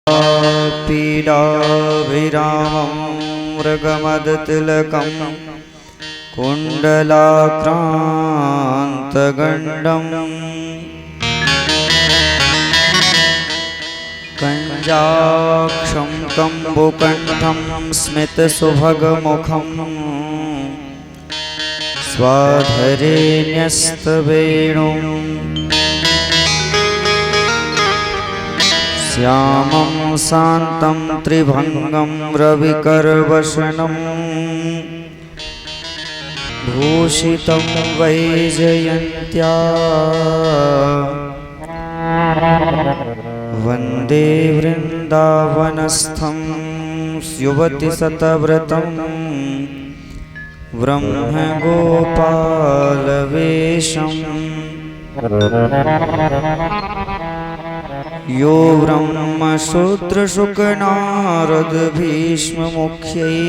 पीडाभिरामं मृगमदतिलकं कुण्डलाक्रान्तगण्डं कञ्जाक्षं कम्बुकण्ठं स्मितसुभगमुखं स्वाधरे न्यस्तवेणुं श्यामं शान्तं त्रिभङ्गं रविकरवशनं भूषितं वैजयन्त्या वन्दे वृन्दावनस्थं युवतिशतव्रतं ब्रह्मगोपालवेशम् यो ब्रह्मशूद्रशुकनारद भीष्ममुख्यै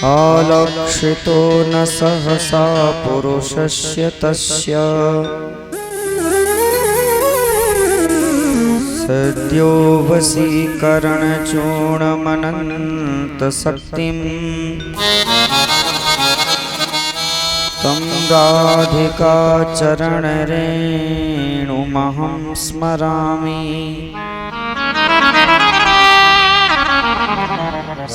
आलक्षितो न सहसा पुरुषस्य तस्य सद्यो वशीकरणचूर्णमनन्तशक्तिम् तं राधिकाचरणरेणुमहं स्मरामि।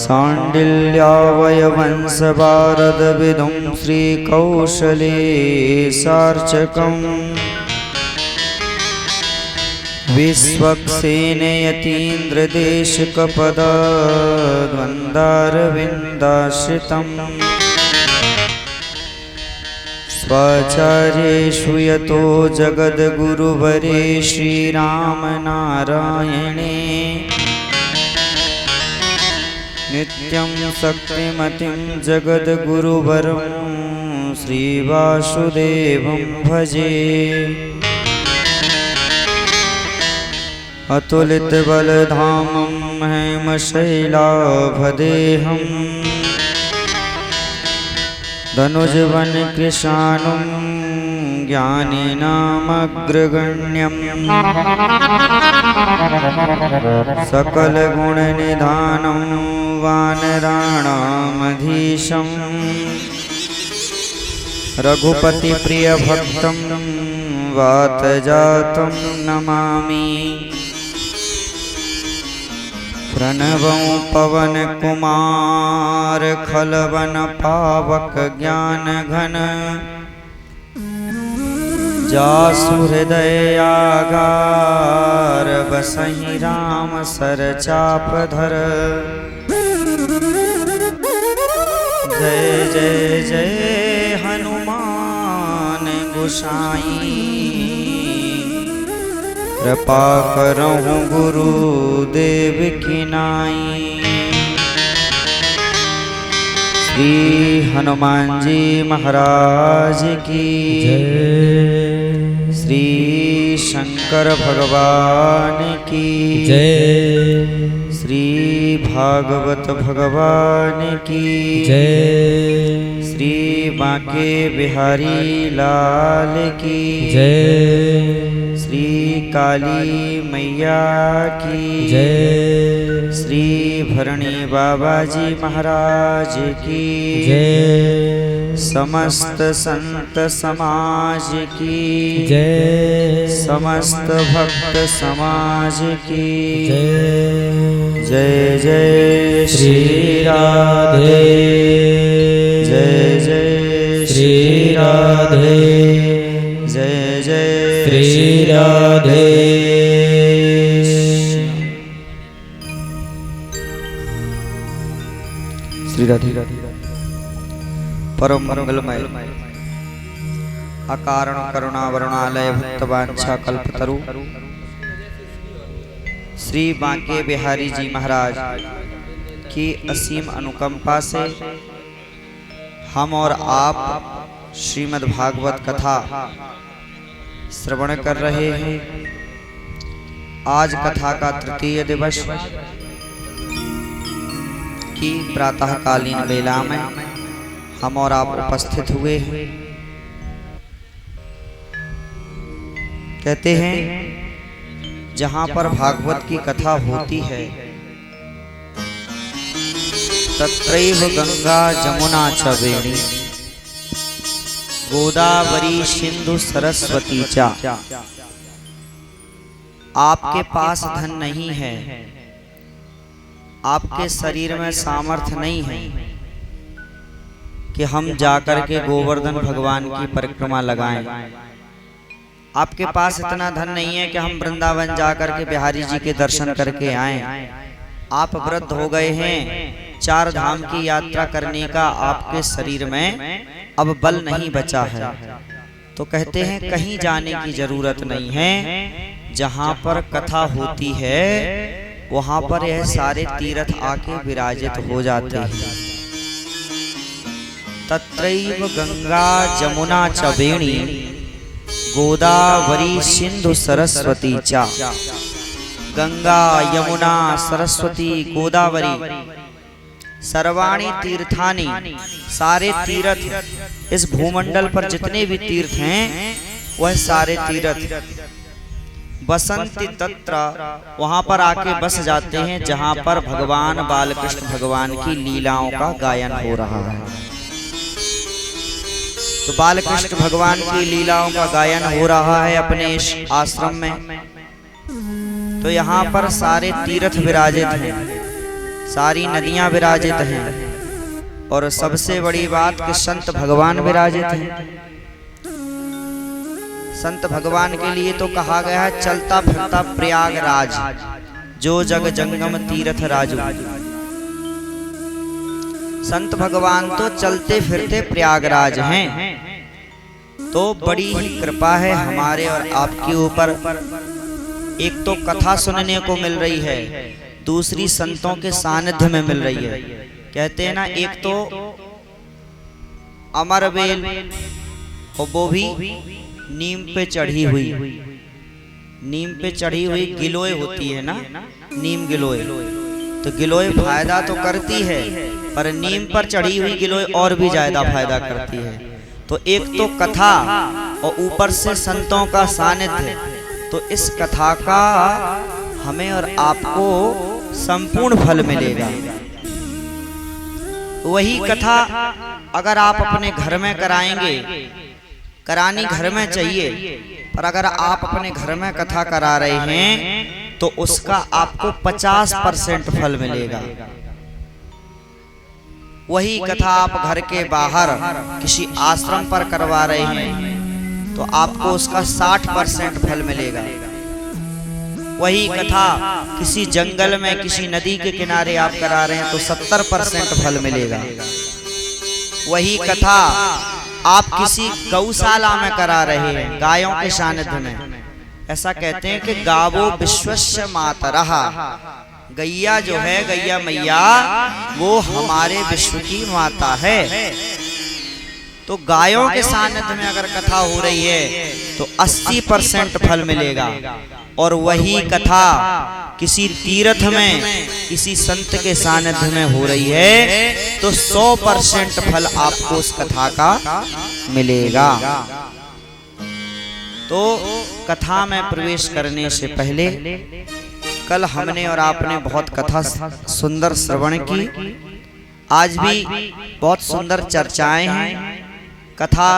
शाण्डिल्यावयवंशभारतविदुं श्रीकौशलेशार्चकम् विश्वक्सेनयतीन्द्रदेशिकपदाद्वन्द्वारविन्दाश्रितम् स्वाचार्येषु यतो जगद्गुरुवरे श्रीरामनारायणे नित्यं शक्तिमतिं जगद्गुरुवरं श्रीवासुदेवं भजे। अतुलितबलधामं हेमशैलाभदेहम् धनुजवनकृशानुं ज्ञानिनामग्रगण्यं सकलगुणनिधानं वानराणामधीशं रघुपतिप्रियभक्तं वातजातं नमामि। प्रणवं पवनकुमार खलवन पावक ज्ञानघन जासु हृदयागार बसहि राम सरचापधर। जय जय जय हनुमान गोसाई कृपा करहु गुरुदेव की नाई। श्री हनुमान जी महाराज की जय। श्री शंकर भगवान की जय। श्री भागवत भगवान की जय। श्री बांके बिहारी लाल की जय। श्री काली मैया की जय। श्री भरणी बाबा जी महाराज की जय। समस्त संत समाज की जय। समस्त भक्त समाज की जय। जय जय श्री राधे। जय जय श्री राधे। जय जय श्री राधे। श्री राधे परम मंगलमय अकारण करुणावरुणालय भक्तवांछा कल्पतरु श्री बांके बिहारी जी महाराज की असीम अनुकंपा से हम और आप श्रीमद् भागवत कथा श्रवण कर रहे हैं। आज कथा का तृतीय दिवस की प्रातःकालीन वेला में हम और आप उपस्थित हुए हैं। कहते हैं जहाँ पर भागवत की कथा होती है, तत्रैव गंगा जमुना च वेणी गोदावरी सिंधु सरस्वती चा। आपके पास धन नहीं है, आपके शरीर में सामर्थ्य नहीं है कि हम जाकर के गोवर्धन भगवान की परिक्रमा लगाएं। आपके पास इतना धन नहीं है कि हम वृंदावन जाकर के बिहारी जी के दर्शन करके आएं। आप वृद्ध हो गए हैं, 4 धाम की यात्रा करने का आपके शरीर में अब बल नहीं बचा है। तो कहते हैं कहीं जाने की जरूरत नहीं है, जहाँ पर कथा होती है वहाँ पर यह सारे तीर्थ आके विराजित हो जाते हैं। तत्रैव गंगा जमुना च वेणी गोदावरी सिंधु सरस्वती चा। गंगा, यमुना, सरस्वती, गोदावरी सर्वाणी तीर्थानि, सारे तीर्थ इस भूमंडल पर जितने भी तीर्थ हैं वह सारे तीर्थ बसंती तत्र, वहां पर आके बस जाते हैं जहां पर भगवान बालकृष्ण भगवान की लीलाओं का गायन हो रहा है। तो बालकृष्ण भगवान की लीलाओं का गायन हो रहा है अपने इस आश्रम में। तो यहाँ पर सारे तीर्थ विराजित हैं, सारी नदियां विराजित हैं, और सबसे बड़ी बात कि संत भगवान विराजित हैं। संत भगवान के लिए तो कहा गया है चलता फिरता प्रयागराज, जो जग जंगम तीर्थ राजू। संत भगवान तो चलते फिरते प्रयागराज हैं। तो बड़ी ही कृपा है हमारे और आपके ऊपर। एक तो कथा सुनने को मिल रही है, दूसरी संतों के सानिध्य में मिल रही है। कहते हैं ना, एक तो अमरवेल और वो भी नीम पे चढ़ी हुई, नीम पे चढ़ी हुई गिलोय होती है ना, नीम गिलोय। तो गिलोय फायदा तो करती है, पर नीम पर चढ़ी हुई गिलोय और भी ज्यादा फायदा करती है। तो एक तो कथा और ऊपर से संतों का सानिध्य। तो इस कथा का हमें और आपको संपूर्ण फल मिलेगा। वही कथा अगर आप अपने घर में कराएंगे, करानी घर में चाहिए, पर अगर आप अपने घर में कथा करा रहे हैं तो उसका आपको 50% फल मिलेगा। वही कथा आप घर के बाहर किसी आश्रम पर करवा रहे हैं तो आपको उसका 60% फल मिलेगा। वही कथा किसी जंगल में, किसी नदी के किनारे आप करा रहे हैं तो 70% फल मिलेगा। वही कथा आप किसी गौशाला में करा रहे हैं, गायों के सानिध्य में। ऐसा कहते हैं कि गावो विश्वस्य मातरः, गैया जो है, गैया मैया, वो हमारे विश्व की माता है। तो गायों के सानिध्य में अगर कथा हो रही है तो 80% फल मिलेगा। और वही कथा किसी तीर्थ में, किसी संत के सानिध्य में हो रही है तो 100% फल आपको उस कथा का मिलेगा। तो कथा में प्रवेश करने से पहले कल हमने और आपने बहुत कथा सुंदर श्रवण की, आज भी बहुत सुंदर चर्चाएं हैं। कथा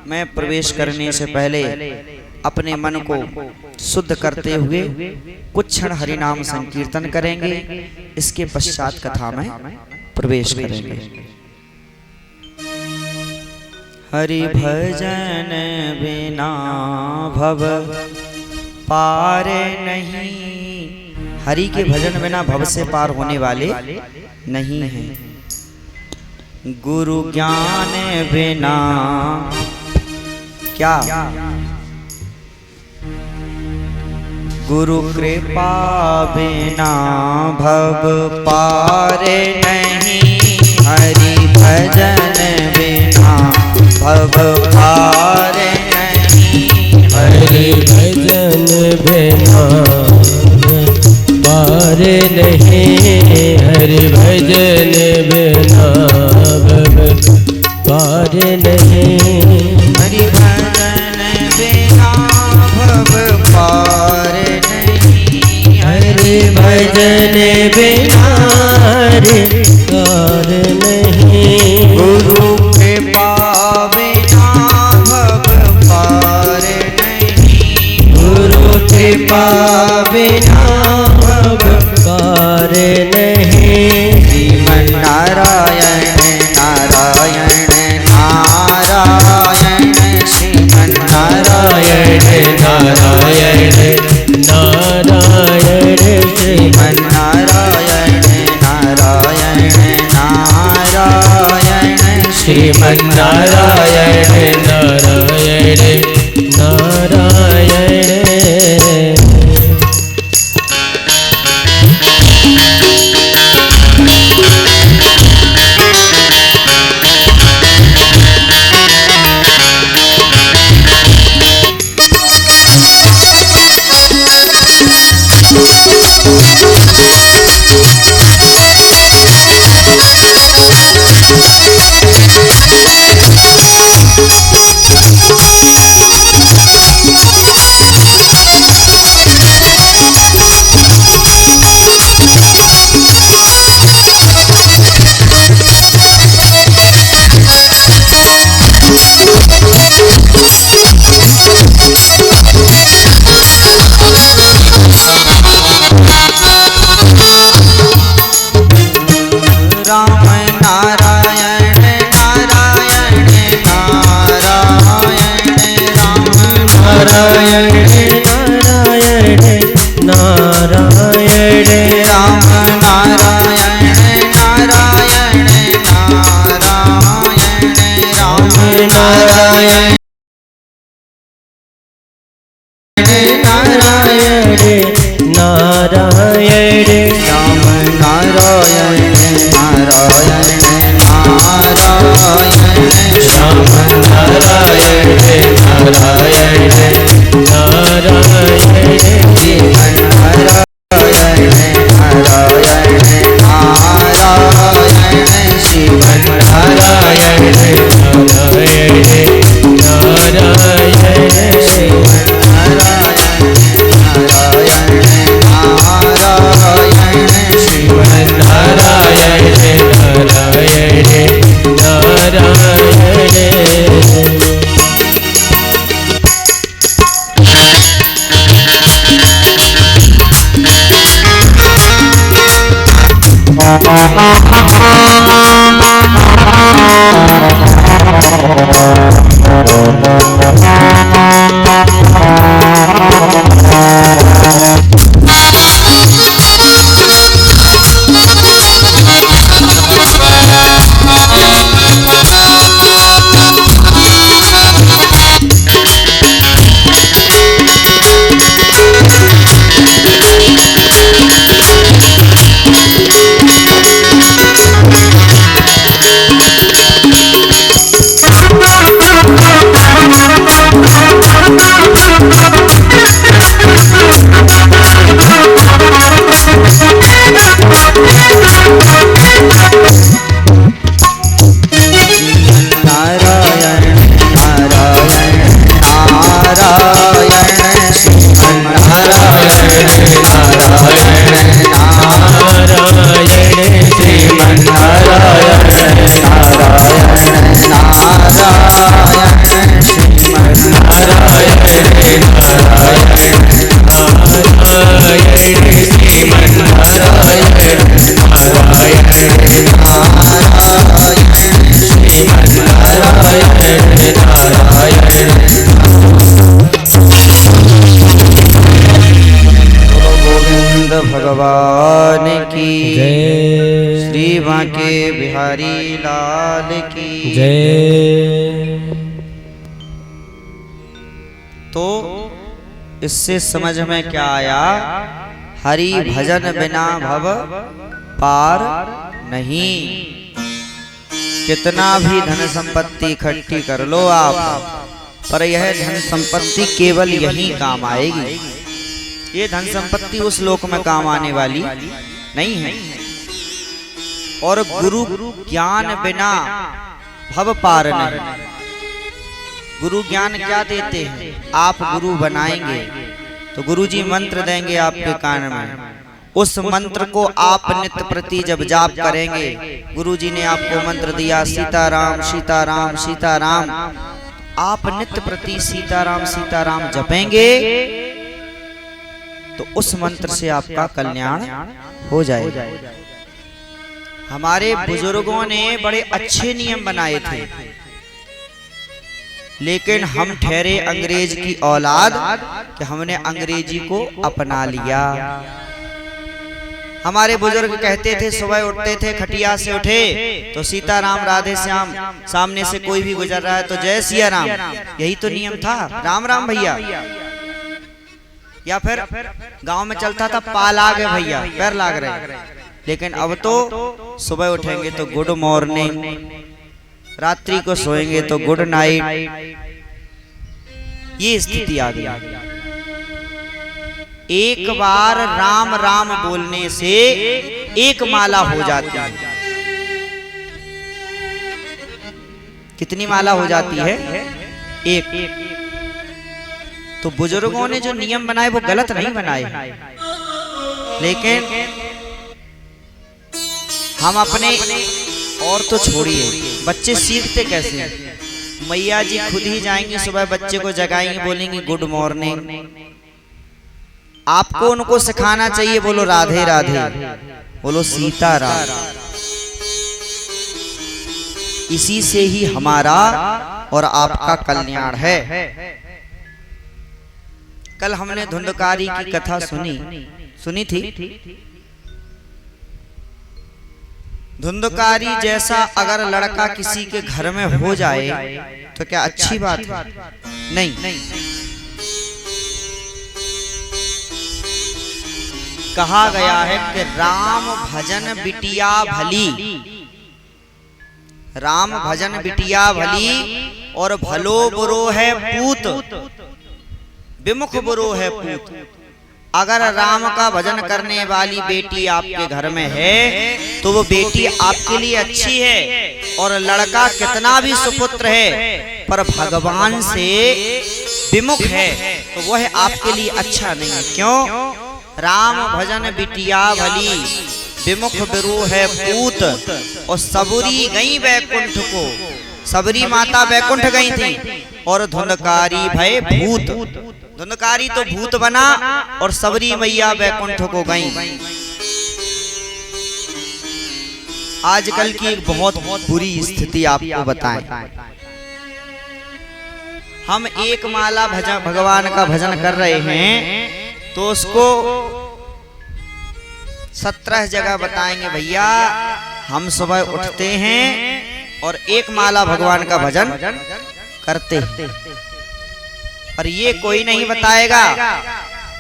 में प्रवेश करने से पहले अपने मन को शुद्ध करते हुए कुछ क्षण हरि नाम संकीर्तन करेंगे, इसके पश्चात कथा में प्रवेश करेंगे। हरि भजन बिना भव पार नहीं, हरि के भजन बिना भव से पार होने वाले नहीं हैं। गुरु ज्ञान बिना क्या, गुरु कृपा बिना भव पार नहीं, हरि भजन बिना भव पार नहीं, हरि भजन बिना पार नहीं, हरि भजन बिना भव पार नहीं, हरि भजन बिना भव पार नहीं, कृपा बिना भव पार नहीं। श्रीमन्नारायण नारायण नारायण श्रीमन्नारायण नारायण नारायण श्रीमन्नारायण नारायण नारायण श्रीमन्नारायण नारायण नारायण। भगवान की जय। श्री बांके बिहारी लाल की जय। तो इससे समझ में क्या आया? हरि भजन बिना भव पार नहीं। कितना भी धन संपत्ति इकट्ठी कर लो आप, पर यह धन संपत्ति केवल यही काम आएगी। ये धन संपत्ति उस लोक में काम आने वाली नहीं है। और गुरु ज्ञान बिना भव पार नहीं। गुरु ज्ञान क्या देते हैं? आप गुरु बनाएंगे तो गुरुजी मंत्र देंगे आपके कान में। उस मंत्र को आप नित्य प्रति जब जाप करेंगे, गुरुजी ने आपको मंत्र दिया सीताराम सीताराम सीताराम, आप नित्य प्रति सीताराम सीताराम जपेंगे तो उस मंत्र से आपका कल्याण हो जाएगा। हमारे बुजुर्गों ने बड़े अच्छे नियम बनाए थे, लेकिन हम ठहरे अंग्रेज की औलाद कि हमने अंग्रेजी को अपना लिया। हमारे बुजुर्ग कहते थे, सुबह उठते थे, खटिया से उठे तो सीताराम राधे श्याम, सामने से कोई भी गुजर रहा है तो जय सिया राम, यही तो नियम था, राम राम भैया। या फिर गांव में चलता था, पा लाग है भैया, पैर लाग रहे। लेकिन अब तो सुबह उठेंगे तो गुड मॉर्निंग, रात्रि को सोएंगे तो गुड नाइट। ये स्थिति आ गई। एक बार राम राम बोलने से एक माला हो जाती है। कितनी माला हो जाती है? एक। तो बुजुर्गों ने जो नियम बनाए वो गलत नहीं बनाए, लेकिन हम अपने, और तो छोड़िए, बच्चे सीखते कैसे? मैया जी खुद ही जाएंगी सुबह, बच्चे को जगाएंगी, बोलेंगी गुड मॉर्निंग। आपको उनको सिखाना चाहिए, बोलो राधे राधे, बोलो सीताराम। इसी से ही हमारा और आपका कल्याण है। कल हमने धुंधकारी की कथा सुनी थी। धुंधकारी जैसा अगर लड़का किसी के घर में हो जाए तो क्या अच्छी बात है? नहीं। कहा गया है कि राम भजन बिटिया भली, राम भजन बिटिया भली, और भलो बुरो है पूत, विमुख बुरो है पूत। अगर राम का भजन करने वाली बेटी आपके घर में है तो वो बेटी आपके लिए अच्छी है, और लड़का कितना भी सुपुत्र है पर भगवान से विमुख है तो वह आपके लिए अच्छा नहीं है। क्यों? राम भजन बिटिया भली, विमुख बिरु है पूत। और सबरी गई वैकुंठ को, सबरी माता वैकुंठ गई थी, और धुंधकारी भय भूत। धुंधकारी तो भूत बना और सबरी मैया वैकुंठ को गई। आजकल की एक बहुत बुरी स्थिति आपको बताएं। हम एक माला भगवान का भजन कर रहे हैं तो उसको 17 जगह बताएंगे, भैया हम सुबह उठते हैं और एक माला भगवान का भजन करते हैं। पर ये कोई नहीं बताएगा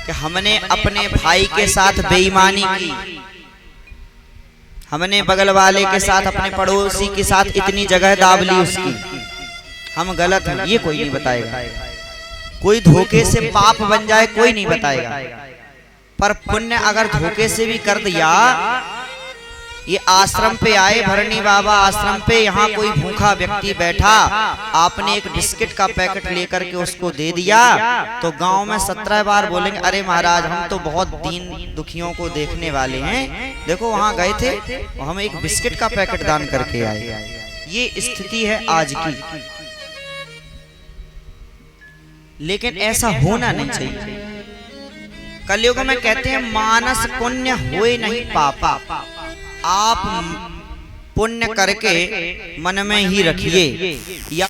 कि हमने अपने भाई के साथ बेईमानी की, हमने बगल वाले के साथ, अपने पड़ोसी के साथ इतनी जगह दाब ली उसकी, हम गलत हैं, ये कोई नहीं बताएगा। कोई धोखे से पाप बन जाए कोई नहीं बताएगा, पर पुण्य अगर धोखे से भी कर दिया। ये आश्रम पे आए, भरणी बाबा आश्रम पे, यहाँ कोई भूखा व्यक्ति बैठा, आपने एक बिस्किट का पैकेट लेकर के उसको दे दिया तो गांव में 17 बार बोलेंगे, अरे महाराज हम तो बहुत दीन दुखियों को देखने वाले हैं, देखो वहां गए थे हम एक बिस्किट का पैकेट दान करके आए। ये स्थिति है आज की, लेकिन ऐसा होना नहीं चाहिए। कलयुग में कहते हैं मानस पुण्य होए नहीं पापा। आप पुण्य करके मन में ही रखिए, या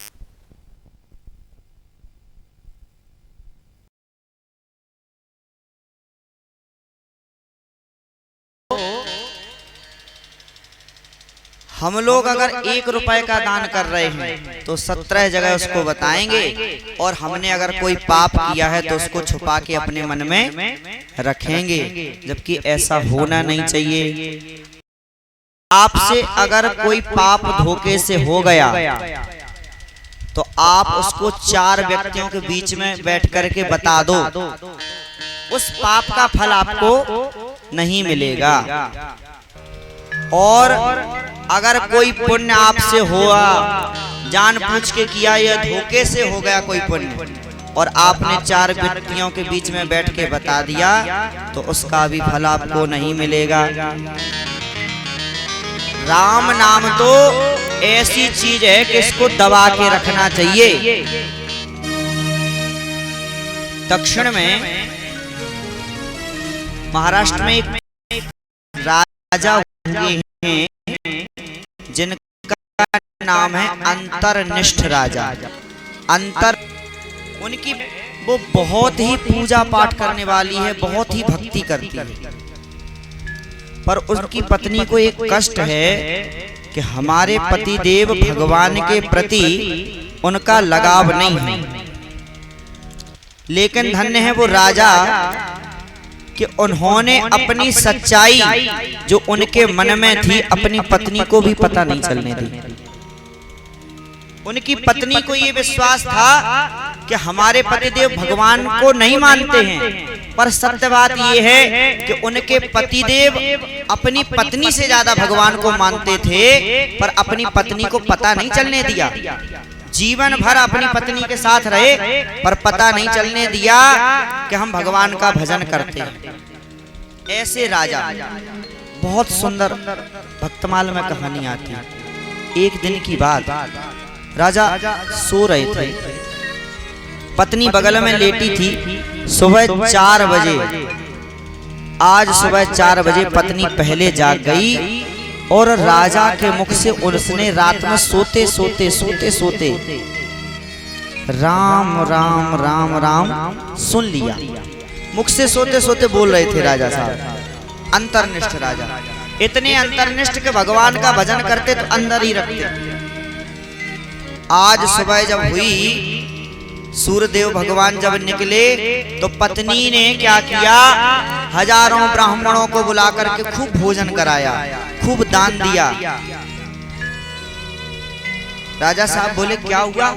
हम लोग अगर 1 रुपए का दान कर रहे हैं तो 17 जगह उसको बताएंगे, और हमने अगर कोई पाप किया है तो उसको छुपा के अपने मन में रखेंगे, जबकि ऐसा होना नहीं चाहिए। आपसे अगर कोई पाप धोखे से हो गया तो आप उसको 4 व्यक्तियों के बीच में बैठ करके बता दो, उस पाप का फल आपको नहीं मिलेगा। और अगर कोई पुण्य आपसे हुआ, जानबूझ के किया या धोखे से हो गया कोई पुण्य, और आपने 4 व्यक्तियों के बीच में बैठ के बता दिया तो उसका भी फल आपको नहीं मिलेगा। राम नाम तो ऐसी चीज है कि इसको दबा के रखना चाहिए। दक्षिण में महाराष्ट्र में एक राजा हुए हैं जिनका नाम है अंतर्निष्ठ राजा। उनकी वो बहुत ही पूजा पाठ करने वाली है, बहुत ही भक्ति करती है, पर उनकी पत्नी को एक कष्ट है कि हमारे पतिदेव भगवान के प्रति उनका लगाव नहीं है। लेकिन धन्य है वो राजा कि उन्होंने अपनी सच्चाई जो उनके मन में थी अपनी पत्नी को भी पता नहीं चलने दी। उनकी पत्नी को ये विश्वास था कि हमारे पतिदेव भगवान को नहीं मानते हैं, पर सत्य बात ये है कि उनके पतिदेव अपनी पत्नी से ज्यादा भगवान को मानते थे, पर अपनी पत्नी को पता नहीं चलने दिया। जीवन भर अपनी पत्नी के साथ रहे, पर पता नहीं चलने दिया कि हम भगवान का भजन करते हैं। ऐसे राजा, बहुत सुंदर भक्तमाल में कहानी आती है। एक दिन की बात, राजा सो रहे थे, पत्नी बगल में लेटी थी। सुबह 4 बजे, आज सुबह 4 बजे पत्नी पहले जाग गई और राजा के मुख से उसने रात में सोते सोते राम राम राम राम सुन लिया। मुख से सोते सोते बोल रहे थे राजा साहब, अंतर्निष्ठ राजा, इतने अंतर्निष्ठ के भगवान का भजन करते तो अंदर ही रखते। आज सुबह जब हुई, सूर्यदेव भगवान जब निकले तो पत्नी ने क्या किया, हजारों ब्राह्मणों को बुला करके खूब भोजन कराया, खूब दान दिया। राजा साहब बोले क्या हुआ,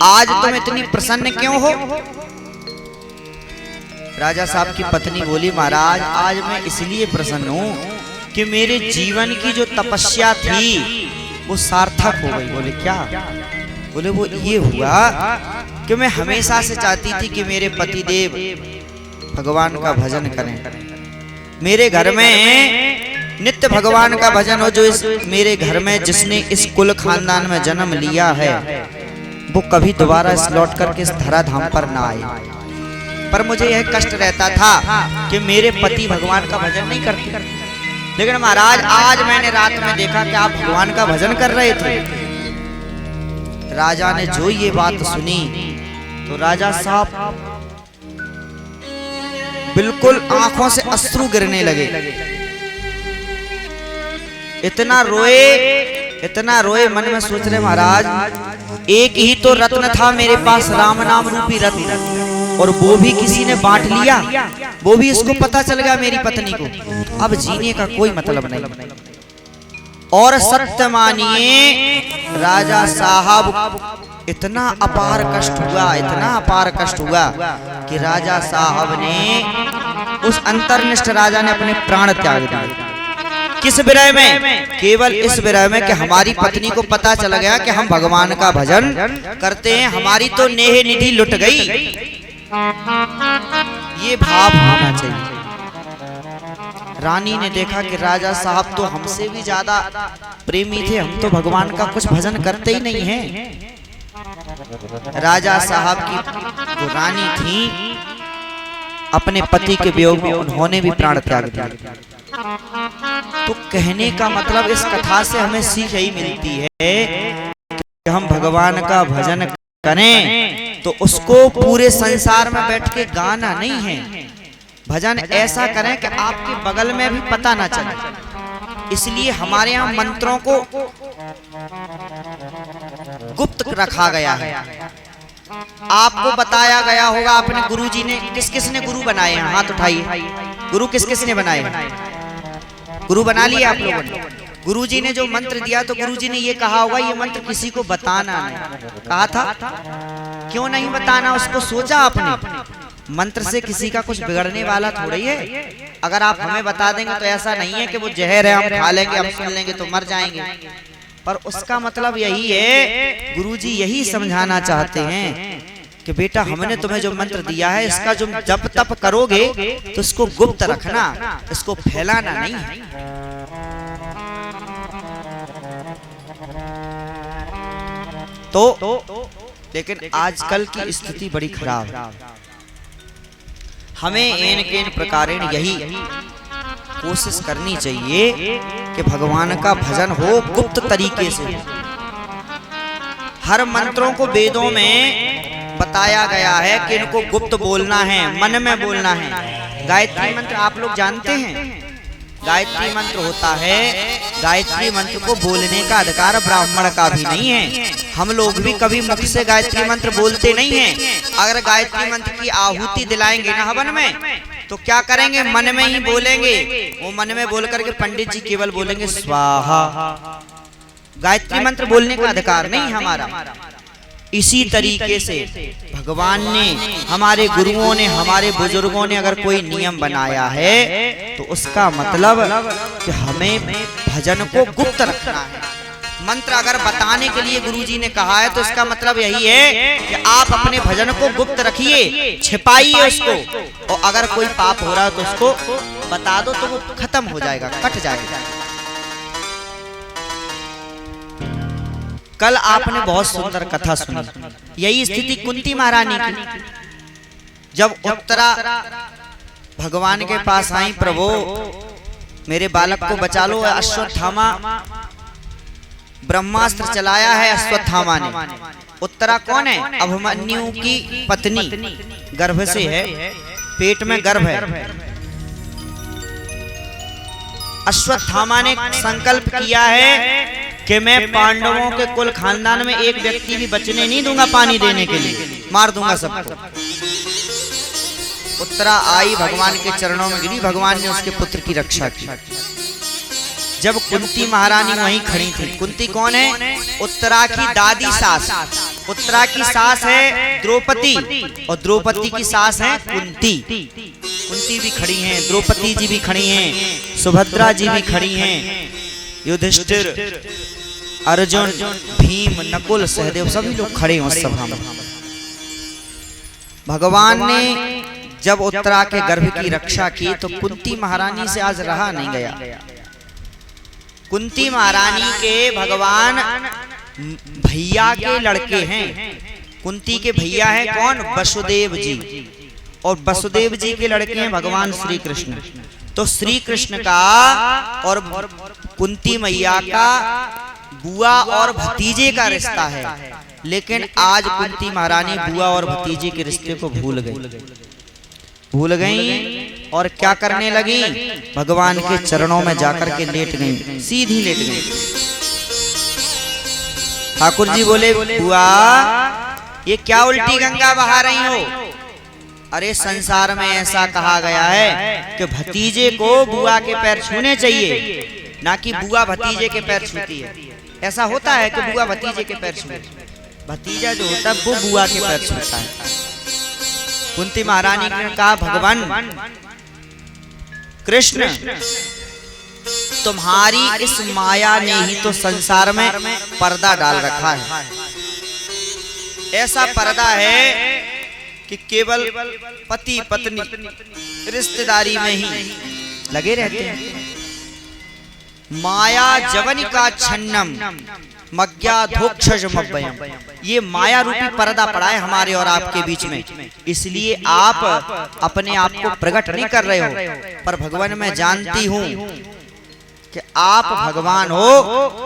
आज तुम इतनी प्रसन्न क्यों हो? राजा साहब की पत्नी बोली, महाराज आज मैं इसलिए प्रसन्न हूं कि मेरे जीवन की जो तपस्या थी वो सार्थक हो गई। बोले क्या? बोले वो ये हुआ कि मैं हमेशा से चाहती थी कि मेरे पतिदेव भगवान का भजन करें, मेरे घर में नित्य भगवान का भजन हो। जो इस मेरे घर में जिसने इस कुल खानदान में जन्म लिया है वो कभी दोबारा इस लौट करके इस धराधाम पर ना आए। पर मुझे यह कष्ट रहता था कि मेरे पति भगवान का भजन नहीं करते। लेकिन महाराज आज मैंने रात में देखा कि आप भगवान का भजन कर रहे थे। राजा ने जो ये बात सुनी तो राजा साहब बिल्कुल आंखों से अश्रु गिरने लगे। इतना रोए, मन में सोच रहे महाराज एक ही तो रत्न था मेरे पास, राम नाम रूपी रत्न, और वो भी किसी ने बांट लिया, वो भी इसको पता चल गया मेरी पत्नी को। अब जीने का कोई मतलब नहीं। और सत्य मानिए राजा साहब इतना अपार कष्ट हुआ, इतना अपार कष्ट हुआ कि राजा साहब ने, उस अंतर्निष्ठ राजा ने अपने प्राण त्याग दिए। किस विरह में? केवल इस विरह में कि हमारी पत्नी को पता चल गया कि हम भगवान का भजन करते हैं, हमारी तो नेह निधि लुट गई। ये भाव होना चाहिए। रानी ने देखा कि राजा साहब तो हमसे भी ज्यादा प्रेमी थे, हम तो भगवान का कुछ भजन करते ही नहीं हैं। राजा साहब की जो रानी थी, अपने पति के वियोग में उन्होंने भी प्राण त्याग दिया। तो कहने का मतलब इस कथा से हमें सीख यही मिलती है कि हम भगवान का भजन करें तो उसको पूरे संसार में बैठ के गाना नहीं है। भजन ऐसा करें कि आपके बगल में भी पता ना चले। इसलिए हमारे यहाँ मंत्रों को गुप्त रखा गया है। आपको बताया गया होगा, अपने गुरुजी ने, किस किस ने गुरु बनाए हैं? हाथ उठाइए। गुरु किस किस ने बनाए? गुरु बना लिए आप लोगों ने? गुरुजी ने जो मंत्र दिया तो गुरुजी ने ये कहा होगा ये मंत्र किसी को बताना नहीं। कहा था? क्यों नहीं बताना? उसको सोचा आपने? मंत्र से किसी का कुछ बिगड़ने वाला थोड़ी है। अगर आप हमें बता देंगे तो ऐसा नहीं है कि वो जहर है, हम खा लेंगे, हम सुन लेंगे तो मर जाएंगे। पर उसका मतलब यही है, गुरुजी यही समझाना चाहते हैं कि बेटा हमने तुम्हें जो मंत्र दिया है इसका जो जप तप करोगे तो इसको गुप्त रखना, इसको फैलाना नहीं है। तो लेकिन आजकल की स्थिति बड़ी खराब है। हमें इन प्रकारेण यही कोशिश करनी चाहिए कि भगवान का भजन हो गुप्त तरीके से। हर मंत्रों को वेदों में बताया गया है कि इनको गुप्त बोलना है, मन में बोलना है। गायत्री मंत्र आप लोग जानते हैं, गायत्री मंत्र होता है, गायत्री मंत्र को बोलने का अधिकार ब्राह्मण का भी नहीं है। हम लोग भी कभी मुख से गायत्री मंत्र बोलते नहीं हैं। अगर गायत्री मंत्र की आहुति दिलाएंगे ना हवन में, तो क्या करेंगे, मन में ही बोलेंगे। वो मन में बोल करके पंडित जी केवल बोलेंगे स्वाहा। गायत्री मंत्र बोलने का अधिकार नहीं हमारा। इसी तरीके से भगवान ने, हमारे गुरुओं ने, हमारे बुजुर्गों ने अगर कोई नियम बनाया है तो उसका मतलब कि हमें भजन को गुप्त रखना है। मंत्र अगर बताने के लिए गुरुजी ने कहा है तो इसका मतलब यही है कि आप अपने भजन को गुप्त रखिए, छिपाइए उसको। और अगर कोई पाप हो रहा है तो उसको बता दो तो वो खत्म हो जाएगा, कट जाएगा। कल आपने बहुत सुंदर कथा सुनी। यही स्थिति कुंती महारानी की। जब उत्तरा भगवान के पास आई, प्रभु मेरे बालक को बचा लो। अश्वत्थामा ब्रह्मास्त्र चलाया है अश्वत्थामा ने। उत्तरा कौन है? अभिमन्यु की पत्नी, गर्भ से है, पेट में गर्भ है। अश्वत्थामा ने संकल्प किया है कि मैं पांडवों के कुल खानदान में एक व्यक्ति भी बचने नहीं दूंगा, पानी देने के लिए मार दूंगा सबको। उत्तरा आई, भगवान के चरणों में गिरी, भगवान ने उसके पुत्र की रक्षा की। जब कुंती महारानी वहीं खड़ी थी। कुंती कौन है? उत्तरा की दादी सास। उत्तरा की सास है द्रौपदी और द्रौपदी की सास है कुंती। कुंती भी खड़ी हैं, द्रौपदी जी भी खड़ी हैं, सुभद्रा जी भी खड़ी हैं, युधिष्ठिर, अर्जुन, भीम, नकुल, सहदेव सभी लोग खड़े हैं उस सभा में। भगवान ने जब उत्तरा के गर्भ की रक्षा की तो कुंती महारानी से आज रहा नहीं गया। कुंती महारानी के भगवान भैया के लड़के हैं। कुंती के भैया हैं कौन? वसुदेव जी। और वसुदेव जी के लड़के हैं भगवान श्री कृष्ण। तो श्री कृष्ण का और कुंती मैया का बुआ और भतीजे का रिश्ता है। लेकिन आज कुंती महारानी बुआ और भतीजे के रिश्ते को भूल गई और क्या करने लगी? भगवान के चरणों में जाकर के लेट गई, सीधी लेट गई। ठाकुर जी बोले, बुआ ये क्या उल्टी गंगा बहा रही हो? अरे संसार में ऐसा कहा गया है कि भतीजे को बुआ के पैर छूने चाहिए, ना कि बुआ भतीजे के पैर छूती है। ऐसा होता है कि बुआ भतीजे के पैर छूती है, भतीजा जो होता है वो बुआ के पैर छूता है। कुंती महारानी ने कहा, भगवान कृष्ण तुम्हारी इस माया ने ही तो संसार में पर्दा डाल रखा है। ऐसा पर्दा है कि केवल पति पत्नी रिश्तेदारी में ही लगे रहते हैं। माया जवनिका छन्नम मज्ञाधोक्षजमभयम। ये माया रूपी पर्दा पड़ा है हमारे और आपके बीच में, इसलिए आप अपने आप को प्रकट नहीं कर रहे हो। पर भगवान मैं जानती हूँ कि आप भगवान हो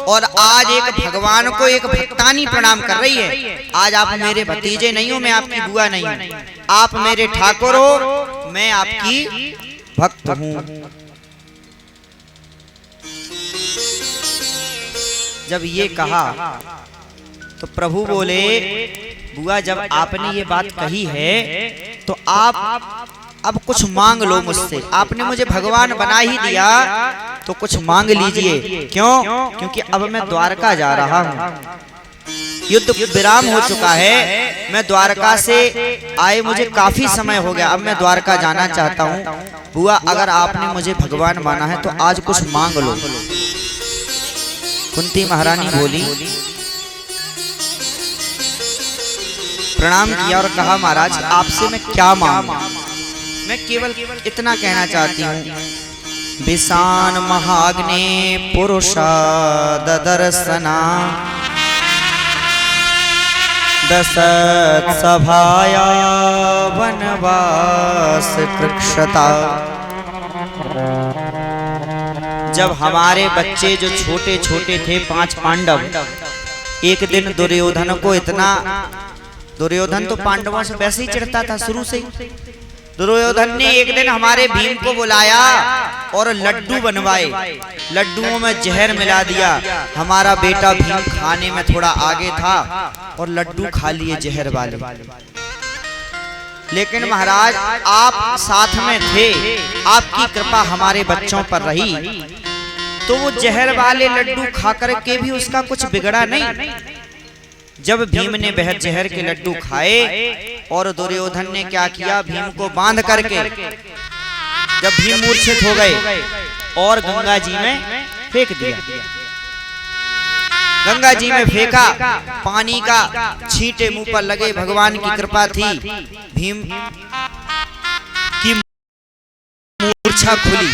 और आज एक भगवान को एक भक्तानी प्रणाम कर रही है। आज आप मेरे भतीजे नहीं हो, मैं आपकी बुआ नहीं हूँ। आप मेरे ठाकुर हो, मैं आपकी भक्त हूँ। जब ये कहा तो प्रभु बोले, बुआ जब आपने ये बात कही है तो आप अब कुछ मांग लो मुझसे। आपने मुझे भगवान बना ही दिया तो कुछ मांग लीजिए। क्यों? क्योंकि अब मैं द्वारका जा रहा हूँ, युद्ध विराम हो चुका है। मैं द्वारका से आए मुझे काफी समय हो गया, अब मैं द्वारका जाना चाहता हूँ। बुआ अगर आपने मुझे भगवान माना है तो आज कुछ मांग लो। कुंती महारानी बोली, प्रणाम किया और कहा, महाराज आपसे मैं क्या मांगूं? मैं केवल इतना कहना चाहती हूँ, विशान महाग्ने पुरुषा ददर्शना दशत सभाया वनवासिनी कृक्षता। जब हमारे बच्चे जो छोटे छोटे थे 5 पांडव, एक दिन दुर्योधन को इतना, दुर्योधन तो पांडवों से वैसे ही चिढ़ता था शुरू से ही। दुर्योधन ने एक दिन हमारे भीम को बुलाया और लड्डू बनवाए, लड्डुओं में जहर मिला दिया। हमारा बेटा भीम खाने में थोड़ा आगे था और लड्डू खा लिए जहर वाले। लेकिन महाराज आप साथ में थे, आपकी कृपा हमारे बच्चों पर रही, तो वो जहर वाले लड्डू खाकर के भी उसका कुछ बिगड़ा नहीं। जब भीम ने वह जहर के लड्डू खाए और दुर्योधन ने क्या किया, भीम को बांध करके, जब भीम मूर्छित हो गए और गंगा जी में फेंक दिया। गंगा जी में फेंका, पानी का छींटे मुंह पर लगे, भगवान की कृपा थी, भीम की मूर्छा खुली।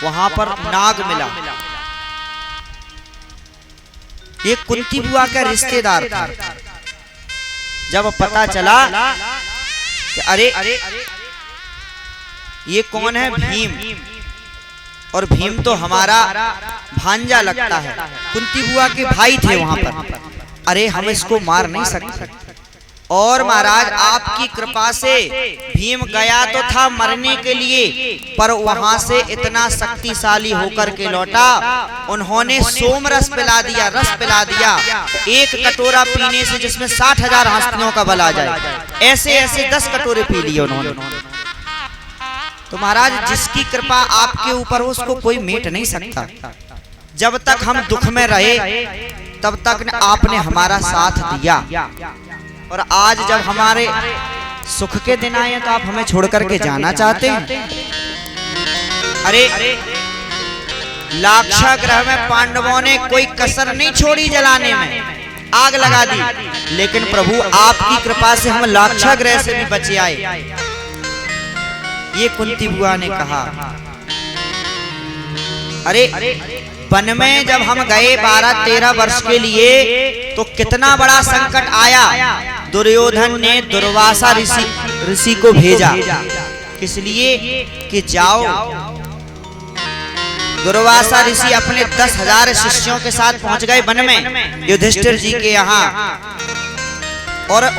वहां पर नाग मिला, ये कुंती बुआ का रिश्तेदार था। जब पता चला कि अरे ये कौन है, भीम, और भीम तो हमारा भांजा लगता है, कुंती बुआ के भाई थे वहां पर, अरे हम इसको मार नहीं सकते। और महाराज आपकी कृपा से भीम गया तो था मरने के लिए, पर वहां से इतना शक्तिशाली होकर के लौटा, उन्होंने सोम रस पिला दिया, रस पिला दिया, एक कटोरा पीने से जिसमें 60,000 हस्तियों का बल आ जाए, ऐसे ऐसे 10 कटोरे पी लिए उन्होंने। तो महाराज जिसकी कृपा आपके ऊपर हो उसको कोई मेट नहीं सकता। जब तक हम दुख में रहे तब तक आपने हमारा साथ दिया, और आज जब हमारे सुख के दिन आए तो आप हमें छोड़ करके जाना चाहते हैं। अरे लाक्षागृह में पांडवों ने कोई कसर नहीं छोड़ी जलाने में, आग लगा दी, लेकिन प्रभु आपकी कृपा से हम लाक्षागृह से भी बचे आए। ये कुंती बुआ ने कहा, अरे वन में जब हम गए 12-13 वर्ष के लिए तो कितना बड़ा संकट आया। दुर्योधन ने दुर्वासा ऋषि को भेजा, किस लिए कि जाओ, दुर्वासा ऋषि अपने 10,000 शिष्यों के साथ पहुंच गए वन में युधिष्ठिर जी के यहाँ, और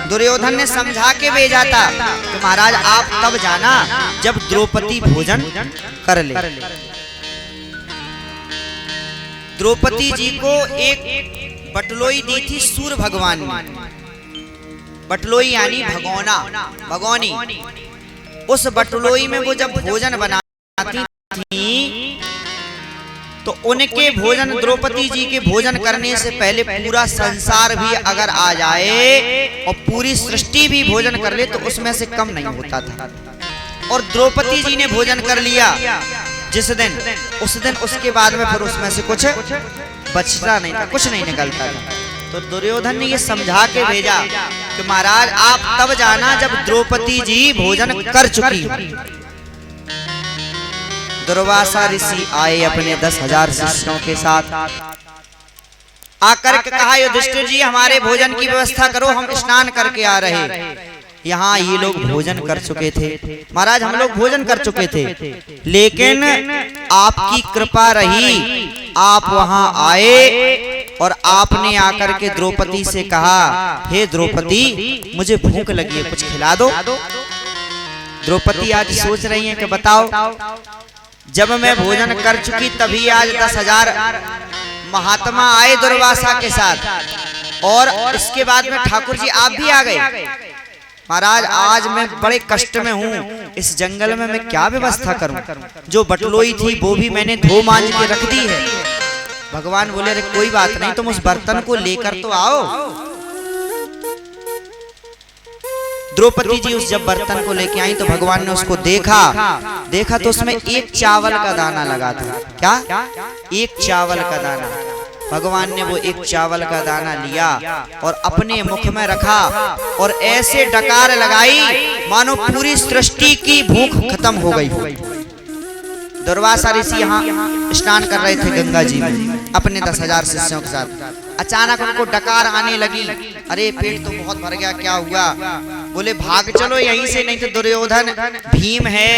दुर्योधन ने समझा के भेजा था कि महाराज आप तब जाना जब द्रौपदी भोजन कर ले। द्रौपदी जी को एक बटलोई दी थी सूर्य भगवान ने, बटलोई यानी भगोना, भगोनी। उस बटलोई में वो जब भोजन बनाती थी तो उनके भोजन, द्रौपदी जी के भोजन करने से पहले पूरा संसार भी अगर आ जाए और पूरी सृष्टि भी भोजन कर ले तो उसमें से कम नहीं होता था। और द्रौपदी जी ने भोजन कर लिया जिस दिन, उस दिन उसके बाद में फिर उसमें से कुछ बचता नहीं था, कुछ नहीं निकलता था। तो दुर्योधन ने ये समझा के भेजा कि महाराज आप तब जाना जब द्रौपदी जी भोजन कर चुकी हो। दुर्वासा ऋषि आए अपने 10,000 शिष्यों के साथ, आकर के कहा युधिष्ठिर जी हमारे भोजन की व्यवस्था करो, हम स्नान करके आ रहे। यहाँ ये लोग भोजन कर चुके थे, महाराज हम लोग भोजन कर चुके थे, लेकिन आपकी कृपा रही, आप वहां आए और आपने आकर के द्रौपदी से कहा, हे द्रौपदी मुझे भूख लगी है, कुछ खिला दो। द्रौपदी आज सोच रही है कि बताओ, जब मैं भोजन कर चुकी तभी आज 10,000 महात्मा आए दुर्वासा के साथ, और इसके बाद में ठाकुर जी आप भी आ गए। महाराज आज मैं बड़े कष्ट में हूँ, इस जंगल में मैं क्या व्यवस्था करूं? जो बटलोई थी वो भी मैंने धो मांज के रख दी है। भगवान बोले अरे कोई बात नहीं, तुम उस बर्तन को लेकर तो आओ। द्रौपदी जी उस जब बर्तन को लेके आई तो भगवान ने उसको देखा तो उसमें एक चावल का दाना लगा था। क्या? एक चावल का दाना। भगवान ने वो एक चावल का दाना लिया और अपने मुख में रखा और ऐसे डकार लगाई मानो पूरी सृष्टि की भूख खत्म हो गई। दुर्वासा ऋषि यहाँ स्नान कर रहे थे गंगा जी में अपने 10,000 शिष्यों के साथ। अचानक उनको डकार आने लगी, अरे पेट तो बहुत भर गया, क्या हुआ? बोले भाग चलो यहीं से, नहीं तो दुर्योधन, भीम है,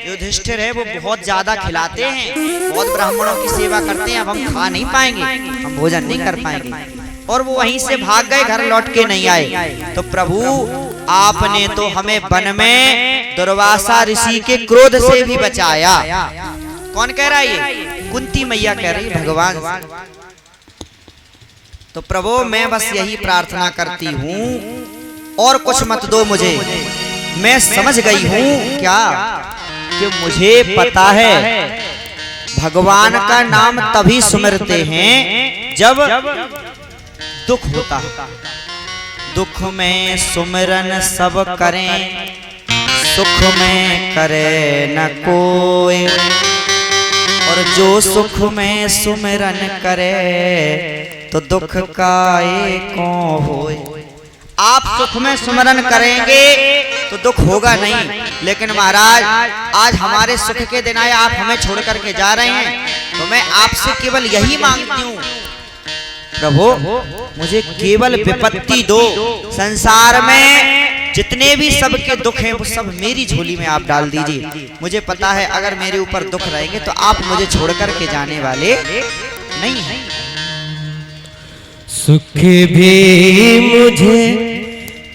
युधिष्ठिर है, वो बहुत ज्यादा खिलाते हैं, बहुत ब्राह्मणों की सेवा करते हैं, अब हम खा नहीं पाएंगे, हम भोजन नहीं कर पाएंगे। और वो वहीं से भाग गए, घर लौट के नहीं आए। तो प्रभु आपने तो हमें वन में दुर्वासा ऋषि के क्रोध से भी बचाया। कौन कह रहा है ये? कुंती मैया कह रही भगवान। तो प्रभु मैं बस यही प्रार्थना करती हूँ, और कुछ मत दो मुझे, मैं समझ गई हूँ क्या कि मुझे पता है भगवान का नाम तभी सुमिरते हैं जब दुख होता है। दुख में सुमिरन सब करें, सुख में करे न कोई, और जो सुख में सुमिरन करे तो दुख का एको होए। आप सुख में सुमिरन करेंगे तो दुख होगा नहीं, लेकिन महाराज आज हमारे सुख के दिन आए, आप हमें छोड़ करके जा रहे हैं, तो मैं आपसे केवल यही मांगती हूँ प्रभु मुझे केवल विपत्ति दो, संसार में जितने भी सबके दुख हैं वो सब मेरी झोली में आप डाल दीजिए। मुझे पता है अगर मेरे ऊपर दुख रहेंगे तो आप मुझे छोड़ करके जाने वाले नहीं हैं। सुख भी मुझे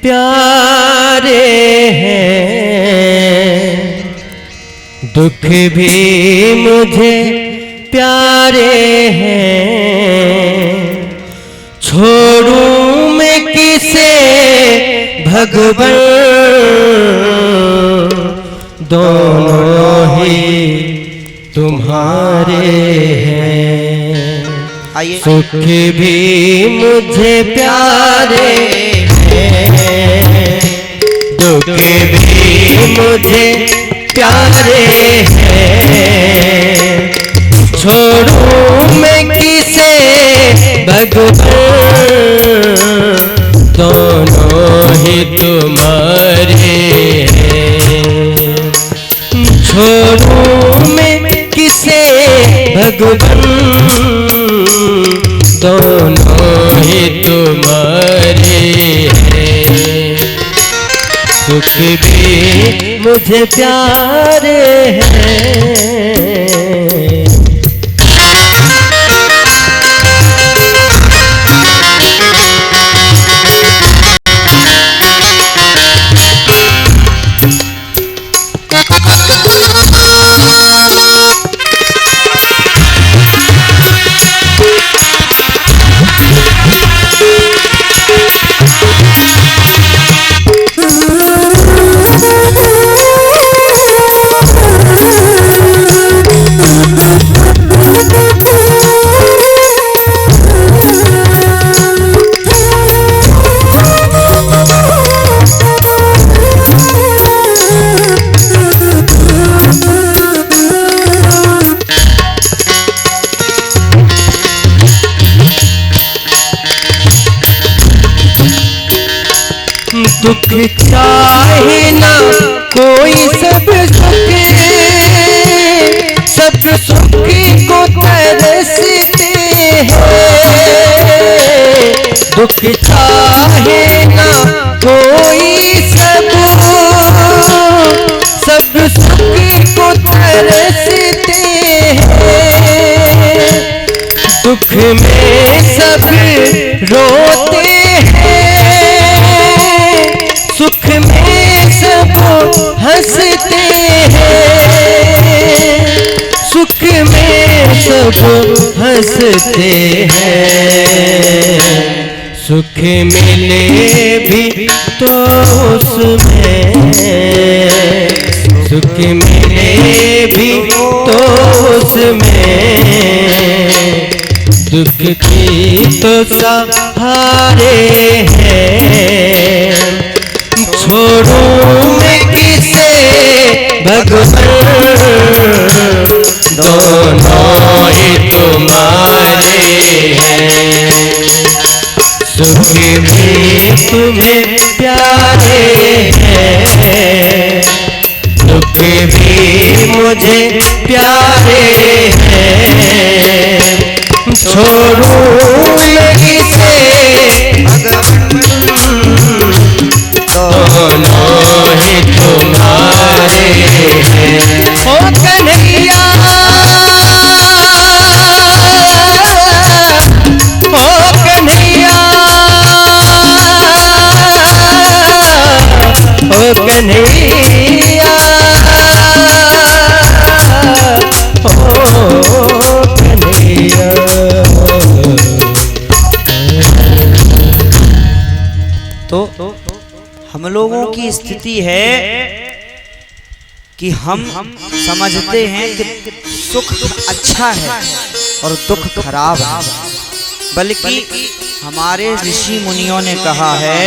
प्यारे हैं, दुख भी मुझे प्यारे हैं, छोड़ूं मैं किसे भगवान, दोनों ही तुम्हारे हैं। सुख भी मुझे प्यारे हैं, दुख भी मुझे प्यारे हैं, छोड़ूं मैं किसे भगवान, दोनों ही तुम्हारे हैं। छोड़ूं मैं किसे भगवान, दोनों ही तुम्हारे हैं। सुख भी मुझे प्यारे हैं। दुख चाहे ना कोई सब सुख, सब सुख को तरसते हैं। दुख चाहे ना कोई सब सुख को तरसते हैं। दुख में सब रोते सुख में सब हंसते हैं, सुख में सब हंसते हैं। सुख मिले भी तो उसमें, सुख मिले भी तो उसमें, दुख की तो सहारे हैं। छोड़ूं मैं किसे भगवान, दोनों ही तुम्हारे हैं। सुख भी तुम्हें प्यारे हैं, दुख भी मुझे प्यारे हैं। छोड़ूं मैं किसे भगवान, दोनों कन्हैया ओ कन्हैया। तो हम लोगों की स्थिति है कि हम समझते हैं कि सुख अच्छा है और दुख खराब है, बल्कि हमारे ऋषि मुनियों ने कहा है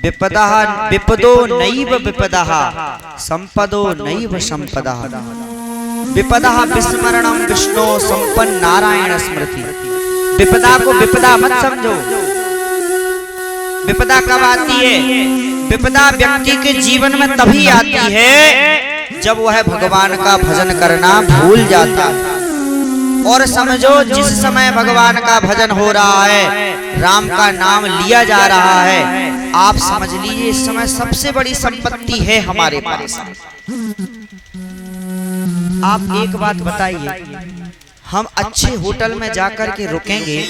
विपदा विपदो नैव विपदा संपदो नैव संपदा विपदा विस्मरणम विष्णु संपन्न नारायण स्मृति। विपदा को विपदा मत समझो। विपदा कब आती है? विपदा व्यक्ति के जीवन में तभी आती है जब वह भगवान का भजन करना भूल जाता है। और समझो जिस समय भगवान का भजन हो रहा है, राम का नाम लिया जा रहा है, आप समझ लीजिए इस समय सबसे बड़ी संपत्ति है हमारे पास। आप एक बात बताइए, हम अच्छे होटल में जाकर के रुकेंगे,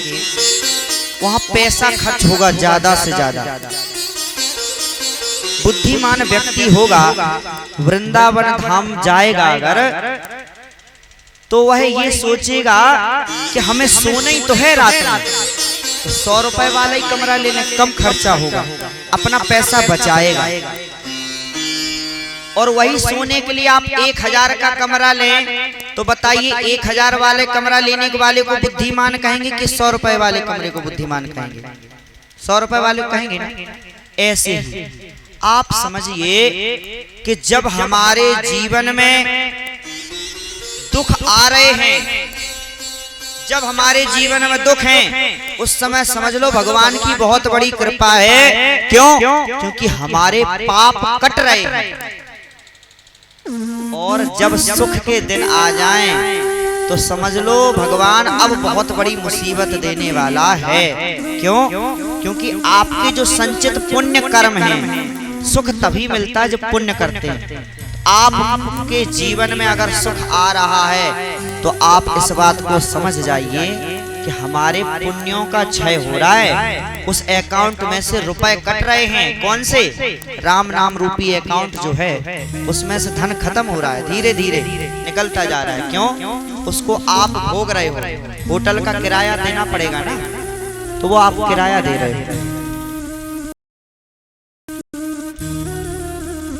वहां पैसा खर्च होगा ज्यादा से ज्यादा। बुद्धिमान व्यक्ति होगा, वृंदावन धाम जाएगा अगर, तो वह ये सोचेगा कि हमें सोना ही तो है रात में, तो 100 रुपए वाला ही कमरा लेने, कम खर्चा होगा, अपना पैसा बचाएगा। और वही सोने के लिए आप 1000 का कमरा लें, तो बताइए 1000 वाले कमरा लेने के वाले को बुद्धिमान कहेंगे कि 100 रुपए वाले कमरे को बुद्धिमान कहेंगे? 100 रुपए वाले को कहेंगे ना। ऐसे ही आप समझिए कि जब हमारे जीवन में दुख आ रहे हैं, जब हमारे जीवन में दुख हैं, उस समय समझ लो भगवान की बहुत बड़ी कृपा है। क्यों? क्योंकि हमारे पाप कट रहे हैं। और जब सुख के दिन आ जाएं, तो समझ लो भगवान अब बहुत बड़ी मुसीबत देने वाला है। क्यों? क्योंकि आपके जो संचित पुण्य कर्म हैं, सुख तभी मिलता है जब पुण्य करते हैं। आपके जीवन में अगर सुख आ रहा है, तो आप इस बात को समझ जाइए कि हमारे पुण्यों का क्षय हो रहा है। उस अकाउंट में से रुपए कट रहे हैं। कौन से? राम नाम रूपी अकाउंट जो है, उसमें से धन खत्म हो रहा है, धीरे धीरे निकलता जा रहा है। क्यों? उसको आप भोग रहे हो। होटल का किराया देना पड़ेगा ना, तो वो आप किराया दे रहे हो।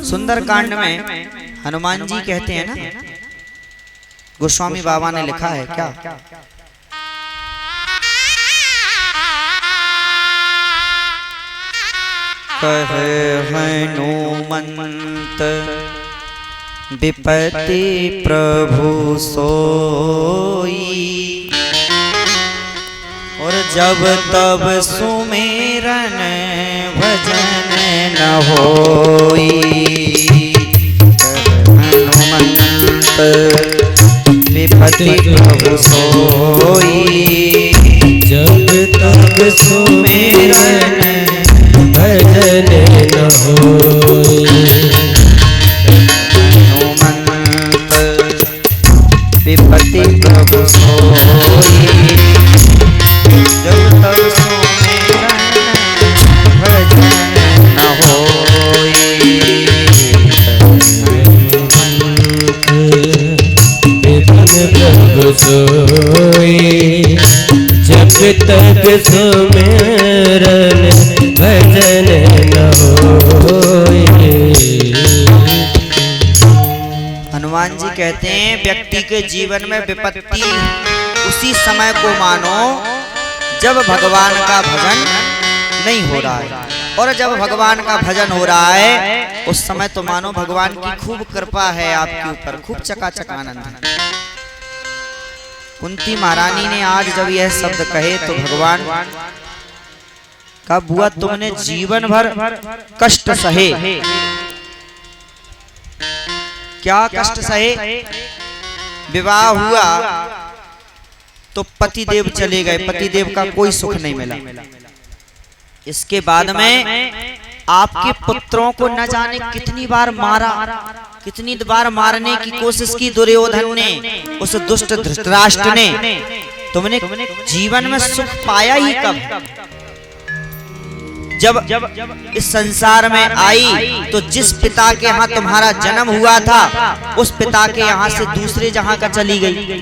सुंदरकांड में हनुमान जी कहते हैं ना, गोस्वामी बाबा ने लिखा है क्या, कहे हनुमंत विपत्ति प्रभु सोई, और जब तब सुमेरन भजन न होई। हनुमंत विपत्ति प्रभु सोई, जब तब सुमेरन भजन न होई। हनुमंत विपत्ति प्रभु सोई, जब तब सुमेरन भजन न होई। प्रभु सोई, जब तक सुमेरन भजन न होई। हनुमान जी कहते हैं व्यक्ति के जीवन में विपत्ति उसी समय को मानो जब भगवान का भजन नहीं हो रहा है। और जब भगवान का भजन हो रहा है, उस समय तो मानो भगवान की खूब कृपा है आपके ऊपर, खूब चकाचक आनंद है। कुंती महारानी ने आज जब यह शब्द कहे, तो भगवान का बुआ तुमने जीवन भर कष्ट सहे। क्या कष्ट सहे? विवाह हुआ तो पतिदेव चले गए, पतिदेव का कोई सुख नहीं मिला। इसके बाद में आपके पुत्रों को न जाने कितनी बार मारा, कितनी बार मारने की कोशिश की दुर्योधन ने, उस दुष्ट धृतराष्ट्र ने। तुमने जीवन में सुख पाया ही कब? जब इस संसार में आई तो जिस पिता के यहाँ तुम्हारा जन्म हुआ था उस पिता के यहाँ से दूसरे जहां का चली गई।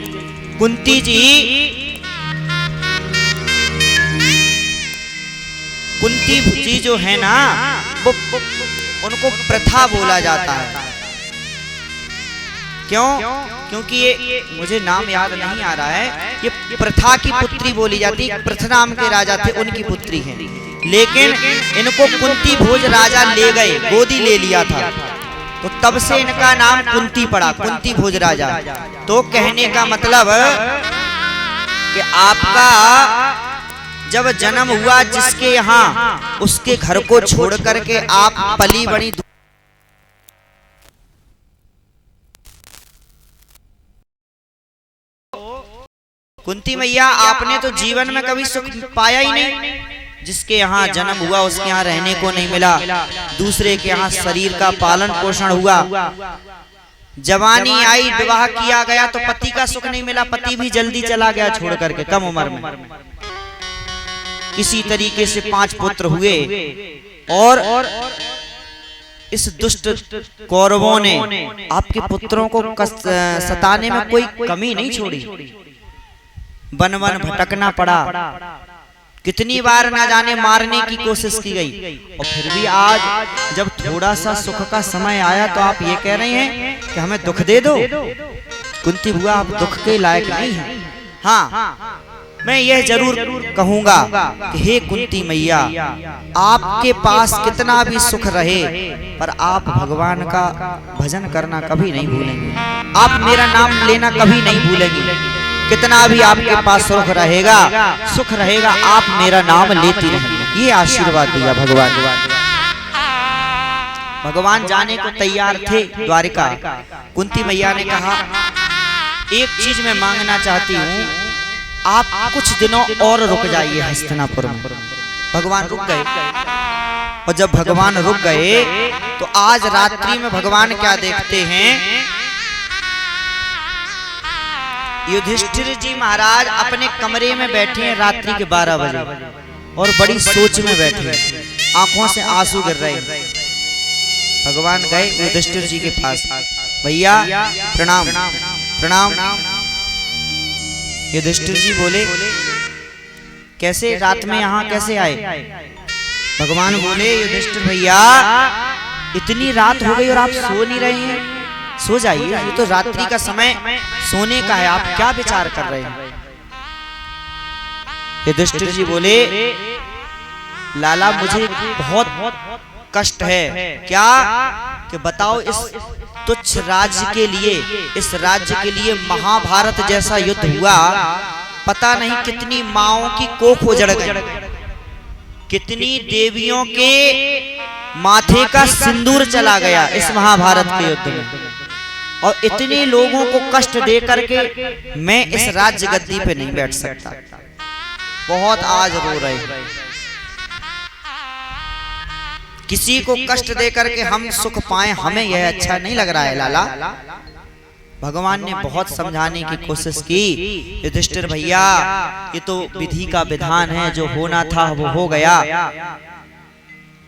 कुंती जी जो है ना वो उनको प्रथा बोला जाता है। क्यों? क्योंकि ये मुझे नाम याद नहीं आ रहा है, ये प्रथा की पुत्री बोली जाती है। प्रथा नाम के राजा थे, उनकी पुत्री है, लेकिन इनको कुंती भोज राजा ले गए, गोदी ले लिया था, तो तब से इनका नाम कुंती पड़ा, कुंती भोज राजा। तो कहने का मतलब कि आपका जब जन्म हुआ जिसके यहाँ, उसके घर को छोड़ करके आप पली बड़ी कुंती मैया, आपने तो जीवन में कभी सुख पाया ही नहीं। जिसके यहाँ जन्म हुआ उसके यहाँ रहने को नहीं मिला, दूसरे के यहाँ शरीर का पालन पोषण हुआ, जवानी आई, विवाह किया गया तो पति का सुख नहीं मिला, पति भी जल्दी चला गया छोड़ करके कम उम्र में। किसी तरीके से 5 पुत्र हुए और इस दुष्ट कौरवों ने आपके पुत्रों को सताने में कोई कमी नहीं छोड़ी। वन वन भटकना पड़ा, कितनी बार ना जाने मारने की कोशिश की गई, और फिर भी आज जब थोड़ा सा सुख का समय आया तो आप ये कह रहे हैं कि हमें दुख दे दो। कुंती बुआ, आप दुख के लायक नहीं हैं। हाँ, मैं यह जरूर कहूंगा कि हे कुंती मैया, आपके पास कितना भी सुख रहे पर आप भगवान का भजन करना कभी नहीं भूलेंगे, आप मेरा नाम लेना कभी नहीं भूलेंगे। कितना भी आपके पास सुख रहेगा, आप मेरा नाम लेती रहेंगे। ये आशीर्वाद दिया भगवान। भगवान जाने को तैयार थे द्वारिका। कुंती मैया ने कहा, एक चीज मैं मांगना चाहती हूँ, आप कुछ दिनों और रुक जाइए हस्तिनापुर में। भगवान रुक गए, और जब भगवान रुक गए तो आज रात्रि में भगवान क्या देखते हैं, युधिष्ठिर जी महाराज अपने कमरे में बैठे हैं रात्रि के 12 बजे और बड़ी सोच में बैठे हैं, आंखों से आंसू गिर रहे हैं। भगवान गए युधिष्ठिर जी के पास, भैया प्रणाम प्रणाम। युधिष्ठिर जी बोले, कैसे रात में यहाँ कैसे आए? भगवान बोले, युधिष्ठिर भैया इतनी रात हो गई और आप सो नहीं रहे हैं, सो जाइए, ये तो रात्रि का समय सोने का है, आप क्या विचार कर रहे हैं? युधिष्ठिर जी बोले, लाला मुझे बहुत कष्ट है। क्या? कि बताओ, इस तुच्छ राज्य के लिए, इस राज्य के लिए महाभारत जैसा युद्ध हुआ, पता नहीं कितनी माओं की कोख उजड़ गई, कितनी देवियों के माथे का सिंदूर चला गया इस महाभारत के युद्ध में, और इतने लोगों को कष्ट दे करके मैं इस राज्य गद्दी पे नहीं बैठ सकता। बहुत आज रो रहे हैं, किसी को कष्ट दे करके हम सुख पाए, हमें यह अच्छा नहीं लग रहा है लाला। भगवान ने बहुत समझाने की कोशिश की, युधिष्ठिर भैया ये तो विधि का विधान है, जो होना था वो हो गया,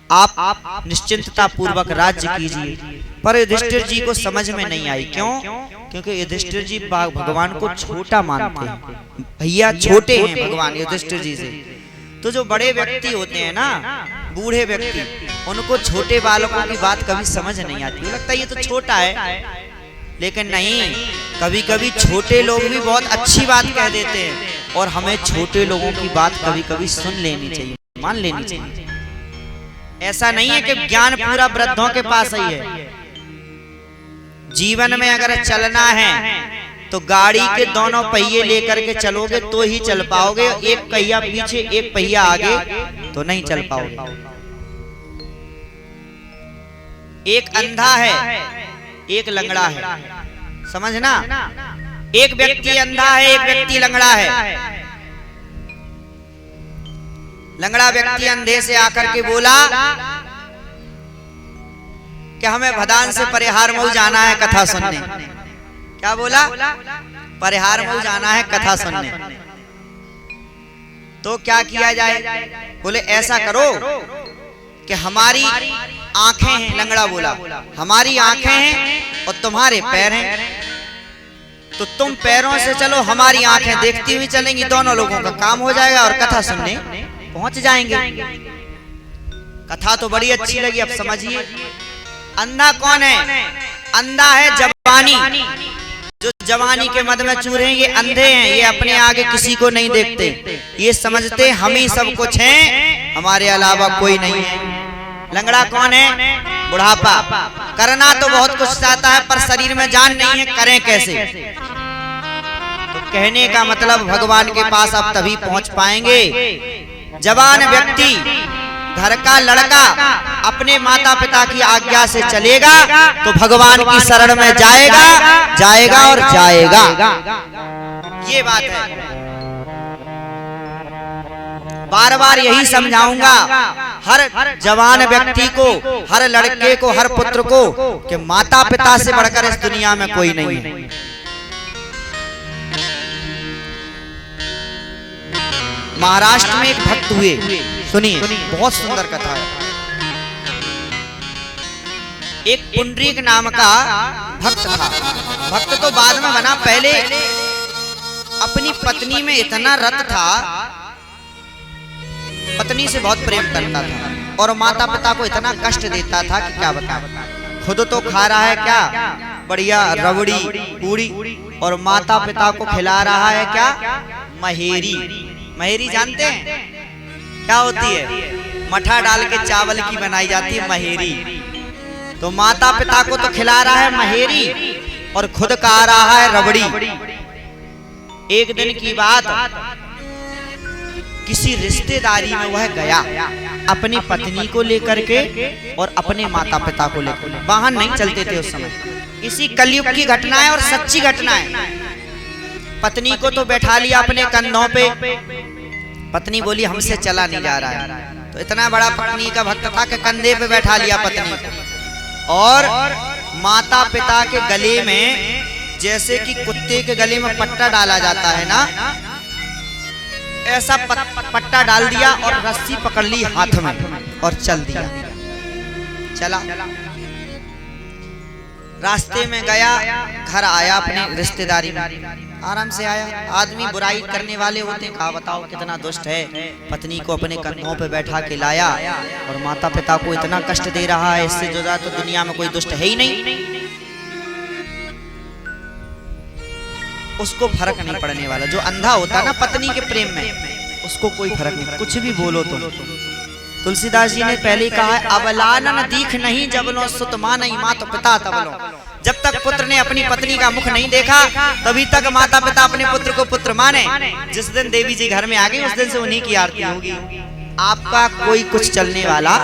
आप निश्चिंतता पूर्वक राज्य कीजिए। पर युधिष्ठिर जी को समझ में नहीं आई। क्यों? क्योंकि युधिष्ठिर जी भगवान को छोटा मानते हैं, भैया छोटे हैं भगवान युधिष्ठिर जी से। तो जो बड़े व्यक्ति होते हैं ना, बूढ़े व्यक्ति, उनको छोटे बालकों की बात कभी समझ नहीं आती, लगता है ये तो छोटा है। लेकिन नहीं, कभी कभी छोटे लोग भी बहुत अच्छी बात कह देते हैं, और हमें छोटे लोगों की बात कभी कभी सुन लेनी चाहिए, मान लेनी चाहिए। ऐसा नहीं है कि ज्ञान पूरा वृद्धों के पास ही है। जीवन में अगर चलना है तो गाड़ी के दोनों पहिए लेकर के चलोगे तो ही चल पाओगे, एक पहिया पीछे एक पहिया आगे तो नहीं चल पाओगे। एक अंधा है, एक लंगड़ा है, समझना, एक व्यक्ति अंधा है, एक व्यक्ति लंगड़ा है। लंगड़ा व्यक्ति अंधे से आकर के बोला कि हमें भदान से परिहार मऊ जाना है कथा सुनने। क्या बोला? परिहार मऊ जाना है कथा सुनने। तो क्या किया जाए? बोले ऐसा करो कि हमारी आंखें हैं, लंगड़ा बोला, हमारी आंखें हैं और तुम्हारे पैर हैं, तो तुम पैरों से चलो, हमारी आंखें देखती हुई चलेंगी, दोनों लोगों का काम हो जाएगा और कथा सुनने पहुंच जाएंगे। कथा तो बड़ी अच्छी लगी। अब समझिए अंधा कौन है? अंधा है जवानी। जो जवानी के मद में चूरे हैं ये अंधे हैं, ये अपने आगे किसी को नहीं देखते, ये समझते हम ही सब कुछ हैं, हमारे अलावा कोई नहीं है। लंगड़ा कौन है? बुढ़ापा। करना तो बहुत कुछ चाहता है पर शरीर में जान नहीं है, करें कैसे? तो कहने का मतलब भगवान के पास आप तभी पहुंच पाएंगे। जवान व्यक्ति, घर का लड़का अपने माता पिता की आज्ञा से चलेगा तो भगवान की शरण में जाएगा और जाएगा। ये बात है। बार बार यही समझाऊंगा हर जवान व्यक्ति को, हर लड़के को, हर पुत्र को कि माता पिता से बढ़कर इस दुनिया में कोई नहीं है। महाराष्ट्र में एक भक्त हुए, सुनिए, बहुत सुंदर कथा है। एक पुंडरीक नाम का भक्त था। भक्त तो बाद में बना, पहले अपनी पत्नी में इतना रत था, पत्नी से बहुत प्रेम करता था और माता पिता को इतना कष्ट देता था कि क्या बताएं। खुद तो खा रहा है क्या बढ़िया रबड़ी पूरी, और माता पिता को खिला रहा है क्या महेरी। महेरी जानते हैं क्या होती है? मठा डाल के चावल की बनाई जाती है महेरी। तो माता पिता को तो खिला रहा है महेरी और खुद खा रहा है रबड़ी। एक दिन की बात, किसी रिश्तेदारी में वह गया अपनी पत्नी को लेकर के और अपने माता पिता को लेकर। वाहन नहीं चलते थे उस समय, इसी कलयुग की घटना है और सच्ची घटना है। पत्नी को तो बैठा लिया अपने कंधों पे, पत्नी बोली हमसे चला नहीं जा रहा है, तो इतना बड़ा पत्नी का भक्त था कि कंधे पे बैठा लिया पत्नी को, और माता पिता के गले में जैसे कि कुत्ते के गले में पट्टा डाला जाता है ना, ऐसा पट्टा डाल दिया और रस्सी पकड़ ली हाथ में और चल दिया। चला, रास्ते में गया, घर आया अपने रिश्तेदारी में, आराम से आया। आदमी बुराई करने वाले होते, कहा बताओ कितना दुष्ट है, पत्नी को अपने कंधों पे बैठा के लाया और माता पिता को इतना कष्ट दे रहा है, इससे जो ज्यादा तो दुनिया में कोई दुष्ट है ही नहीं। उसको फर्क नहीं पड़ने वाला। जो अंधा होता ना पत्नी के प्रेम में, उसको कोई फर्क नहीं, कुछ भी बोलो तुम। तुलसीदास जी ने पहले कहा है, अबलानन दीख नहीं जबलो सुत मानई मात पिता तबलो। जब तक पुत्र ने अपनी पत्नी का मुख नहीं देखा तभी तक माता पिता अपने पुत्र को पुत्र माने। जिस दिन देवी जी घर में आ गई उस दिन से उन्हीं की आरती होगी। आपका कोई कुछ चलने वाला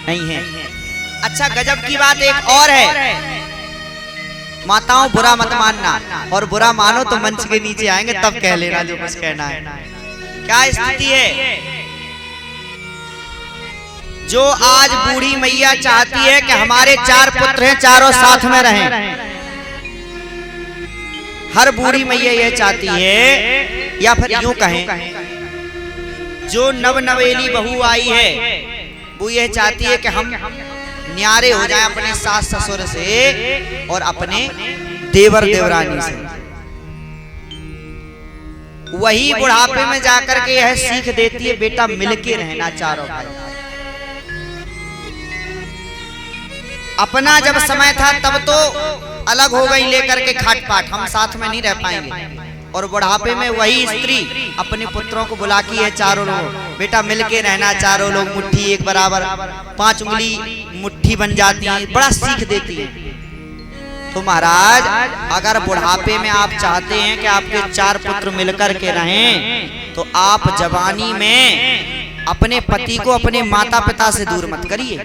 नहीं है। अच्छा, गजब की बात एक और है, माताओं बुरा मत मानना, और बुरा मानो तो मंच के नीचे आएंगे तब कह लेना जो कुछ कहना है। क्या स्थिति है? जो आज बूढ़ी मैया चाहती है कि हमारे 4 पुत्र हैं, चारों साथ में रहें, हर बूढ़ी मैया यह चाहती है, या फिर यूं कहें जो नवेली बहू आई है वो यह चाहती है कि हम न्यारे हो जाएं अपने सास ससुर से और अपने देवर देवरानी से। वही बुढ़ापे में जाकर के यह सीख देती है, बेटा मिलके रहना चारों भाई। अपना जब समय था तब तो अलग हो गई लेकर के खाट पाट, हम साथ में नहीं रह पाएंगे। और बुढ़ापे में वही स्त्री अपने पुत्रों को बुला की है, चारों लोग बेटा मिलके रहना, चारों लोग मुट्ठी एक बराबर, 5 उंगली मुट्ठी बन जाती है, बड़ा सीख देती है। तो महाराज अगर बुढ़ापे में आप चाहते हैं कि आपके 4 पुत्र मिलकर के रहें तो आप जवानी में अपने पति को अपने माता पिता से दूर मत करिए।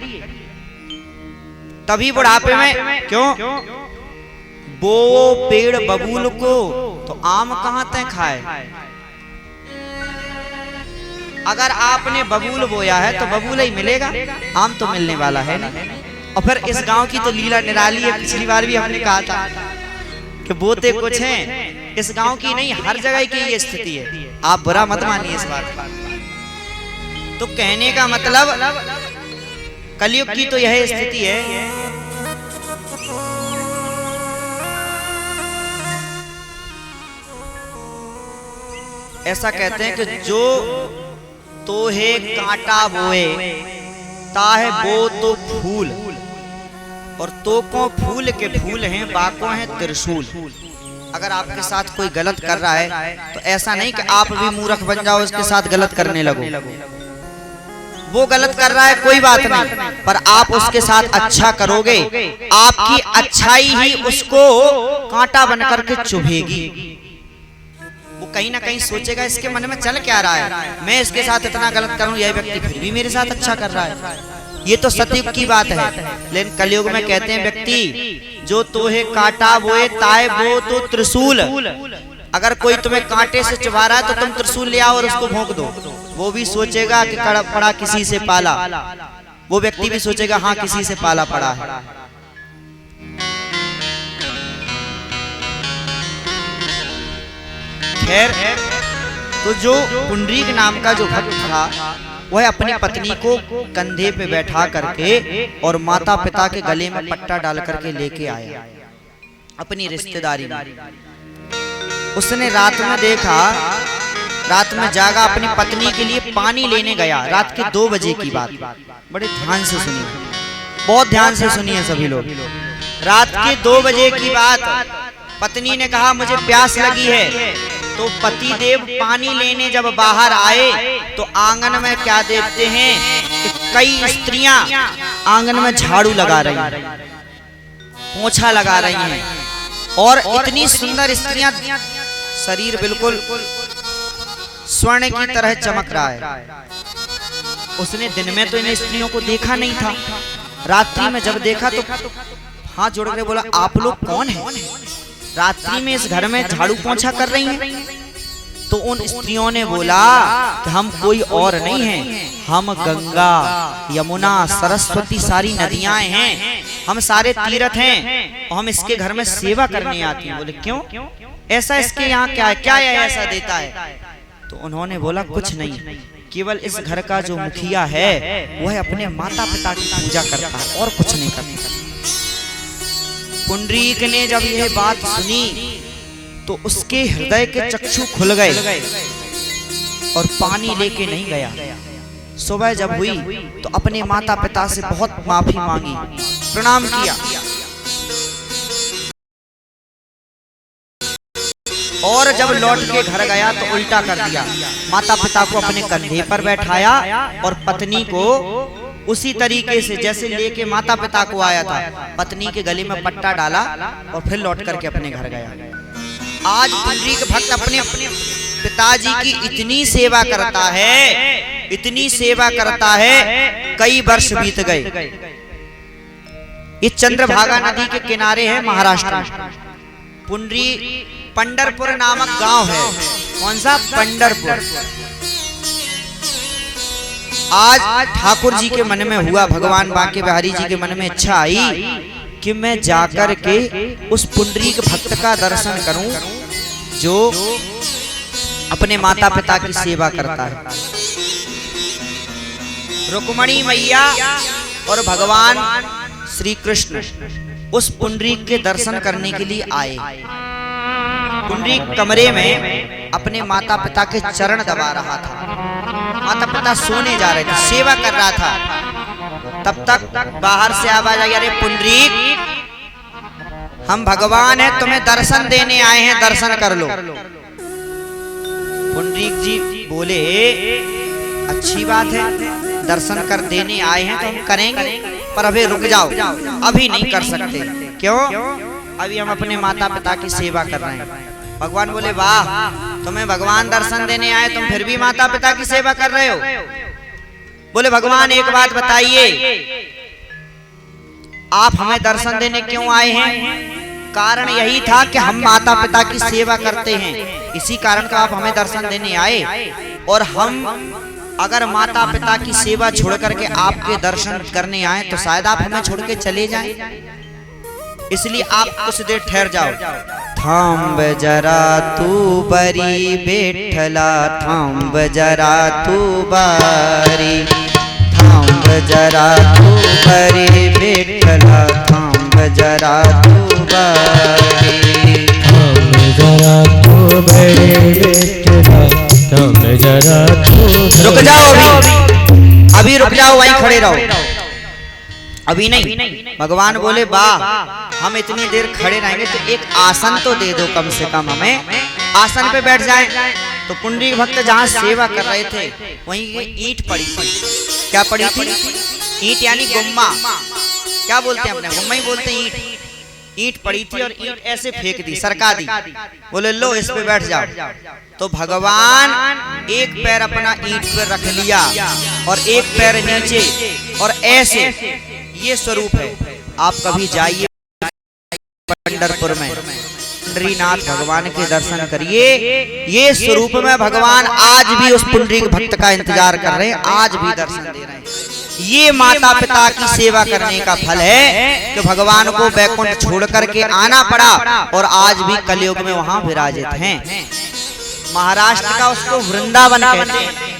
तभी बुढ़ापे में क्यों वो पेड़ बबूल को तो आम कहां तक खाए। अगर आपने बबूल बोया है तो बबूल ही मिलेगा, आम तो मिलने वाला है नहीं। और फिर इस गांव की तो लीला निराली है। पिछली बार भी हमने कहा था कि बोते कुछ हैं, इस गांव की नहीं हर जगह की ये स्थिति है। आप बुरा मत मानिए इस बात। तो कहने का मतलब कलयुग की तो यह स्थिति है। ऐसा कहते हैं कि जो तोहे कांटा बोए ताहे बो तो फूल, और तो को फूल के फूल हैं, बाको हैं त्रिशूल। अगर आपके साथ कोई गलत कर रहा है तो ऐसा नहीं कि आप भी मूर्ख बन जाओ, उसके साथ गलत करने लगो। वो गलत कर रहा है कोई बात नहीं, पर आप उसके साथ अच्छा करोगे, आपकी अच्छाई ही उसको कांटा बनकर के चुभेगी। वो कहीं ना कहीं सोचेगा इसके मन में चल क्या रहा है, मैं इसके साथ इतना गलत करूं, यह व्यक्ति फिर भी मेरे साथ अच्छा कर रहा है। ये तो सतयुग की बात है। लेकिन कलयुग में कहते हैं व्यक्ति जो तोहे कांटा बोए ताए बो तो त्रिशूल। अगर कोई तुम्हें कांटे से चुभा रहा है तो तुम त्रिशूल ले आओ और उसको भोंक दो। वो भी सोचेगा कि पड़ा किसी से पाला, वो व्यक्ति भी सोचेगा हाँ किसी से पाला पड़ा है। खैर, तो जो पुंडरीक नाम का जो भक्त था वह अपनी पत्नी को कंधे पे बैठा करके और माता पिता के गले में पट्टा डाल करके लेके आया अपनी रिश्तेदारी में। उसने रात में देखा, रात में जागा, अपनी पत्नी के लिए पानी लेने गया। रात के 2 बजे की बात, बड़े ध्यान से सुनिए, बहुत ध्यान से सुनिए सभी लोग। रात के 2 बजे की बात, पत्नी ने कहा मुझे प्यास लगी है। तो पति देव पानी लेने जब बाहर आए तो आंगन में क्या देखते हैं कि कई स्त्रियां आंगन में झाड़ू लगा रही हैं, पोंछा लगा रही हैं, और इतनी सुंदर स्त्रियां, शरीर बिल्कुल स्वर्ण की तरह चमक रहा है। उसने दिन में तो इन स्त्रियों को देखा नहीं था, रात्रि में जब देखा तो हाथ जोड़ कर बोला आप लोग कौन हैं, रात्रि में इस घर में झाड़ू पोंछा कर रही हैं। तो उन स्त्रियों ने बोला कि हम कोई और नहीं हैं, हम गंगा यमुना सरस्वती सारी नदियां हैं, हम सारे तीर्थ हैं, और हम इसके घर में सेवा करने आती हैं। बोले क्यों, ऐसा इसके यहाँ क्या है, क्या है ऐसा देता है? तो उन्होंने बोला कुछ नहीं, केवल इस घर का जो मुखिया है वह अपने माता पिता की पूजा करता है और कुछ नहीं करता। पुंडरीक ने जब यह बात सुनी तो उसके हृदय के चक्षु खुल गए और पानी लेके नहीं गया। सुबह जब हुई तो अपने माता पिता से बहुत माफी मांगी, प्रणाम किया, और जब लौट के घर गया तो उल्टा कर दिया। माता पिता को अपने कंधे पर बैठाया और पत्नी को उसी तरीके से जैसे लेके माता पिता को आया था, पत्नी के गले में पट्टा डाला और फिर लौट करके अपने घर गया। आज पुंडरीक भक्त अपने पिताजी की इतनी सेवा करता है, इतनी सेवा करता है, कई वर्ष बीत गए। ये चंद्रभागा नदी के किनारे है महाराष्ट्र में। पुंडरी पंढरपुर नामक गांव है। कौन सा? पंढरपुर। आज ठाकुर जी के मन में हुआ, भगवान बांके बिहारी जी के मन में इच्छा आई कि मैं जाकर के उस पुंडरीक भक्त का दर्शन करूं जो अपने माता पिता की सेवा करता है। रुक्मणी मैया और भगवान श्री कृष्ण उस पुंडरीक के दर्शन करने के लिए आए। पुंडरीक कमरे में अपने माता पिता के चरण दबा रहा था। माता पिता सोने जा रहे थे, सेवा कर रहा था। तब तक बाहर से आवाज आई, अरे पुंडरीक, हम भगवान हैं, तुम्हें दर्शन देने आए हैं, दर्शन कर लो। पुंडरीक जी बोले अच्छी बात है, दर्शन कर देने आए हैं तो हम करेंगे, पर अभी रुक जाओ, अभी नहीं कर सकते। क्यों? अभी हम अपने माता पिता की सेवा कर रहे हैं। भगवान बोले वाह, तुम्हें भगवान दर्शन देने आए, तुम फिर भी माता पिता की सेवा कर रहे हो। बोले भगवान एक बात बताइए, आप हमें दर्शन देने क्यों आए हैं? कारण यही था कि हम माता पिता की सेवा करते हैं, इसी कारण का आप हमें दर्शन देने आए। और हम अगर माता पिता की सेवा छोड़ करके आपके दर्शन करने आए तो शायद आप हमें छोड़ के चले जाएं, इसलिए आप कुछ देर ठहर जाओ। थांब जरा तू बरी बेठला, थांब जरा तू बारी, थांब जरा तू बरे विठ्ठला थांब जरा तू बरे जरा तू बरे विठ्ठला थांब जरा तू रुक जाओ अभी रुक जाओ वहीं खड़े रहो अभी नहीं। भगवान बोले वाह हम इतनी देर खड़े रहेंगे तो एक आसन तो दे दो कम से कम हमें, आसन पे बैठ जाएं। तो पुंडरीक भक्त जहाँ सेवा कर रहे थे वहीं ये ईंट पड़ी थी। क्या पड़ी थी? ईंट यानी गुम्मा, क्या बोलते हैं अपने गुम्मा ही बोलते हैं ईंट। ईंट पड़ी थी और ईंट ऐसे फेंक दी, सरका दी, बोले लो इस पे बैठ जाओ। तो भगवान एक पैर अपना ईंट पे रख लिया और एक पैर नीचे और ऐसे, ये स्वरूप है। आप कभी जाइए पंढरपुर में, पंढरीनाथ भगवान के दर्शन करिए। ये स्वरूप में भगवान आज भी उस पुंडरीक भक्त का इंतजार कर रहे हैं, आज भी दर्शन दे रहे हैं। ये माता पिता की सेवा करने का फल है कि भगवान को वैकुंठ छोड़ करके आना पड़ा और आज भी कलयुग में वहां विराजित हैं। महाराष्ट्र का उसको वृंदावन कहते हैं,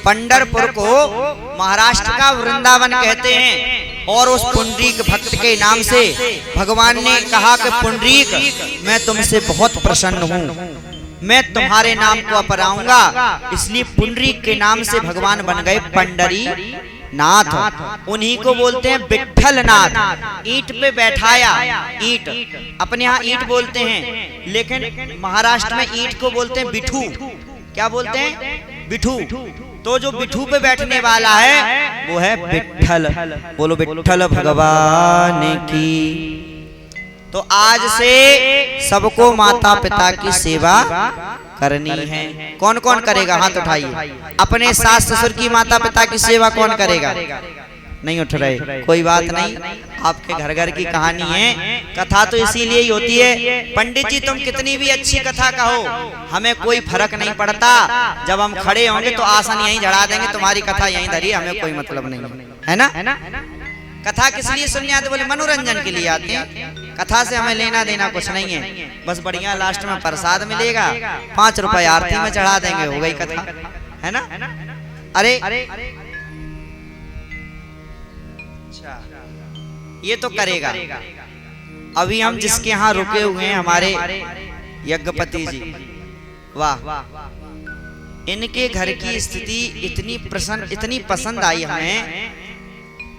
पंढरपुर को महाराष्ट्र का वृंदावन कहते हैं। और उस पुंडरीक भक्त के नाम से भगवान ने कहा कि पुंडरीक मैं तुमसे बहुत प्रसन्न हूँ, मैं तुम्हारे नाम को अपनाऊंगा। इसलिए पुंडरीक के नाम से भगवान बन गए पंडरी नाथ। उन्हीं को बोलते हैं विठ्ठल नाथ। ईंट पे बैठाया, ईंट अपने यहाँ ईंट बोलते हैं, लेकिन महाराष्ट्र में ईंट को बोलते हैं बिठू। क्या बोलते हैं? बिठू। तो जो बिठू पे बैठने वाला है वो है विठ्ठल। बोलो विठ्ठल भगवान की। तो आज से सबको माता पिता की सेवा करनी है। कौन कौन करेगा? हाथ उठाइए। अपने सास ससुर की माता पिता की सेवा कौन करेगा? नहीं उठ रहे, कोई बात नहीं, आपके घर घर की कहानी है। कथा तो इसीलिए ही होती है। पंडित जी तुम कितनी भी अच्छी कथा कहो, हमें कोई फर्क नहीं पड़ता। जब हम खड़े होंगे तो आसन यहीं जड़ा देंगे, तुम्हारी कथा यहीं धरी, हमें कोई मतलब नहीं है ना। कथा किस लिए सुनने आते? बोले मनोरंजन के लिए आते हैं। कथा से हमें लेना देना कुछ नहीं है, बस बढ़िया लास्ट में प्रसाद मिलेगा, 5 रुपए आरती में चढ़ा देंगे, हो गई कथा, है ना। अरे ये तो करेगा। अभी हम जिसके यहाँ रुके हुए हैं हमारे यज्ञपति जी, वाह, इनके घर की स्थिति इतनी पसंद आई हमें।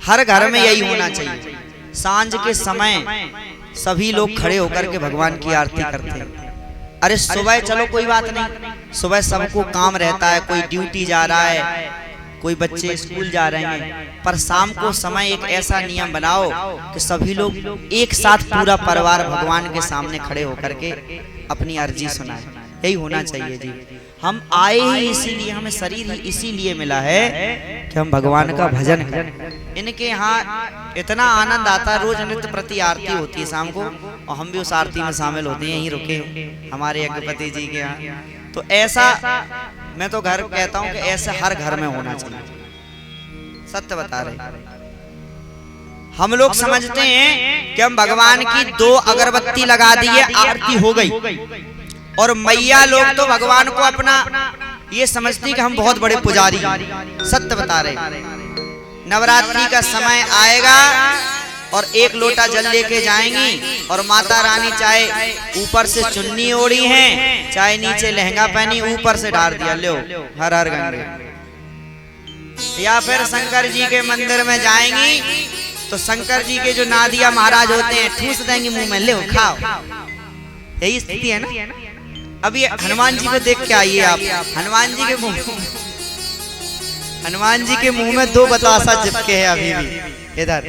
हर घर में यही होना चाहिए। सांझ के समय सभी लोग खड़े होकर के भगवान की आरती करते हैं। अरे सुबह चलो कोई बात नहीं, सुबह सबको काम रहता है, कोई ड्यूटी जा रहा है, कोई बच्चे स्कूल जा रहे हैं, पर शाम को समय एक ऐसा नियम बनाओ कि सभी लोग एक साथ पूरा परिवार भगवान के सामने खड़े होकर के अपनी अर्जी सुनाए। यही होना चाहिए जी। हम आए ही इसीलिए, हमें शरीर ही इसीलिए मिला है कि हम भगवान का भजन करें। इनके यहाँ इतना आनंद आता है, रोज नित्य प्रति आरती होती है शाम को, और हम भी उस आरती में शामिल होते हैं, यहीं रुके हमारे यज्ञपति जी के यहाँ। तो ऐसा मैं तो घर कहता हूँ कि ऐसा हर घर में होना चाहिए। सत्य बता रहे। हम लोग समझते हैं कि हम भगवान की 2 अगरबत्ती लगा दिए, आरती हो गई, और मैया लोग तो भगवान को अपना ये समझती कि हम बहुत बड़े पुजारी। सत्य बता रहे। नवरात्रि का समय आएगा और 1 लोटा जल लेके जाएंगी, और माता रानी चाहे ऊपर से चुन्नी ओढ़ी है, चाहे नीचे लहंगा पहनी, ऊपर से डाल दिया, लो हर हर गंगे। या फिर शंकर जी के मंदिर में जाएंगी तो शंकर जी के जो नादिया महाराज होते हैं ठूस देंगे मुंह में, ले खाओ। यही स्थिति है ना। अभी हनुमान जी को देख के आइए आप, हनुमान जी के मुंह में 2 बतासा चिपके हैं अभी भी इधर।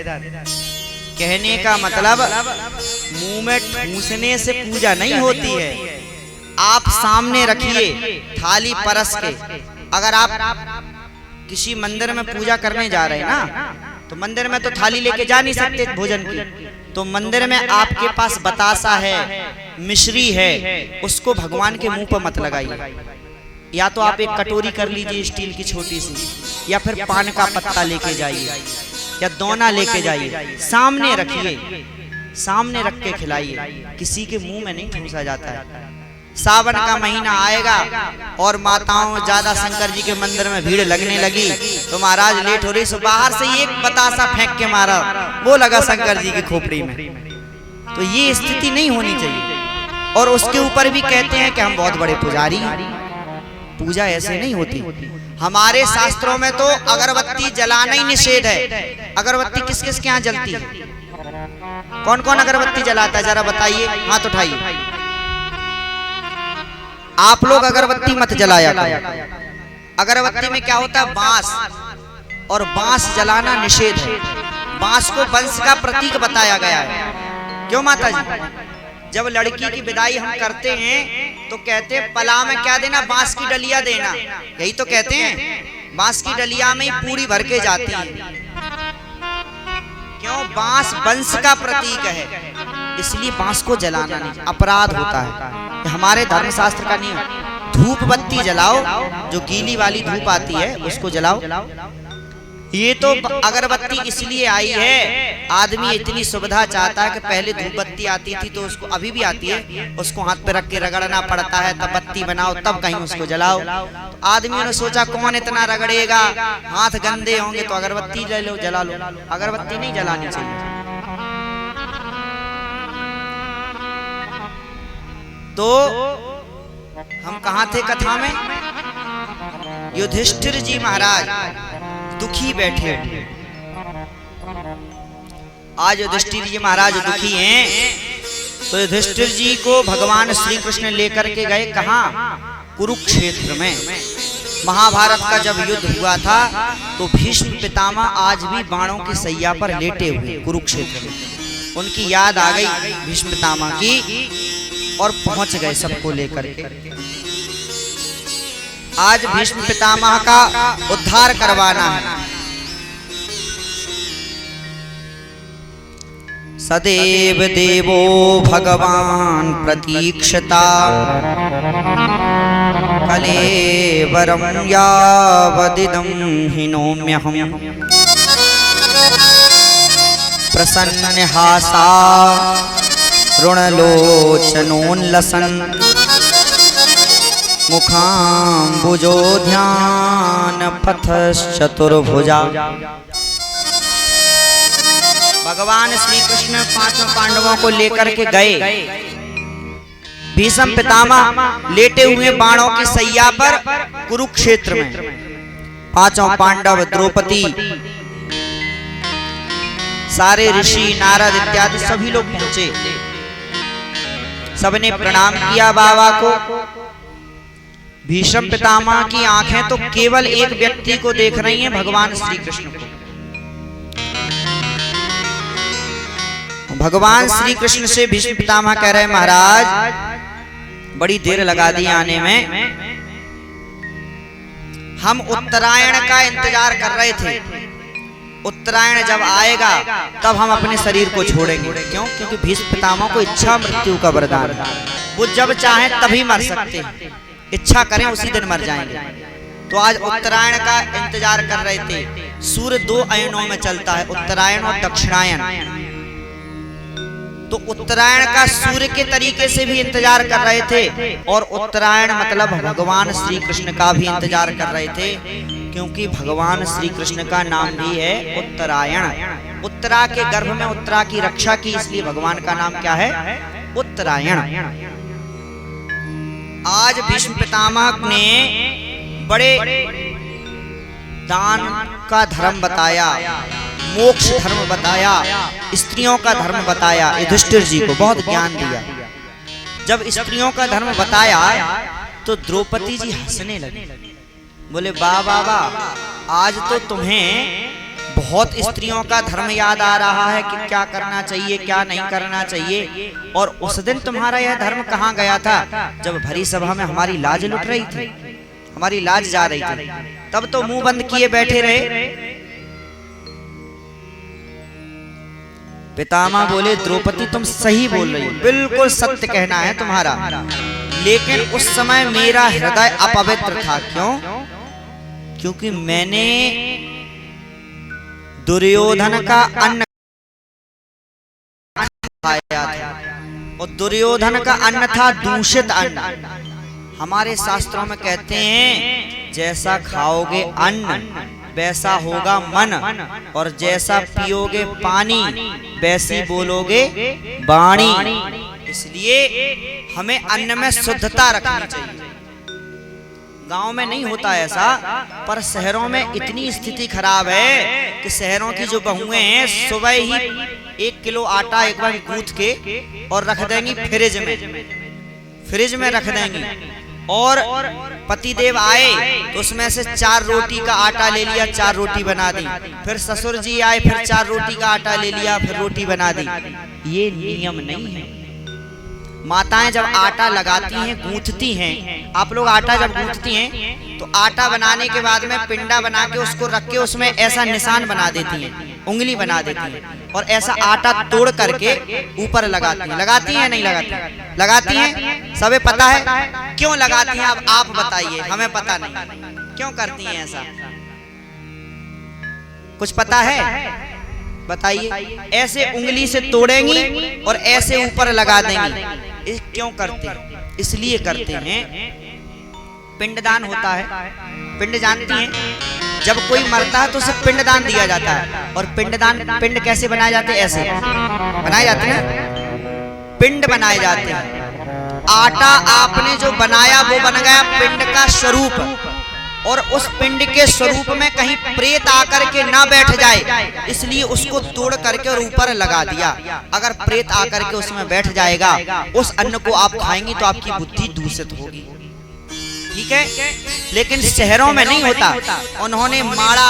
कहने का मतलब मुंह में ठूसने से पूजा नहीं होती है। आप सामने रखिए थाली परस के। अगर आप किसी मंदिर में पूजा करने जा रहे हैं ना, तो मंदिर में तो थाली लेके जा नहीं सकते भोजन की, तो मंदिर में आपके पास बतासा है, मिश्री है, उसको भगवान के मुंह पर मत लगाइए। या तो आप एक कटोरी कर लीजिए स्टील की छोटी सी, या फिर पान का पत्ता लेके जाइए, या दोना लेके जाइए, सामने रखिए, सामने रख के खिलाइए। किसी के मुंह में नहीं ठूसा जाता है। सावन का महीना आएगा और माताओं ज्यादा शंकर जी के मंदिर में भीड़ लगने लगी तो महाराज लेट हो रही, सो बाहर से एक बतासा फेंक के मारा, वो लगा शंकर जी की खोपड़ी में। तो ये स्थिति नहीं होनी चाहिए। और उसके ऊपर भी कहते हैं कि हम बहुत बड़े पुजारी हैं, पूजा ऐसे नहीं होती। हमारे शास्त्रों में तो अगरबत्ती जलाना ही निषेध है। अगरबत्ती किस किस के यहाँ जलती है? कौन कौन अगरबत्ती जलाता है जरा बताइए, हाथ उठाइए। आप लोग अगरबत्ती मत जलाया करो। अगरबत्ती में क्या होता है? बांस, और बांस जलाना निषेध है। बांस को वंश का प्रतीक बताया गया है। क्यों माता जी? जब लड़की की विदाई हम करते हैं तो कहते हैं पला में क्या देना? बांस की डलिया देना, यही तो कहते हैं। बांस की डलिया में ही पूरी भर के जाती है। क्यों? बांस वंश का प्रतीक है, इसलिए बांस को जलाना नहीं, अपराध होता है। हमारे धर्मशास्त्र का नियम। धूप बत्ती जलाओ, जो गीली वाली धूप आती है उसको जलाओ। ये तो अगरबत्ती इसलिए आई है, आदमी इतनी सुविधा चाहता है कि पहले धूप बत्ती आती थी तो उसको, अभी भी आती है, उसको हाथ पे रख के रगड़ना पड़ता है, तब बत्ती बनाओ, तब कहीं उसको जलाओ। तो आदमियों ने सोचा कौन इतना रगड़ेगा, हाथ गंदे होंगे, तो अगरबत्ती ले लो, जला लो। अगरबत्ती नहीं जलानी चाहिए। तो हम कहाँ थे कथा में? युधिष्ठिर जी महाराज दुखी बैठे। आज युधिष्ठिर जी महाराज दुखी हैं, तो युधिष्ठिर जी को भगवान श्री कृष्ण लेकर के गए कहाँ? कुरुक्षेत्र में। महाभारत का जब युद्ध हुआ था तो भीष्म पितामह आज भी बाणों की सैया पर लेटे हुए कुरुक्षेत्र में। उनकी याद आ गई भीष्म पितामह की और पहुंच गए सबको लेकर के। आज भीष्म पितामह का उद्धार करवाना है। सदैव देवो भगवान प्रतीक्षता कलेवरं यावदिदं हिनोम्यहम् प्रसन्नहासा ऋणलोचनोल्लसन् मुखाम्बुजो ध्यान पथश्चतुर्भुजा। भगवान श्री कृष्ण पांचों पांडवों को लेकर के गए। भीष्म पितामह लेटे हुए बाणों की सैया पर कुरुक्षेत्र में। पांचों पांडव, द्रौपदी, सारे ऋषि, नारद इत्यादि सभी लोग पहुंचे। सबने प्रणाम किया बाबा को। भीष्म पितामह की आंखें तो केवल एक व्यक्ति को देख रही हैं, भगवान श्री कृष्ण को। भगवान श्री कृष्ण से भीष्म पितामह कह रहे, महाराज बड़ी देर लगा दी आने में, हम उत्तरायण का इंतजार कर रहे थे। उत्तरायण जब आएगा तब हम अपने शरीर को छोड़ेंगे। क्यों? क्योंकि भीष्म पितामह को इच्छा मृत्यु का वरदान है। वो जब चाहे तभी मर सकते हैं, इच्छा करें उसी दिन मर जाएंगे। तो आज उत्तरायण का इंतजार कर रहे थे। सूर्य दो अयनों में चलता है, उत्तरायण और दक्षिणायन। तो उत्तरायण का सूर्य के तरीके से भी इंतजार कर रहे थे, और उत्तरायण मतलब भगवान श्री कृष्ण का भी इंतजार कर रहे थे, क्योंकि भगवान श्री कृष्ण का नाम भी है उत्तरायण। उत्तरा के गर्भ में उत्तरा की रक्षा की, इसलिए भगवान का नाम क्या है? उत्तरायण। आज भीष्म पितामह ने बड़े दान का धर्म बताया, मोक्ष धर्म बताया, स्त्रियों का धर्म बताया। युधिष्ठिर जी को बहुत ज्ञान दिया। जब स्त्रियों का धर्म बताया तो द्रौपदी जी हंसने लगी। बोले वाह वाह वाह, आज तो तुम्हें बहुत स्त्रियों का धर्म याद आ रहा है कि क्या करना चाहिए, क्या नहीं करना चाहिए। और उस दिन तुम्हारा यह धर्म कहाँ गया था, जब भरी सभा में हमारी लाज लुट रही थी, हमारी लाज जा रही थी, तब तो मुंह बंद किए बैठे रहे। पितामह बोले, द्रौपदी तुम सही बोल रही हो, बिल्कुल सत्य कहना है तुम्हारा, लेकिन उस समय मेरा हृदय अपवित्र था। क्यों? क्योंकि मैंने दुर्योधन का अन्न खाया था। और दुर्योधन का अन्न था दूषित अन्न। हमारे शास्त्रों में कहते हैं जैसा खाओगे अन्न वैसा होगा मन, और जैसा पियोगे पानी वैसी बोलोगे वाणी। इसलिए हमें अन्न में शुद्धता रखनी चाहिए। गांव में नहीं होता ऐसा, पर शहरों में इतनी स्थिति खराब है कि शहरों की जो बहुएं हैं सुबह ही 1 किलो आटा एक बार गूंथ के और रख देंगी फ्रिज में रख देंगी, और पतिदेव आए तो उसमें से 4 रोटी का आटा ले लिया, 4 रोटी बना दी। फिर ससुर जी आए, फिर 4 रोटी का आटा ले लिया, फिर रोटी बना दी। ये नियम नहीं है। माताएं जब आटा लगाती हैं, गूंथती हैं, आप लोग आटा जब गूंथती हैं तो आटा बनाने के बाद में पिंडा बना के उसको रख के उसमें ऐसा निशान बना देती हैं, उंगली बना देती हैं, और ऐसा आटा तोड़ करके ऊपर लगाती हैं। लगाती हैं नहीं लगाती? लगाती हैं। सबे पता है क्यों लगाती हैं? अब आप बताइए, हमें पता नहीं क्यों करती हैं ऐसा। कुछ पता है? बताइए। ऐसे उंगली से तोड़ेंगी और ऐसे ऊपर लगा देंगी। क्यों करते हैं? इसलिए करते हैं, पिंडदान होता है। पिंड जानती हैं? जब कोई मरता है तो उसे पिंडदान दिया जाता है। और पिंड कैसे बनाए जाते हैं? ऐसे बनाए जाते हैं, पिंड बनाए जाते हैं। आटा आपने जो बनाया वो बन गया पिंड का स्वरूप, और उस पिंड के स्वरूप में कहीं प्रेत आकर के ना बैठ जाए, इसलिए उसको तोड़ करके और ऊपर लगा दिया। अगर प्रेत आकर के उसमें बैठ जाएगा, उस अन्न को आप खाएंगी तो आपकी बुद्धि दूषित होगी। ठीक है? लेकिन शहरों में नहीं होता। उन्होंने माड़ा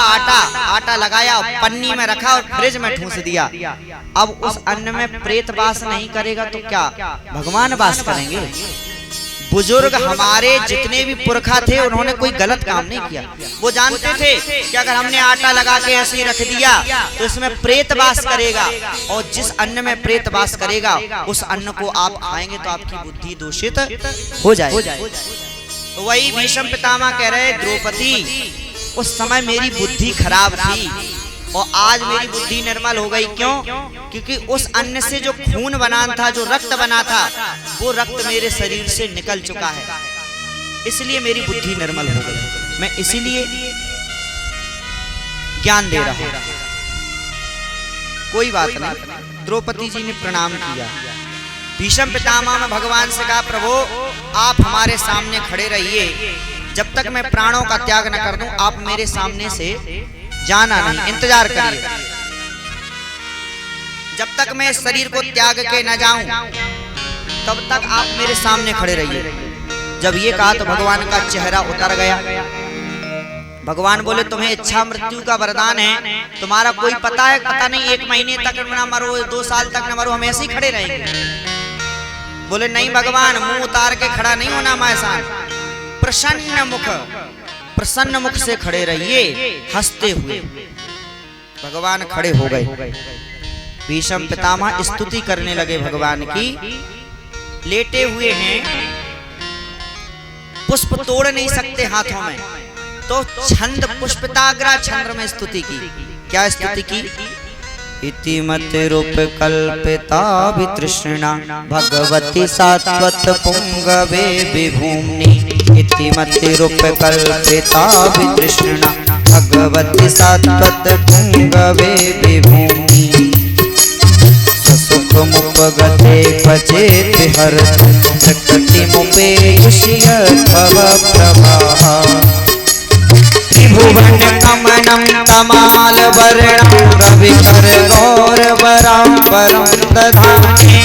आटा लगाया, पन्नी में रखा और फ्रिज में ठूंस दिया। अब उस अन्न में प्रेत वास नहीं करेगा तो क्या भगवान वास करेंगे? बुजुर्ग हमारे जितने भी पुरखा थे उन्होंने कोई गलत काम नहीं किया। वो जानते थे कि अगर हमने आटा लगा के ऐसे ही रख दिया तो इसमें प्रेत वास करेगा, और जिस अन्न में प्रेत वास करेगा उस अन्न को आप खाएंगे तो आपकी बुद्धि दूषित हो जाएगी। तो वही भीष्म पितामह कह रहे, द्रौपदी उस समय मेरी बुद्धि खराब थी और आज मेरी बुद्धि निर्मल हो गई। क्यों? क्योंकि उस अन्न से जो खून बना था, जो रक्त बना था, वो रक्त मेरे शरीर से निकल चुका है, इसलिए मेरी बुद्धि निर्मल हो गई। मैं इसीलिए ज्ञान दे रहा हूं। कोई बात नहीं। द्रौपदी जी ने प्रणाम किया। भीष्म पितामह ने भगवान से कहा, प्रभु आप हमारे सामने खड़े रहिए, जब तक मैं प्राणों का त्याग न कर दूं आप मेरे सामने से जाना नहीं, इंतजार करिए। जब तक मैं इस शरीर को त्याग के न जाऊं तब तक आप मेरे सामने खड़े रहिए। जब ये कहा तो भगवान का चेहरा उतर गया। भगवान बोले, तुम्हें इच्छा मृत्यु का वरदान है, तुम्हारा कोई पता है? पता नहीं, 1 महीने तक न मरो, 2 साल तक न मरो, हम ऐसे ही खड़े रहेंगे। बोले, नहीं भगवान, मुंह उतार के खड़ा नहीं होना मैसान, प्रसन्न मुख से खड़े रहिए, हंसते हुए। भगवान खड़े हो गए। भीष्म पितामह स्तुति करने लगे भगवान की। लेटे हुए हैं, पुष्प तोड़ नहीं सकते हाथों में, तो छंद पुष्पिताग्रा छंद में स्तुति की। क्या स्तुति की? इति मते रूप कल्पिता वितृष्णा भगवती सात्वत पुंगवे विभूम्नि। इति मते रूप कल्पिता वितृष्णा भगवती सात्वत पुंगवे विभूम्नि। ससुखमुपगते क्वचित् विहरतु प्रकृतिमुपेयुष्य भव प्रभाः। त्रिभुवन कमनं तमाल वर्णं रविकर गौरवराम्बरं दधाने।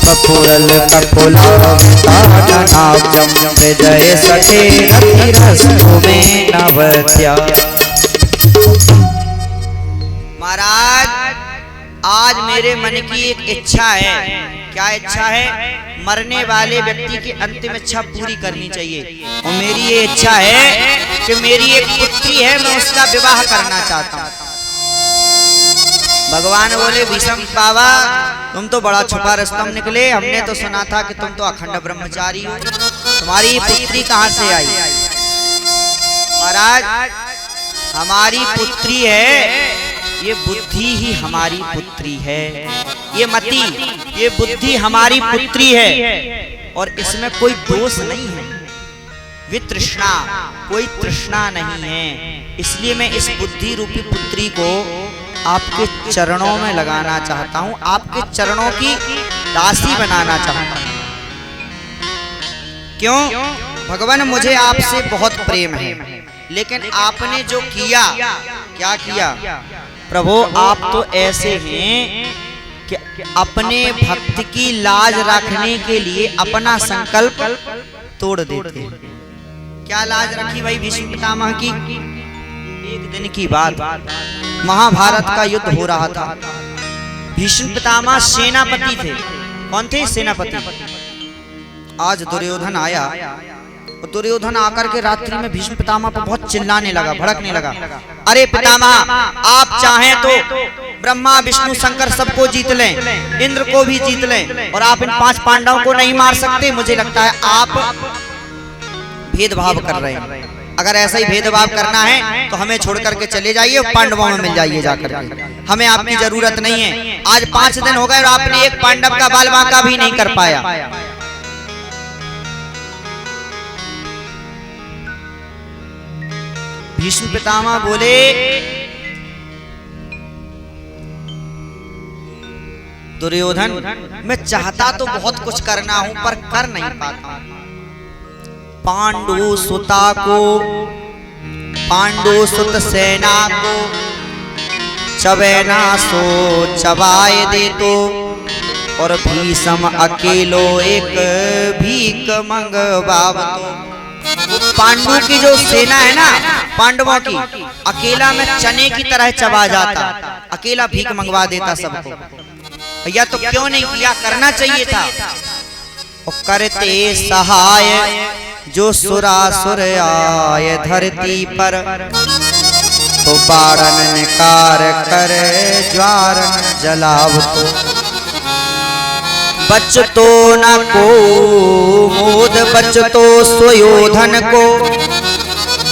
कपुरल कपुलावतारणाब्जं हृदय सखे रतिरस्तु मे नवत्या। महाराज, आज मेरे मन की एक इच्छा है। क्या इच्छा है? मरने वाले व्यक्ति की अंतिम इच्छा पूरी करनी चाहिए, और मेरी ये इच्छा है कि मेरी एक पुत्री है, मैं उसका विवाह करना चाहता हूँ। भगवान बोले, भीष्म बाबा तुम तो बड़ा छुपा रुस्तम निकले, हमने तो सुना था कि तुम तो अखंड ब्रह्मचारी हो, तुम्हारी पुत्री कहाँ से आई? महाराज, हमारी पुत्री है, ये बुद्धि ही हमारी पुत्री है। ये मति ये बुद्धि हमारी पुत्री है और इसमें कोई दोष नहीं है। वितृष्णा, कोई तृष्णा नहीं है। इसलिए मैं इस बुद्धि रूपी पुत्री को आपके चरणों में लगाना चाहता हूं, आपके चरणों की दासी बनाना चाहता हूं। क्यों? भगवान, मुझे आपसे बहुत प्रेम है, लेकिन आपने जो किया, क्या किया? प्रभु, आप तो ऐसे हैं कि अपने भक्त की लाज रखने के लिए अपना संकल्प तोड़ देते हैं। क्या लाज रखी भाई भीष्म पितामह की? एक दिन की बात, महाभारत का युद्ध हो रहा था। भीष्म पितामह सेनापति थे। कौन थे? सेनापति। आज दुर्योधन आया, दुर्योधन आकर के रात्रि में भीष्म पितामह पर बहुत चिल्लाने लगा, भड़कने लगा। अरे पितामह, आप चाहें तो ब्रह्मा विष्णु शंकर सबको जीत लें, इंद्र को भी जीत लें, और आप इन 5 पांडवों को नहीं मार सकते। मुझे लगता है आप भेदभाव कर रहे हैं। अगर ऐसा ही भेदभाव करना है तो हमें छोड़ करके चले जाइए, पांडवों में मिल जाइए जाकर के। हमें आपकी जरूरत नहीं है। आज 5 दिन हो गए और आपने एक पांडव का बाल बांका भी नहीं कर पाया। भीष्म पितामह बोले, दुर्योधन, मैं चाहता तो बहुत कुछ करना हूं पर कर नहीं पाता। पांडु सुता को, पांडु सुत सेना को चबे ना सो चबाए दे तो, और भीष्म अकेलो एक भीख मंगवाव तो। पांडु की जो सेना है ना, पांडवों की, अकेला में चने की तरह चबा जाता, अकेला भीख मंगवा देता सबको। भैया तो क्यों नहीं किया? करना चाहिए था। और करते सहाय जो सुरासुर आए धरती पर, तो बारन निकार कर ज्वारन जलाव तो। बच तो न को मोद, बच तो सुयोधन को,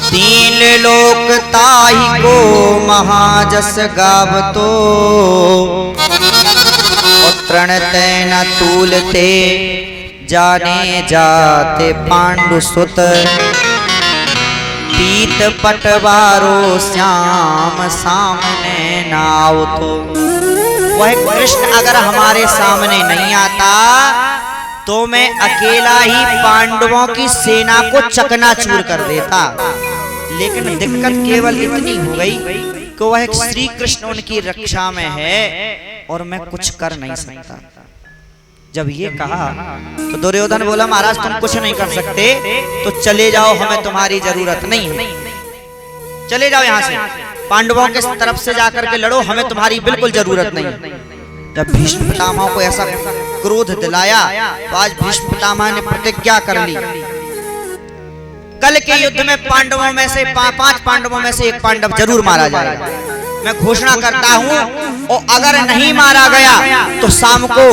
3 लोक ताहि को महाजस गाव तो। तृणते न तूलते जाने जाते पांडु सुत, पीत पटवारो श्याम सामने नाव तो। वह कृष्ण अगर हमारे सामने नहीं आता तो मैं अकेला ही पांडवों की सेना को चकनाचूर कर देता। लेकिन दिक्कत केवल इतनी हो गई कि वह श्री कृष्ण उनकी रक्षा में है और मैं कुछ कर नहीं सकता। जब ये कहा तो दुर्योधन बोला, महाराज तुम कुछ नहीं कर सकते तो चले जाओ, हमें तुम्हारी जरूरत नहीं है। चले जाओ यहाँ से, पांडवों के तरफ से जाकर के लड़ो, हमें तुम्हारी बिल्कुल जरूरत नहीं है। जब भीष्म पितामह को ऐसा क्रोध दिलाया तो आज भीष्म पितामह ने प्रतिज्ञा कर ली, कल के युद्ध में पांडवों में से 5 पांडवों में से 1 पांडव जरूर मारा जाएगा। मैं घोषणा करता हूं, और अगर नहीं मारा गया तो शाम को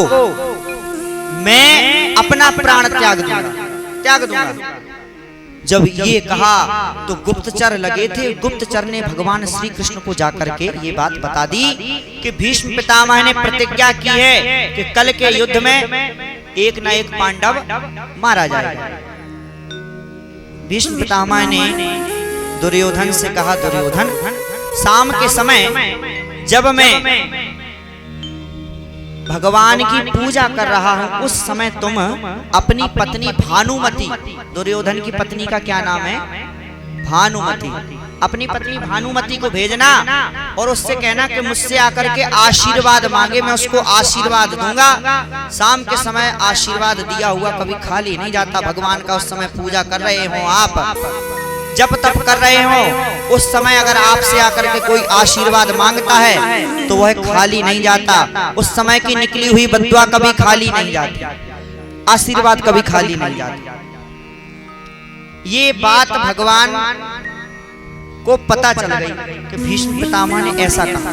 मैं अपना प्राण त्याग दूंगा। जब ये कहा तो गुप्तचर लगे थे, गुप्तचर ने भगवान श्री कृष्ण को जाकर के ये बात बता दी कि भीष्म पितामह ने प्रतिज्ञा की है कि कल के युद्ध में एक न एक पांडव मारा जाएगा। भीष्म पितामह ने दुर्योधन से कहा, दुर्योधन, शाम के समय जब मैं भगवान की पूजा कर रहा हूं उस समय तुम अपनी पत्नी भानुमति, दुर्योधन की पत्नी का क्या नाम है? भानुमति। अपनी पत्नी भानुमति को भेजना और उससे कहना कि मुझसे आकर के आशीर्वाद मांगे, मैं उसको आशीर्वाद दूंगा। शाम के समय आशीर्वाद दिया हुआ कभी खाली नहीं जाता। भगवान का उस समय पूजा कर रहे हो आप, जप तप कर रहे हो, उस समय अगर आपसे आकर के कोई आशीर्वाद मांगता है तो वह खाली नहीं जाता। उस समय की निकली हुई बद्दुआ कभी खाली नहीं जाती, आशीर्वाद कभी खाली नहीं जाता। ये बात भगवान को पता चल गई कि भीष्म पितामह ने ऐसा कहा।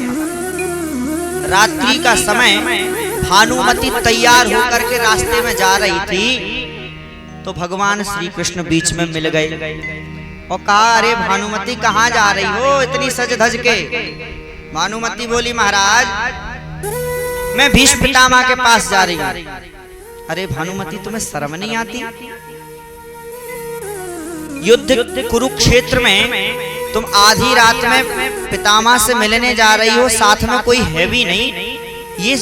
रात्रि का समय भानुमति तैयार होकर के रास्ते में जा रही थी तो भगवान श्री कृष्ण बीच में मिल गए और कहा, अरे भानुमति कहाँ जा रही हो इतनी सज धज के? भानुमति बोली, महाराज मैं भीष्म पितामह के पास जा रही हूं। अरे भानुमति, तुम्हें शर्म नहीं आती? युद्ध कुरुक्षेत्र में तुम आधी रात में पितामह से मिलने जा रही हो, साथ में कोई है भी नहीं। ये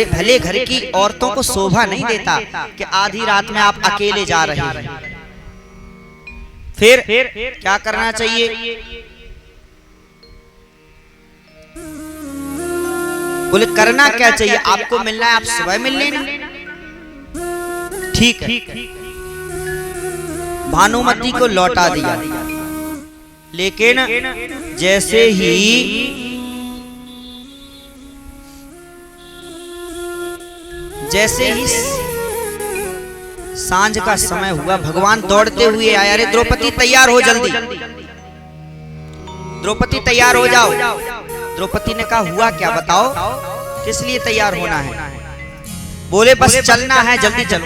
भले घर की औरतों को शोभा नहीं देता कि आधी रात में आप अकेले जा रहे हैं। फिर क्या करना चाहिए? बोले करना क्या चाहिए? आपको मिलना है, आप सुबह मिल लेना। ठीक है। भानुमति को लौटा दिया, लेकिन जैसे ही सांझ का समय हुआ, भगवान दौड़ते हुए आए। अरे द्रौपदी तैयार हो, जल्दी द्रौपदी तैयार हो जाओ। द्रौपदी ने कहा हुआ क्या, बताओ किस लिए तैयार होना है? बोले बस चलना है, जल्दी चलो।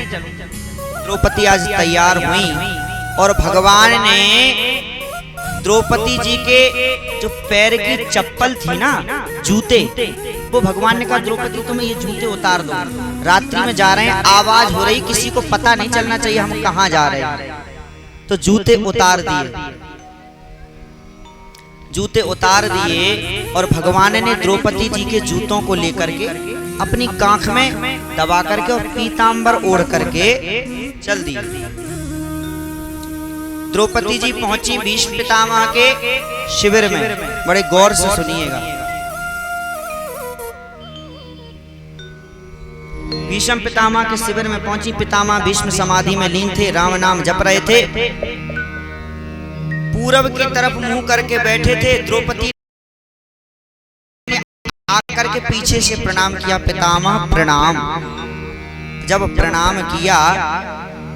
द्रौपदी आज तैयार हुई और भगवान ने द्रौपदी जी के जो पैर की चप्पल थी ना, जूते, वो भगवान ने कहा द्रौपदी तुम्हें ये जूते उतार दो, रात्रि में जा रहे हैं, आवाज हो रही, किसी को पता नहीं चलना चाहिए हम कहां जा रहे हैं। तो जूते उतार दिए, जूते उतार दिए और भगवान ने द्रौपदी जी के जूतों को लेकर के अपनी कांख में दबा करके और पीतांबर ओढ़ करके चल दी। द्रौपदी जी पहुंची भीष्म पितामह के शिविर में। बड़े गौर से सुनिएगा। भीष्म पितामह के शिविर में पहुंची। पितामह भीष्म समाधि में लीन थे, राम नाम जप रहे थे, पूरब की तरफ मुंह करके बैठे थे। द्रौपदी ने आकर के पीछे से प्रणाम किया, पितामह प्रणाम। जब प्रणाम किया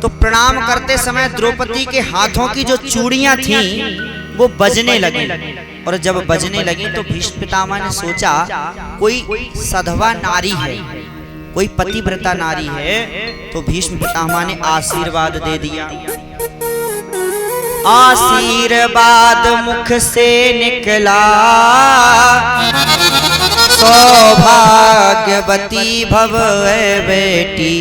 तो प्रणाम करते समय द्रौपदी के हाथों की जो चूड़ियां थीं वो बजने लगी, और जब बजने लगी तो भीष्म पितामह ने सोचा कोई सधवा नारी है, कोई पतिव्रता नारी है। तो भीष्म पितामह ने आशीर्वाद दे दिया। आशीर्वाद मुख से निकला, सौभाग्यवती भव बेटी,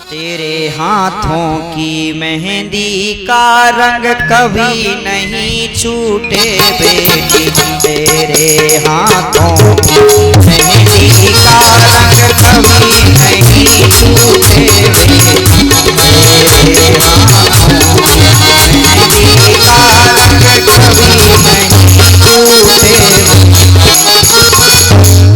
तेरे हाथों की मेहंदी का रंग कभी नहीं छूटे बेटी, तेरे हाथों की मेहंदी का रंग कभी नहीं छूटे बेटी, तेरे हाथों की मेहंदी का रंग कभी नहीं छूटे।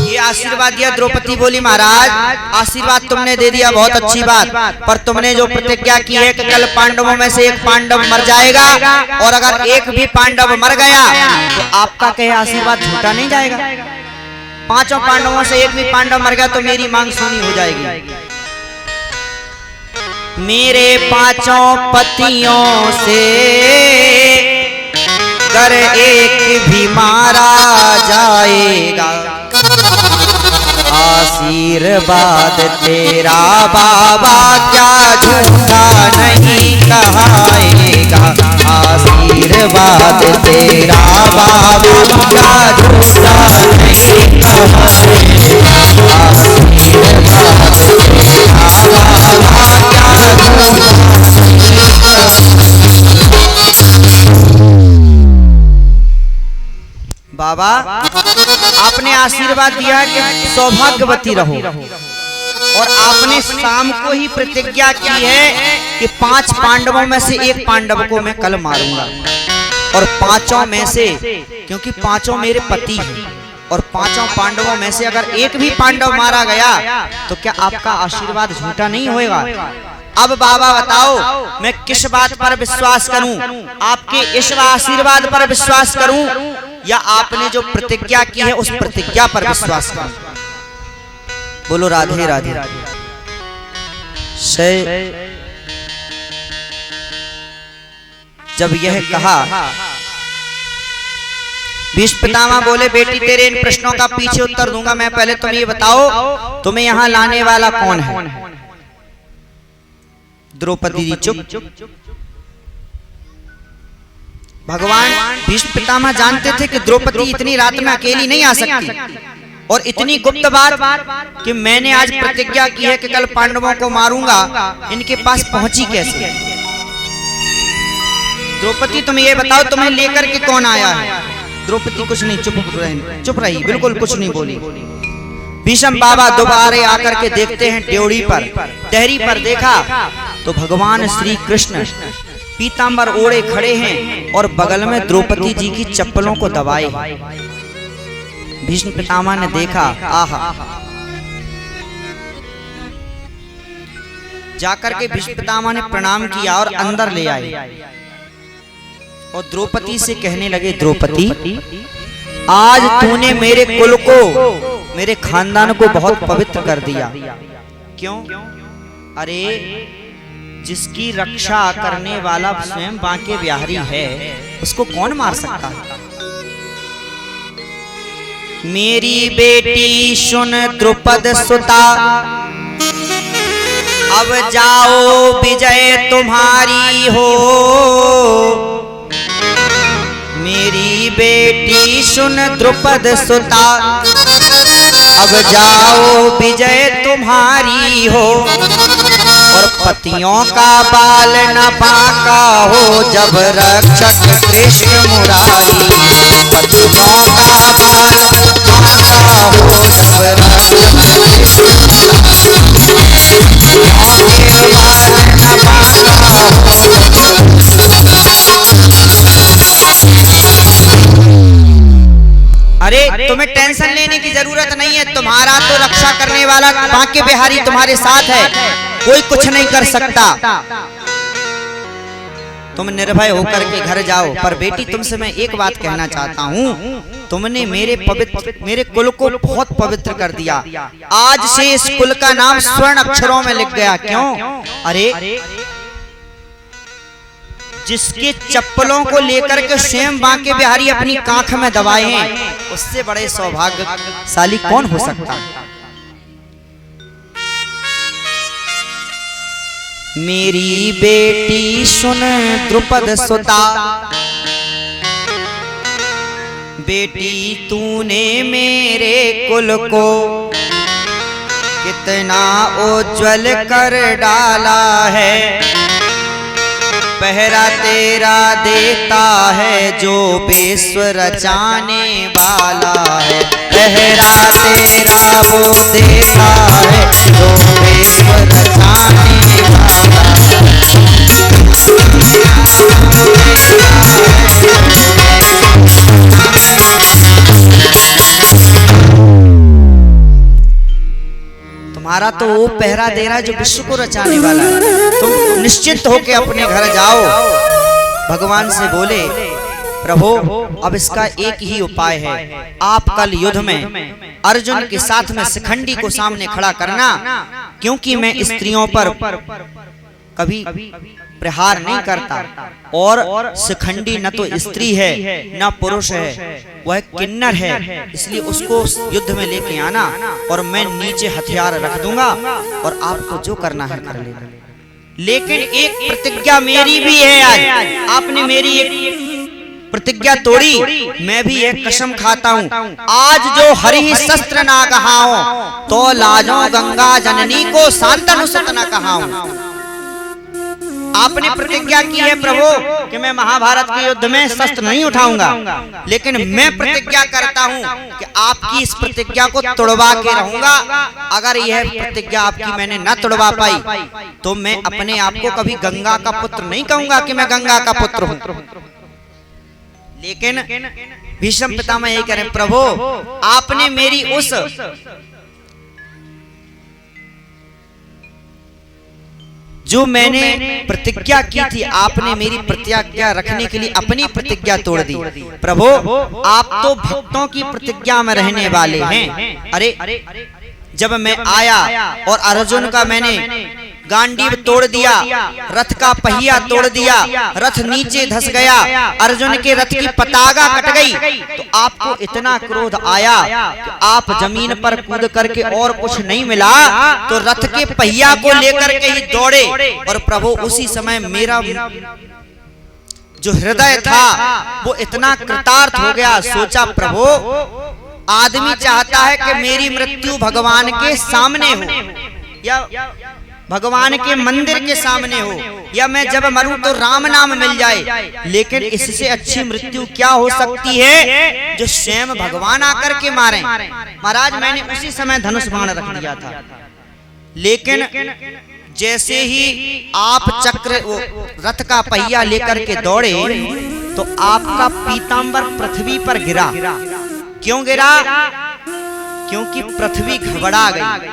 ये आशीर्वाद दिया। द्रौपदी बोली महाराज आशीर्वाद तुमने दे दिया, बहुत अच्छी बात, पर तुमने जो प्रतिज्ञा की है कि कल पांडवों में से एक पांडव मर जाएगा, और अगर एक भी पांडव मर गया तो आपका कहे आशीर्वाद झूठा नहीं जाएगा। पांचों पांडवों से एक भी पांडव मर गया तो मेरी मांग सुनी हो जाएगी। मेरे पांचों पतियों से अगर एक भी मारा जाएगा, आशीर्वाद तेरा बाबा क्या झूठा नहीं कहाएगा, आशीर्वाद तेरा बाबा क्या झूठा नहीं कहाएगा, आशीर्वाद तेरा बाबा क्या बाबा आपने आशीर्वाद दिया कि सौभाग्यवती रहो, और आपने शाम को ही प्रतिज्ञा की है कि 5 पांडवों में से एक पांडव को मैं कल मारूंगा, और 5 में से, क्योंकि 5 मेरे पति हैं, और 5 पांडवों में से अगर एक भी पांडव मारा गया तो क्या आपका आशीर्वाद झूठा नहीं होगा? अब बाबा बताओ मैं किस बात पर विश्वास करूं, आपके इस आशीर्वाद पर विश्वास करूं या आपने जो प्रतिज्ञा की है उस प्रतिज्ञा पर विश्वास करूं? बोलो राधे राधे। जब यह कहा भीष्म पितामह बोले बेटी तेरे इन प्रश्नों का पीछे उत्तर दूंगा, मैं पहले तुम ये बताओ तुम्हें यहां लाने वाला कौन है? द्रौपदी जी चुप। भगवान भीष्म पितामह जानते थे कि द्रौपदी इतनी रात में अकेली नहीं आ सकती, और इतनी गुप्त बात कि मैंने आज प्रतिज्ञा की है कि कल पांडवों को मारूंगा, इनके पास पहुंची कैसे? द्रौपदी तुम ये बताओ, तुम्हें लेकर के कौन आया है? द्रौपदी कुछ नहीं, चुप रही, बिल्कुल कुछ नहीं बोली। भीष्म बाबा दोबारे आकर के देखते हैं ड्योढ़ी पर, टहरी पर देखा तो भगवान श्री कृष्ण पीतांबर ओढ़े खड़े हैं और बगल में द्रौपदी जी की चप्पलों को दबाए। भीष्म पितामह ने देखा, आहा। जाकर के भीष्म पितामह ने प्रणाम किया और अंदर ले आए और द्रौपदी से कहने लगे, द्रौपदी आज तूने मेरे कुल को, मेरे खानदान को बहुत पवित्र कर दिया। क्यों? अरे जिसकी रक्षा करने वाला स्वयं बांके बिहारी है, उसको कौन मार सकता है? मेरी बेटी सुन द्रुपद सुता, अब जाओ विजय तुम्हारी हो। मेरी बेटी सुन द्रुपद सुता, अब जाओ विजय तुम्हारी हो। और पतियों का बाल न बांका हो, जब रक्षक कृष्ण मुरारी। पतियों का बाल बांका हो, जब रक्षक कृष्ण मुरारी। पतियों के बाल न बांका हो। अरे तुम्हें टेंशन लेने की जरूरत नहीं है, तुम्हारा तो रक्षा करने वाला बांके बिहारी तुम्हारे साथ है, कोई कुछ नहीं कर सकता। तुम निर्भय होकर के घर जाओ। पर बेटी तुमसे मैं एक बात कहना चाहता हूँ, तुमने मेरे कुल को बहुत पवित्र कर दिया। आज से इस कुल का नाम स्वर्ण अक्षरों में लिख गया। क्यों? अरे जिसके चप्पलों को लेकर के स्वयं बांके बिहारी अपनी कांख में दबाए हैं, उससे बड़े सौभाग्यशाली कौन हो सकता है? मेरी बेटी सुन द्रुपद सुता, बेटी तूने मेरे कुल को कितना उज्जवल कर डाला है। पहरा तेरा देता है जो विश्व रचाने वाला है। पहरा तेरा वो देता है जो विश्व रचाने वाला है। तुम्हारा तो वो पहरा दे रहा है जो विश्व को रचाने वाला है। तुम निश्चिंत होके अपने घर जाओ। भगवान से बोले, प्रभु अब इसका एक ही उपाय है, आप कल युद्ध में अर्जुन के साथ में शिखंडी को सामने खड़ा करना, क्योंकि मैं स्त्रियों पर कभी प्रहार नहीं करता और शिखंडी न तो स्त्री है न पुरुष है, वह किन्नर है, इसलिए उसको युद्ध में लेके आना और मैं नीचे हथियार रख दूंगा और आपको जो करना है कर लेना। लेकिन एक प्रतिज्ञा मेरी भी है, आज आपने मेरी एक प्रतिज्ञा तोड़ी, मैं भी एक कसम खाता हूँ, आज जो हरि शस्त्र ना कहाऊं तो लाजो गंगा जननी को शांतनु सत न कहाऊं। आपने प्रतिज्ञा की है प्रभु कि मैं महाभारत के युद्ध में शस्त्र नहीं उठाऊंगा, लेकिन मैं प्रतिज्ञा करता हूं कि आपकी इस प्रतिज्ञा को तोड़वा के रहूंगा। अगर यह प्रतिज्ञा आपकी मैंने न तोड़वा पाई तो मैं अपने आप को कभी गंगा का पुत्र नहीं कहूंगा कि मैं गंगा का पुत्र हूं। लेकिन भीष्म पितामह यही कह रहे हैं, प्रभु आपने मेरी उस जो मैंने प्रतिज्ञा की थी, आपने मेरी प्रतिज्ञा रखने के लिए अपनी प्रतिज्ञा तोड़ दी। प्रभु आप तो भक्तों की प्रतिज्ञा में रहने वाले हैं। अरे जब मैं आया और अर्जुन का मैंने गांडीव तोड़ दिया, रथ का पहिया तोड़ दिया, रथ नीचे धस गया, अर्जुन के रथ की पतागा कट गई, तो आपको इतना क्रोध आया कि आप जमीन पर कूद करके और कुछ नहीं मिला तो रथ के पहिया को लेकर के ही दौड़े। और प्रभु उसी समय मेरा जो हृदय था वो इतना कृतार्थ हो गया, सोचा प्रभु आदमी चाहता है कि मेरी मृत्यु भगवान के सामने हो या भगवान के मंदिर के सामने हो, या मैं जब मरूं तो राम नाम मिल जाए। लेकिन इससे अच्छी मृत्यु क्या हो सकती है जो स्वयं भगवान आकर के मारे। महाराज मैंने उसी समय धनुष बाण रख दिया था, लेकिन जैसे ही आप चक्र रथ का पहिया लेकर के दौड़े तो आपका पीतांबर पृथ्वी पर गिरा। क्यों गिरा? क्योंकि पृथ्वी घबरा गई।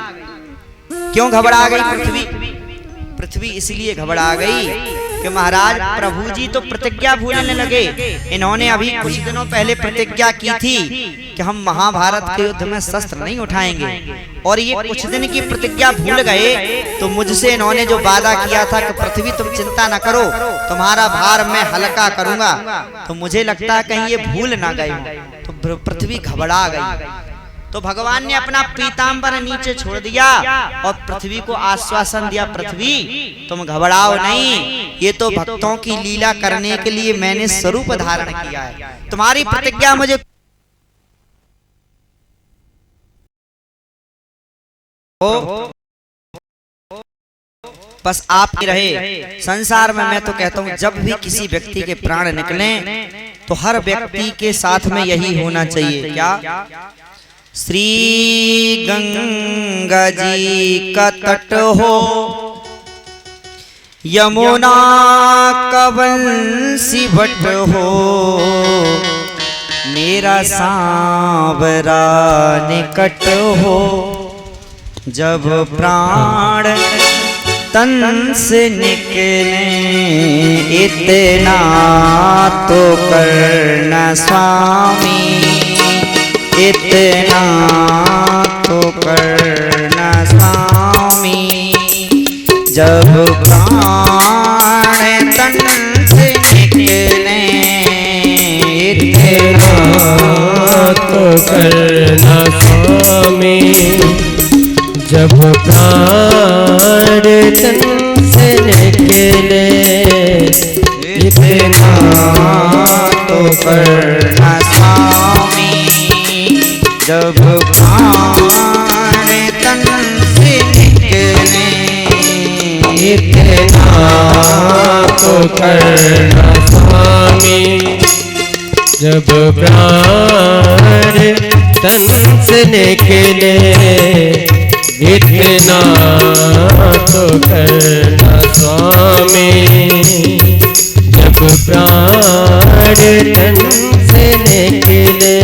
क्यों घबरा गई पृथ्वी? पृथ्वी इसलिए घबरा गई कि महाराज प्रभु जी तो प्रतिज्ञा भूलने लगे। इन्होंने अभी कुछ दिनों पहले प्रतिज्ञा की थी कि हम महाभारत के युद्ध में शस्त्र नहीं उठाएंगे, और ये कुछ दिन की प्रतिज्ञा भूल गए। तो मुझसे इन्होंने जो वादा किया था कि पृथ्वी तुम चिंता न करो, तुम्हारा भार मैं हल्का करूंगा, तो मुझे लगता है कहीं ये भूल ना गए हो। तो पृथ्वी घबरा गई। तो भगवान ने अपना पीतांबर नीचे छोड़ दिया और पृथ्वी को आश्वासन दिया, पृथ्वी तुम घबराओ नहीं, ये तो भक्तों की लीला करने के लिए मैंने स्वरूप धारण किया है। तुम्हारी प्रतिज्ञा मुझे बस आप ही रहे। संसार में मैं तो कहता हूँ जब भी किसी व्यक्ति के प्राण निकले तो हर व्यक्ति के साथ में यही होना चाहिए। क्या? श्री गंगा जी का तट हो, यमुना का बंसी बट हो, मेरा सांवरा निकट हो, जब प्राण तन से निकले इतना तो करना स्वामी, इतना तो करना स्वामी, जब प्राण तन से निकले इतना तो करना स्वामी, जब प्राण तन से निकले इतना तो करना स्वामी, जब प्राण तन से निकले इतना तो करना स्वामी, जब प्राण तन से निकले इतना तो करना स्वामी, जब प्राण तन से निकले।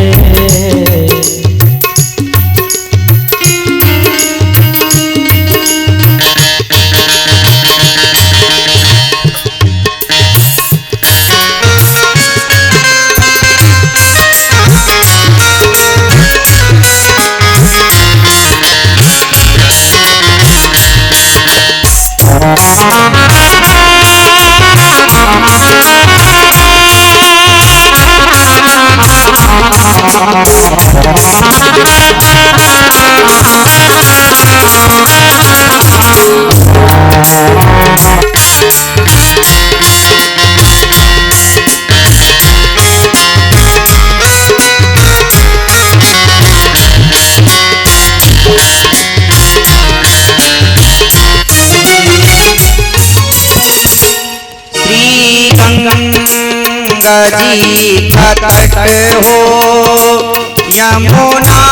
गंगा जी का तट हो, यमुना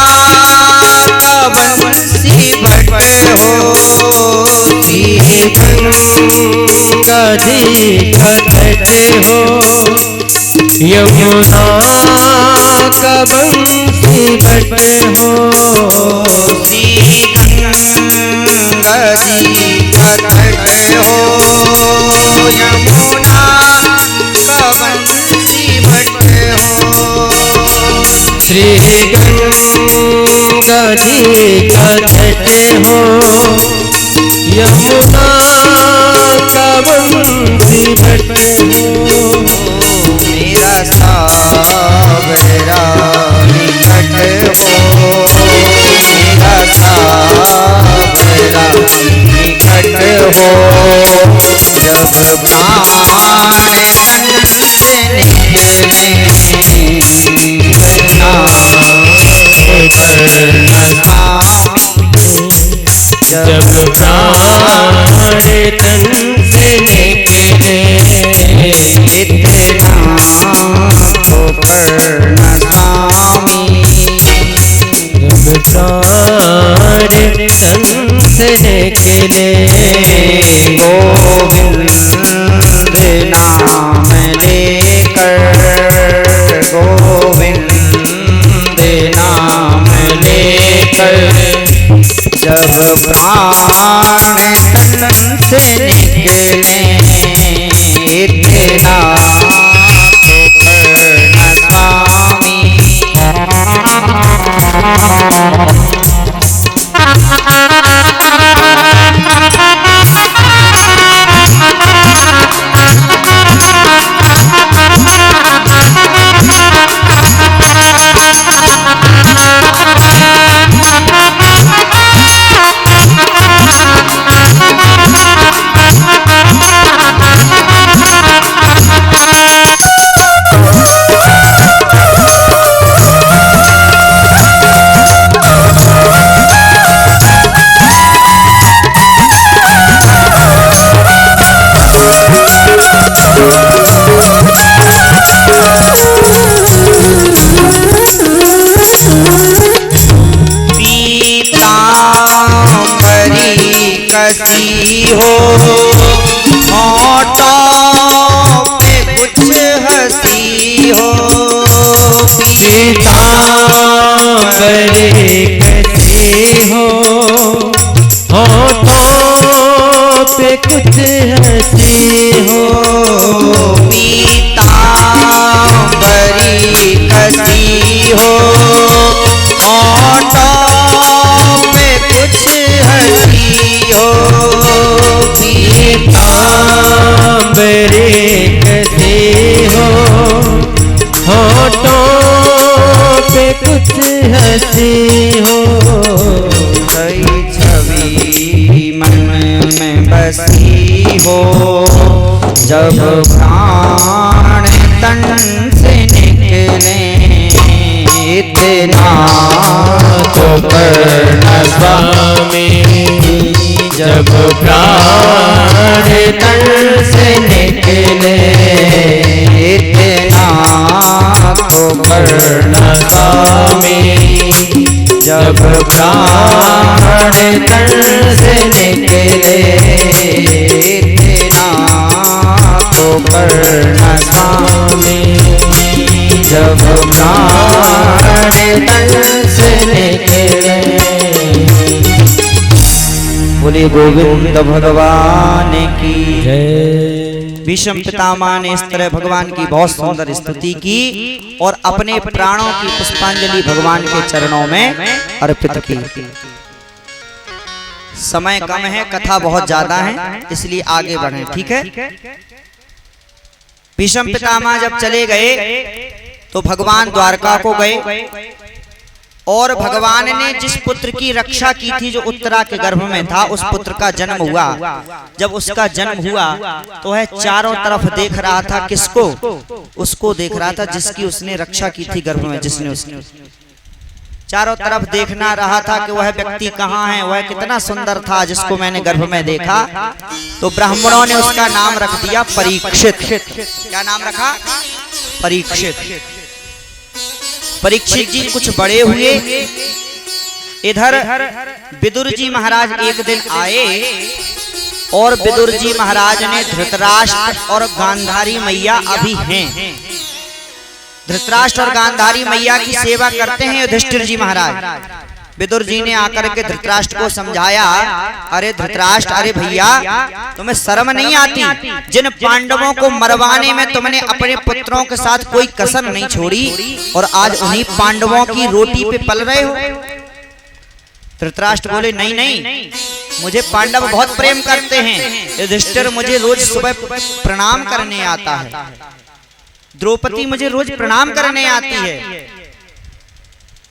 का बंसी बट हो, गंगा जी का तट हो, यमुना का बंसी बट हो, गंगा जी का तट हो, यमुना का बंसी बट हो, श्री गंगा जी का तट हो, यमुना का बंसी बट हो, मेरा सांवरा निकट हो, मेरा सांवरा निकट हो, जब प्राण तन से निकले इतना जब प्राण तन से निकले इतना तो करना स्वामी, जब प्राण तन से निकले गोविंद नाम लेकर, गोविंद नाम लेकर जब प्राण तन से निकले इतना तो करना स्वामी। कसी हो होठों पे कुछ हंसी हो, पीतांबरी कसी हो होठों पे कुछ हंसी हो, पीतांबरी कसी हो होठों पे कुछ हंसी हो, पीतांबरी कसी हो होठों पे कुछ हंसी हो, कई छवि मन में बसी हो जब प्राण तन से निकले इतना तो करना स्वामी, जब प्राण तन से निकले इतना तो करना स्वामी, जब प्राण तन से निकले इतना तो करना स्वामी, जब प्राण तन से निकले। बोले गोविंद भगवान की जय। भीष्म पितामह ने इस तरह भगवान की बहुत सुंदर स्तुति की और अपने प्राणों की पुष्पांजलि भगवान के चरणों में अर्पित की। समय कम है, कथा बहुत ज्यादा है, इसलिए आगे बढ़े, ठीक है। भीष्म पितामह जब चले गए तो भगवान द्वारका को गए और भगवान ने जिस पुत्र की रक्षा की थी जो उत्तरा के गर्भ में था, उस पुत्र का जन्म हुआ। जब उसका जन्म हुआ तो वह चारों तरफ देख रहा था, किसको? उसको देख रहा था जिसकी उसने रक्षा की थी गर्भ में, जिसने उसकी चारों तरफ देखना रहा था कि वह व्यक्ति कहाँ है, वह कितना सुंदर था जिसको मैंने गर्भ में देखा। तो ब्राह्मणों ने उसका नाम रख दिया परीक्षित। क्या नाम रखा? परीक्षित। परीक्षित जी कुछ बड़े हुए। इधर विदुर जी महाराज एक दिन आए और विदुर जी महाराज ने धृतराष्ट्र और गांधारी मैया अभी हैं, धृतराष्ट्र और गांधारी मैया की सेवा करते हैं युधिष्ठिर जी महाराज। विदुर जी ने आकर के धृतराष्ट्र को समझाया, अरे धृतराष्ट्र, अरे भैया तुम्हें शर्म नहीं आती? जिन पांडवों को मरवाने में तुमने अपने पुत्रों के साथ कोई कसर नहीं छोड़ी और आज उन्हीं पांडवों की रोटी पे पल रहे हो। धृतराष्ट्र बोले, नहीं नहीं, मुझे पांडव बहुत प्रेम करते हैं। युधिष्ठिर मुझे रोज सुबह प्रणाम करने आता है, द्रौपदी मुझे रोज प्रणाम करने आती है।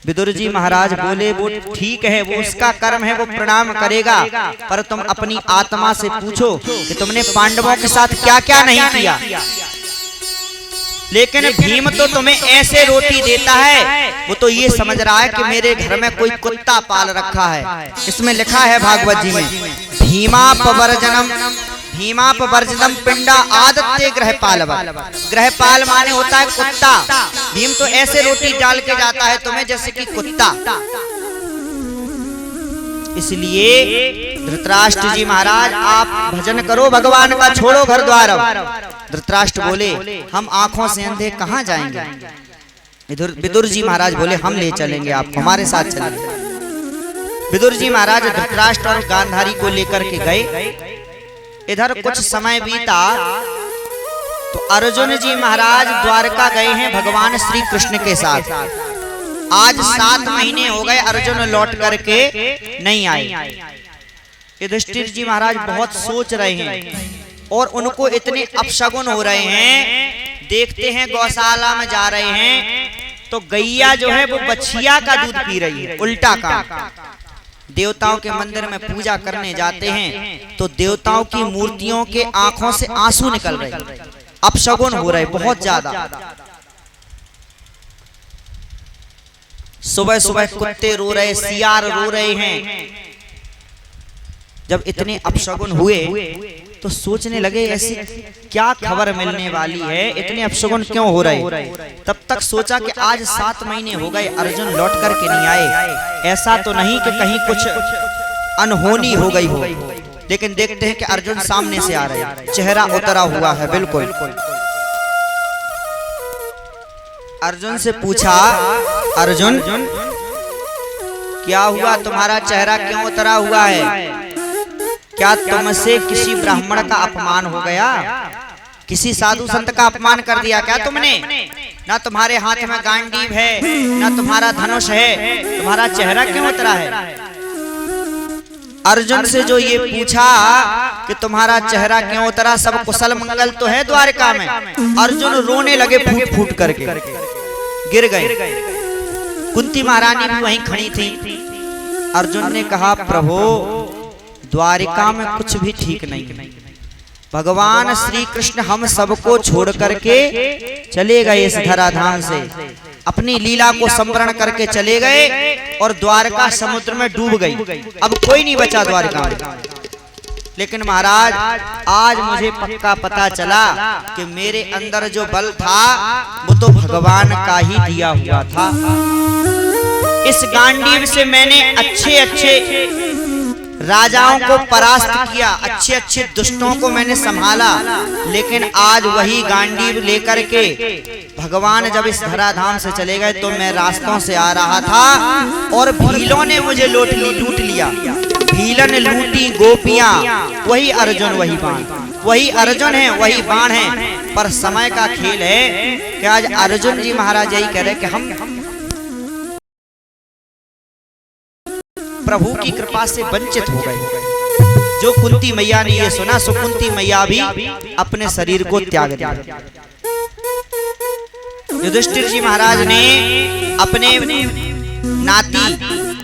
विदुर जी महाराज बोले, वो ठीक है, वो उसका कर्म है, वो प्रणाम करेगा, पर तुम अपनी आत्मा से पूछो कि तुमने पांडवों के साथ क्या क्या नहीं किया। लेकिन भीम तो तुम्हें ऐसे रोटी देता है, वो तो ये समझ रहा है कि मेरे घर में कोई कुत्ता पाल रखा है। इसमें लिखा है भागवत जी में, भीमापवर्जनम पिंडा आदत्ते गृहपाल। गृहपाल माने होता है कुत्ता। भीम तो ऐसे रोटी डाल के जाता है तुम्हें जैसे कि कुत्ता। इसलिए धृतराष्ट्र जी महाराज आप भजन करो भगवान का, छोड़ो घर द्वार। धृतराष्ट्र बोले हम आंखों से अंधे कहां जाएंगे। विदुर जी महाराज बोले हम ले चलेंगे आपको, हमारे साथ चलेंगे। विदुर जी महाराज धृतराष्ट्र और गांधारी को लेकर के गए। इधर कुछ समय बीता तो अर्जुन जी महाराज द्वारका गए हैं भगवान श्री कृष्ण के साथ। आज 7 महीने हो गए अर्जुन लौट करके नहीं आए। युधिष्ठिर जी महाराज बहुत सोच रहे हैं और उनको इतने अपशगुन हो रहे हैं। देखते हैं गौशाला में जा रहे हैं तो गैया जो है वो बछिया का दूध पी रही है, उल्टा काम। देवताओं के मंदिर में पूजा करने जाते हैं तो देवताओं की मूर्तियों के आंखों से आंसू निकल रहे, अपशगुन हो रहे बहुत ज्यादा। सुबह सुबह कुत्ते रो रहे, सियार रो रहे हैं। जब इतने अपशगुन हुए तो सोचने लगे ऐसी क्या खबर मिलने वाली है, इतने अपशगुन क्यों हो रहे। तब तक सोचा कि आज 7 महीने हो गए अर्जुन लौट करके नहीं आए, ऐसा तो नहीं कि कहीं कुछ अनहोनी हो गई हो। लेकिन देखते हैं कि अर्जुन सामने से आ रहे हैं, चेहरा उतरा हुआ है बिल्कुल। अर्जुन से पूछा, अर्जुन क्या हुआ, तुम्हारा चेहरा क्यों उतरा हुआ है? क्या तुमसे किसी ब्राह्मण का अपमान हो गया, किसी साधु संत का अपमान कर दिया क्या तुमने? ना तुम्हारे हाथ में गांडीव है, ना तुम्हारा धनुष है, तुम्हारा चेहरा क्यों उतरा है? अर्जुन से जो ये पूछा कि तुम्हारा चेहरा क्यों उतरा, सब कुशल मंगल तो है द्वारका में। अर्जुन रोने लगे फूट फूट करके, गिर गए। कुंती महारानी भी वहीं खड़ी थी। अर्जुन ने कहा प्रभु द्वारिका में कुछ भी ठीक नहीं, भगवान श्री कृष्ण हम सबको छोड़ करके चले गए इस धराधाम से, अपनी लीला को संवरण करके चले गए और द्वारका समुद्र में डूब गई। अब कोई नहीं बचा द्वारका में। लेकिन महाराज आज मुझे पक्का पता चला कि मेरे अंदर जो बल था वो तो भगवान का ही दिया हुआ था। इस गांडीव से मैंने अच्छे अच्छे राजाओं को परास्त किया, अच्छे अच्छे दुष्टों को मैंने संभाला। लेकिन आज वही गांडीव लेकर के भगवान जब इस धराधाम से चले गए तो मैं रास्तों से आ रहा था और भीलों ने मुझे लूट लिया। भीलन लूटी गोपियां, वही अर्जुन वही बाण, वही अर्जुन है वही बाण है। पर समय का खेल है कि आज अर्जुन जी महाराज यही कह रहे कि हम प्रभु की कृपा से वंचित हो गए। जो कुंती मैया ने ये सुना सो कुंती मैया भी अपने शरीर को त्याग दिया। युधिष्ठिर जी महाराज ने अपने नाती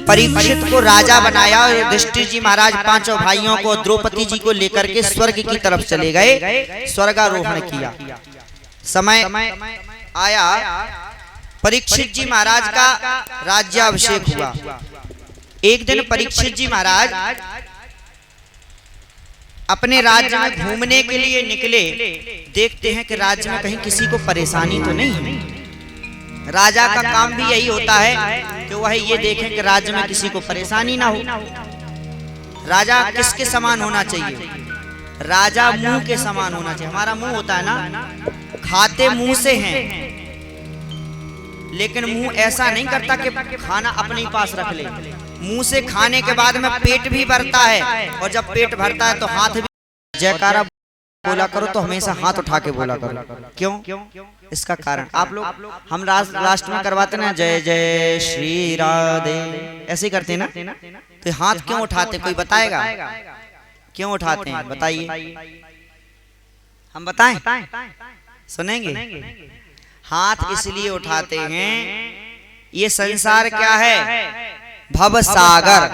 परीक्षित को राजा बनाया और युधिष्ठिर जी महाराज 5 भाइयों को द्रौपदी जी को लेकर के स्वर्ग की तरफ चले गए, स्वर्गारोहण किया। समय आया परीक्षित जी महाराज का राज्याभिषेक हुआ। एक दिन परीक्षित जी महाराज अपने राज्य में घूमने के लिए निकले। देखते हैं कि राज्य में कहीं किसी को परेशानी तो नहीं है। राजा का काम भी यही होता है कि वह ये देखें कि राज्य में किसी को परेशानी ना हो। राजा किसके समान होना चाहिए? राजा मुंह के समान होना चाहिए। हमारा मुंह होता है ना, खाते मुंह से हैं, लेकिन मुंह ऐसा नहीं करता कि खाना अपने पास रख ले। मुंह से खाने के बाद में पेट भी भरता है, और जब पेट भरता है तो हाथ भी। जयकारा बोला करो तो हमेशा हाथ उठा के बोला करो। क्यों? इसका कारण आप लोग हम लास्ट में करवाते ना, जय जय श्री राधे, ऐसे ही करते ना। तो हाथ क्यों उठाते, कोई बताएगा क्यों उठाते हैं? बताइए, हम बताएं, सुनेंगे। हाथ इसलिए उठाते हैं, ये संसार क्या है? भव सागर।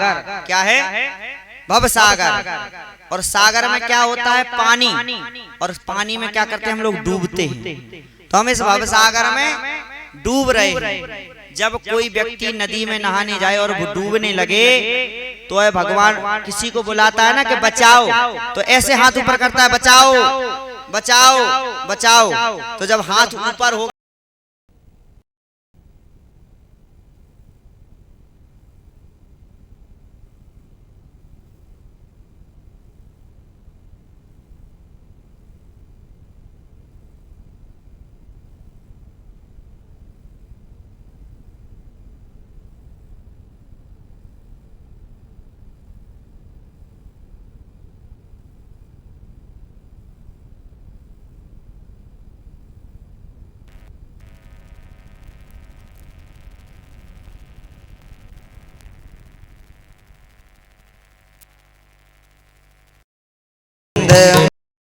क्या है? भव सागर। और सागर में क्या होता है? पानी। और पानी में क्या करते हैं हम लोग? डूबते हैं। तो तो हम इस भव सागर में डूब रहे हैं। जब कोई व्यक्ति नदी में नहाने जाए और वो डूबने लगे तो है भगवान किसी को बुलाता है ना कि बचाओ, तो ऐसे हाथ ऊपर करता है, बचाओ बचाओ बचाओ। तो जब हाथ ऊपर हो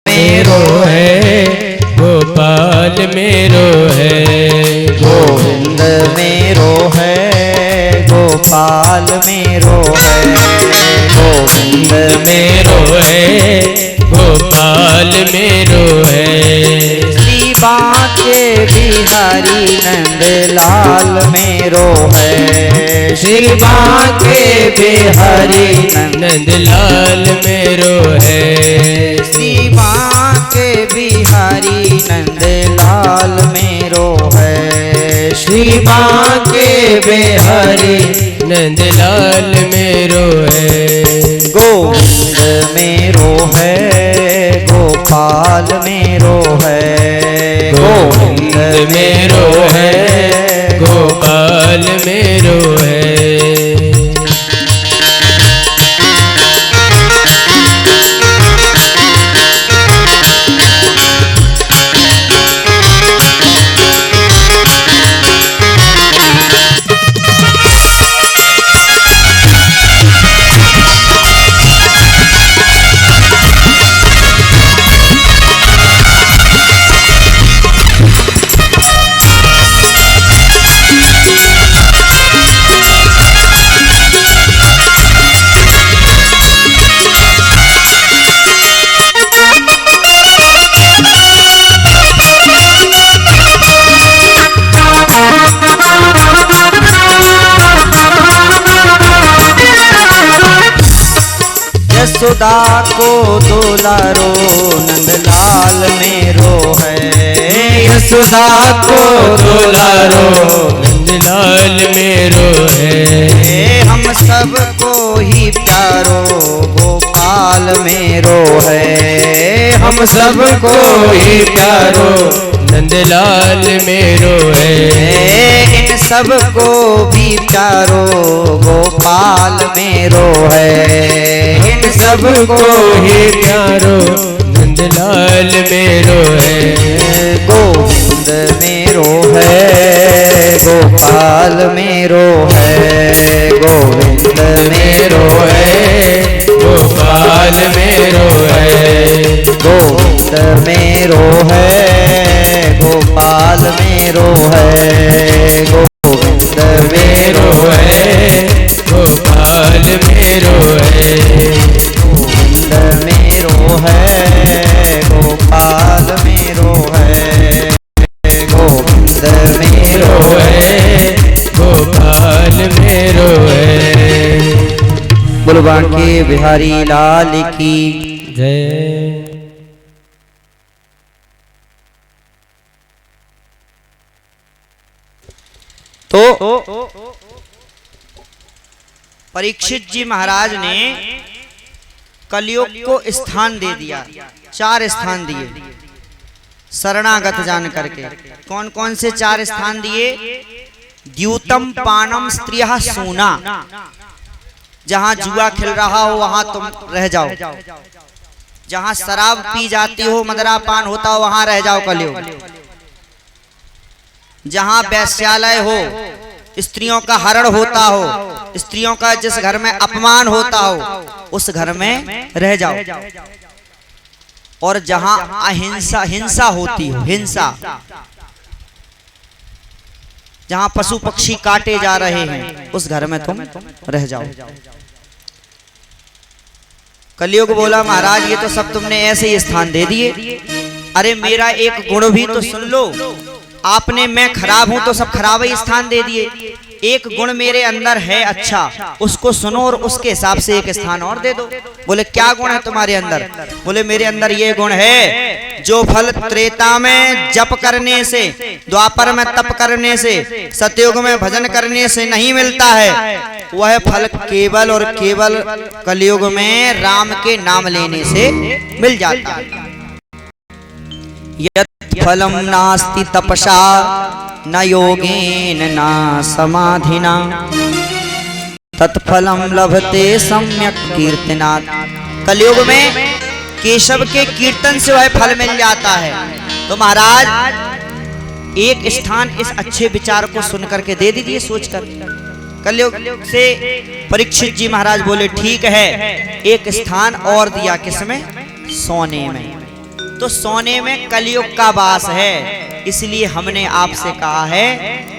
मेरो है गोपाल मेरो है, गोविंद मेरो है गोपाल मेरो है, गोविंद मेरो है गोपाल मेरो है। श्री बांके बिहारी नंदलाल मेरो है, श्री बांके बिहारी नंदलाल मेरो है, श्री बांके बिहारी नंदलाल मेरो है, श्री बांके बिहारी नंदलाल मेरो है। गोविंद मेरो है गोपाल मेरो है, गोविंद मेरो है गोपाल मेरो है। यशोदा को दुलारो नंदलाल मेरो है, यशोदा को दुलारो नंदलाल मेरो है। हम सब को ही प्यारो गोपाल मेरो है, हम सब को ही प्यारो नंदलाल मेरो है। इन सब को भी प्यारो गोपाल मेरो है, इन सब को ही प्यारो नंदलाल मेरो है। गोविंद मेरो है गोपाल मेरो है, गोविंद मेरो है गोपाल मेरो है। गोविंद मेरो है गोपाल मेरो है, गोविंद मेरो है गोपाल मेरो है। गोविंद मेरो है गोपाल मेरो है, गोविंद मेरो है गोपाल मेरो है। बोलो बांके बिहारी लाल की जय। तो परीक्षित जी महाराज ने कलयुग को स्थान दे दिया, 4 स्थान दिए शरणागत जान करके। कौन कौन से 4 स्थान दिए? द्यूतम पानम स्त्रियः सूना, जहां जुआ खेल रहा हो वहां तुम रह जाओ, जहां शराब पी जाती हो मदरापान होता हो वहां रह जाओ कलयुग, जहां वैश्यालय हो, स्त्रियों का हरण होता हो, स्त्रियों का जिस घर में अपमान होता हो उस घर में रह जाओ, और जहां अहिंसा हिंसा होती हो, हिंसा, जहां पशु पक्षी काटे जा रहे हैं उस घर में तुम रह जाओ। कलयुग बोला महाराज ये तो सब तुमने ऐसे ही स्थान दे दिए, अरे मेरा एक गुण भी तो सुन लो। आपने मैं खराब हूं तो सब खराब ही स्थान दे दिए। एक गुण मेरे अंदर है अच्छा, उसको सुनो और उसके हिसाब से एक स्थान और दे दो। बोले क्या गुण है तुम्हारे अंदर? बोले मेरे अंदर ये गुण है, जो फल त्रेता में जप करने से, द्वापर में तप करने से, सतयुग में भजन करने से नहीं मिलता है, वह फल केवल और केवल कलयुग में राम के नाम लेने से मिल जाता है। यत् फलम नास्ति तपसा न योगेन न समाधिना तत्फलम लभते सम्यक कीर्तनात्। कलयुग में केशव के कीर्तन से वह फल मिल जाता है। तो महाराज एक स्थान इस अच्छे विचार को सुनकर के दे दीजिए सोचकर। कलयुग से परीक्षित जी महाराज बोले ठीक है, एक स्थान और दिया, किसमें? सोने में। तो सोने में कलयुग का वास है, इसलिए हमने आपसे कहा है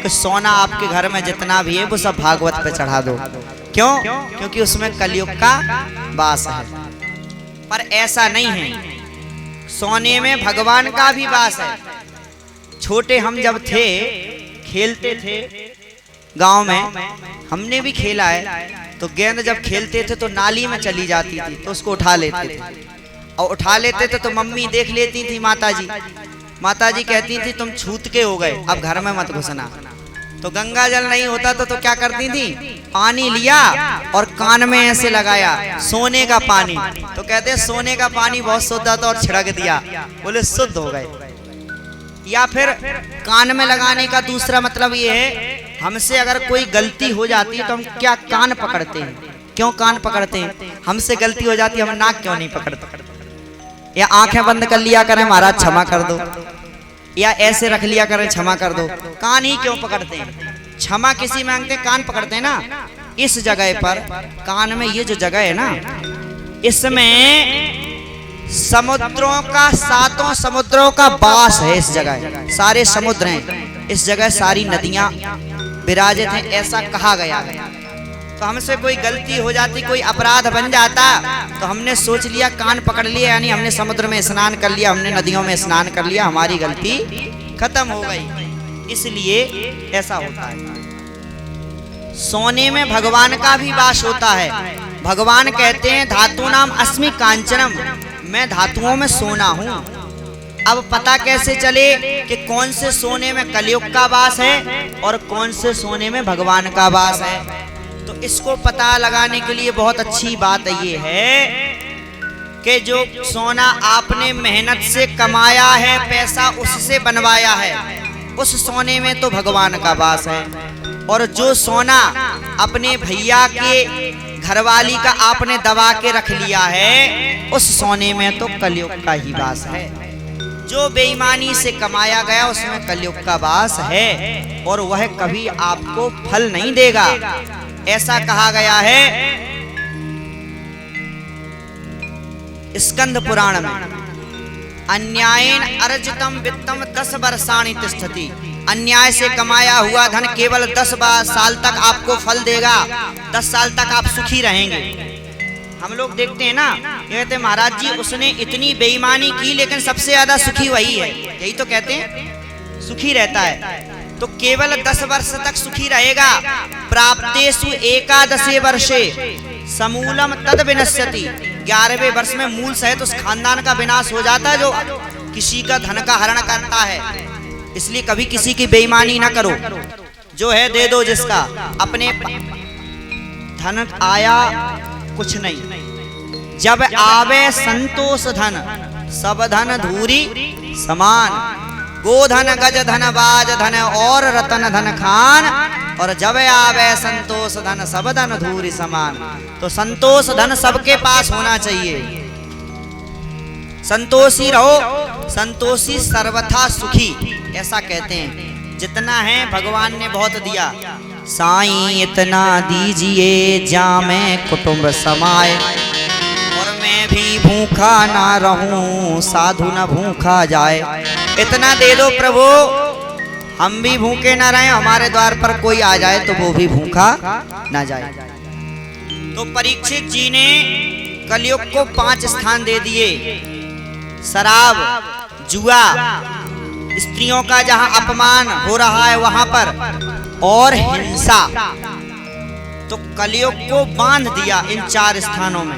कि सोना आपके घर में जितना भी है वो सब भागवत पे चढ़ा दो। क्यों? क्योंकि उसमें कलयुग का वास है। पर ऐसा नहीं है, सोने में भगवान का भी वास है। छोटे हम जब थे, खेलते थे गांव में, हमने भी खेला है, तो गेंद जब खेलते थे तो नाली में चली जाती थी, तो उसको उठा लेते थे, और उठा लेते थे तो मम्मी देख लेती थी, माताजी कहती थी तुम छूत के हो गए, अब घर में मत घुसना। तो गंगा जल नहीं होता तो क्या करती थी? पानी लिया और कान में ऐसे लगाया, सोने का पानी। तो कहते सोने का पानी बहुत शुद्ध था और छिड़क दिया, बोले शुद्ध हो गए। या फिर कान में लगाने का दूसरा मतलब ये है, हमसे अगर कोई गलती हो जाती है तो हम क्या कान पकड़ते हैं? क्यों कान पकड़ते हैं? हमसे गलती हो जाती है, हम नाक क्यों नहीं पकड़ते? या आंखें बंद कर लिया करें महाराज क्षमा कर दो, या ऐसे रख लिया करें क्षमा कर दो। कान ही क्यों पकड़ते हैं? क्षमा किसी मांगते कान पकड़ते हैं ना। इस जगह पर कान में ये जो जगह है ना, इसमें समुद्रों का, 7 समुद्रों का वास है। इस जगह सारे समुद्र हैं, इस जगह सारी नदियां विराजित हैं, ऐसा कहा गया है। तो हमसे कोई गलती हो जाती, कोई अपराध बन जाता, तो हमने सोच लिया कान पकड़ लिया, यानी हमने समुद्र में स्नान कर लिया, हमने नदियों में स्नान कर लिया, हमारी गलती खत्म हो गई। इसलिए ऐसा होता है। सोने में भगवान का भी वास होता है। भगवान कहते हैं धातु नाम अस्मि कांचनम, मैं धातुओं में सोना हूं। अब पता कैसे चले कि कौन से सोने में कलयुग का वास है और कौन से सोने में भगवान का वास है? तो इसको पता लगाने के लिए बहुत अच्छी बात ये है कि जो सोना आपने मेहनत से कमाया है, पैसा उससे बनवाया है, उस सोने में तो भगवान का वास है। और जो सोना अपने भैया के घरवाली का आपने दबा के रख लिया है, उस सोने में तो कलयुग का ही वास है। जो बेईमानी से कमाया गया उसमें कलयुग का वास है, और वह कभी आपको फल नहीं देगा। ऐसा कहा गया है स्कंद पुराण में, अन्यायेन अर्जितम वित्तम 10 वर्षाणि तिष्ठति। अन्याय से कमाया हुआ धन केवल 10 साल तक आपको फल देगा, 10 साल तक आप सुखी रहेंगे। हम लोग देखते हैं ना, कहते हैं महाराज जी उसने इतनी बेईमानी की लेकिन सबसे ज्यादा सुखी वही है, यही तो कहते हैं सुखी रहता है। तो केवल 10 वर्ष तक सुखी रहेगा। प्राप्तेषु 11 वर्षे समूलम तद विनश्यति। 11वें वर्ष में मूल सहित उस खानदान का विनाश हो जाता है जो किसी का धन का हरण करता है। इसलिए कभी किसी की बेईमानी ना करो, जो है दे दो जिसका। अपने धन आया कुछ नहीं, जब आवे संतोष धन सब धन धूरी समान। गोधन गज धन बाज धन और रतन धन खान, और जब आवे संतोष धन सब धन धूरी समान। तो संतोष धन सबके पास होना चाहिए, संतोषी रहो, संतोषी सर्वथा सुखी, ऐसा कहते हैं। जितना है भगवान ने बहुत दिया। साईं इतना दीजिए जामे कुटुंब समाए, और मैं भी भूखा ना रहूं साधु न भूखा जाए। इतना दे दो प्रभु, हम भी भूखे ना रहें, हमारे द्वार पर कोई आ जाए तो वो भी भूखा ना जाए। तो परीक्षित जी ने कलयुग को 5 स्थान दे दिए। शराब, जुआ, स्त्रियों का जहां अपमान हो रहा है वहां पर, और हिंसा। तो कलयुग को बांध दिया इन 4 स्थानों में।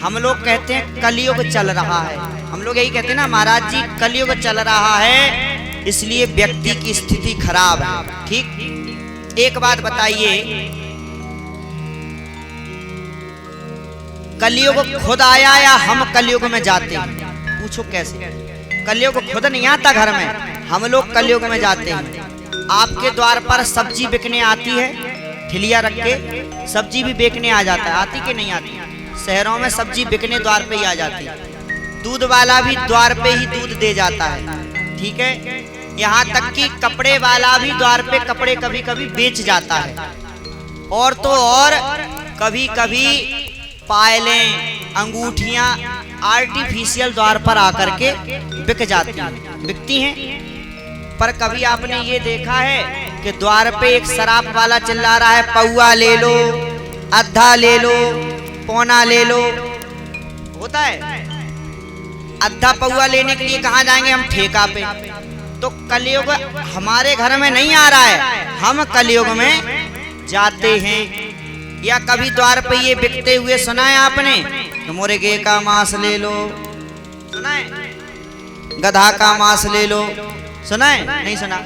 हम लोग कहते हैं कलयुग चल रहा है, हम लोग यही कहते हैं ना महाराज जी कलयुग चल रहा है, इसलिए व्यक्ति की स्थिति खराब है। ठीक, एक बात बताइए, कलयुग खुद आया या हम कलयुग में जाते हैं? पूछो कैसे? कलयुग खुद नहीं आता घर में, हम लोग कलयुग में जाते हैं। आपके द्वार पर सब्जी बिकने आती है, ठिलिया रख के सब्जी भी बेचने आ जाता है, आती कि नहीं आती? शहरों में सब्जी बिकने द्वार पे ही आ जाती है। दूध वाला भी द्वार पे ही दूध दे जाता है। ठीक है, यहाँ तक कि कपड़े वाला भी द्वार पे कपड़े कभी कभी बेच जाता है। और तो और कभी कभी पायलें, अंगूठियां आर्टिफिशियल द्वार पर आकर के बिकती हैं। पर कभी आपने ये देखा है कि द्वार पे एक शराब वाला चिल्ला रहा है, पौआ ले लो, अद्धा ले लो, पौना ले लो? होता है? अद्धा पौआ लेने के लिए कहाँ जाएंगे हम? ठेका पे। तो कलयुग हमारे घर में नहीं आ रहा है, हम कलयुग में जाते हैं। या कभी द्वार पे ये बिकते हुए सुना है आपने कि मुर्गे का मांस ले लो? सुना है? गधा का मांस ले लो? सुना है? नहीं सुना?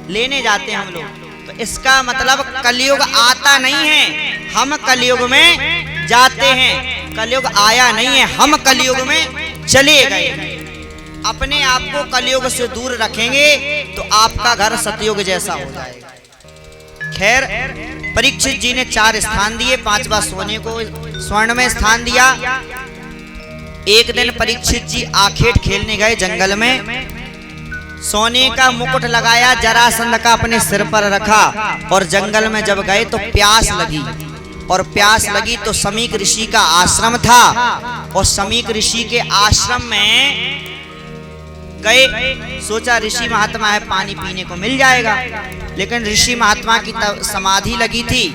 लेने जाते हैं हम लोग। तो इसका मतलब कलयुग आता नहीं है, हम कलयुग में जाते हैं। कलयुग आया नहीं है, हम कलयुग में चले गए। अपने आप को कलयुग से दूर रखेंगे तो आपका घर सतयुग जैसा हो जाएगा। खैर, परीक्षित जी ने 4 स्थान दिए, 5वां सोने को स्वर्ण में स्थान दिया। एक दिन परीक्षित जी आखेट खेलने गए जंगल में, सोने का मुकुट लगाया, जरासंध का अपने सिर पर रखा, और जंगल में जब गए तो प्यास लगी। और प्यास लगी तो समीक ऋषि का आश्रम था, और समीक ऋषि के आश्रम में गए। सोचा ऋषि महात्मा है, पानी पीने को मिल जाएगा। लेकिन ऋषि महात्मा की समाधि लगी थी।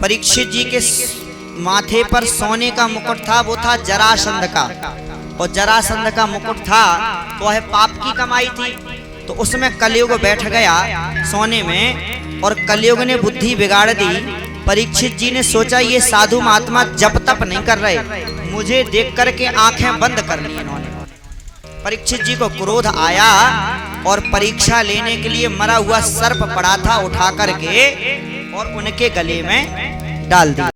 परीक्षित जी के माथे पर सोने का मुकुट था, वो था जरासंध का, और जरासंध का मुकुट था तो वह पाप की कमाई थी। तो उसमें कलयुग बैठ गया सोने में, और कलयुग ने बुद्धि बिगाड़ दी। परीक्षित जी ने सोचा ये साधु महात्मा जप तप नहीं कर रहे, मुझे देख करके आंखें बंद कर ली इन्होंने। परीक्षित जी को क्रोध आया और परीक्षा लेने के लिए मरा हुआ सर्प पड़ा था उठा करके और उनके गले में डाल दिया।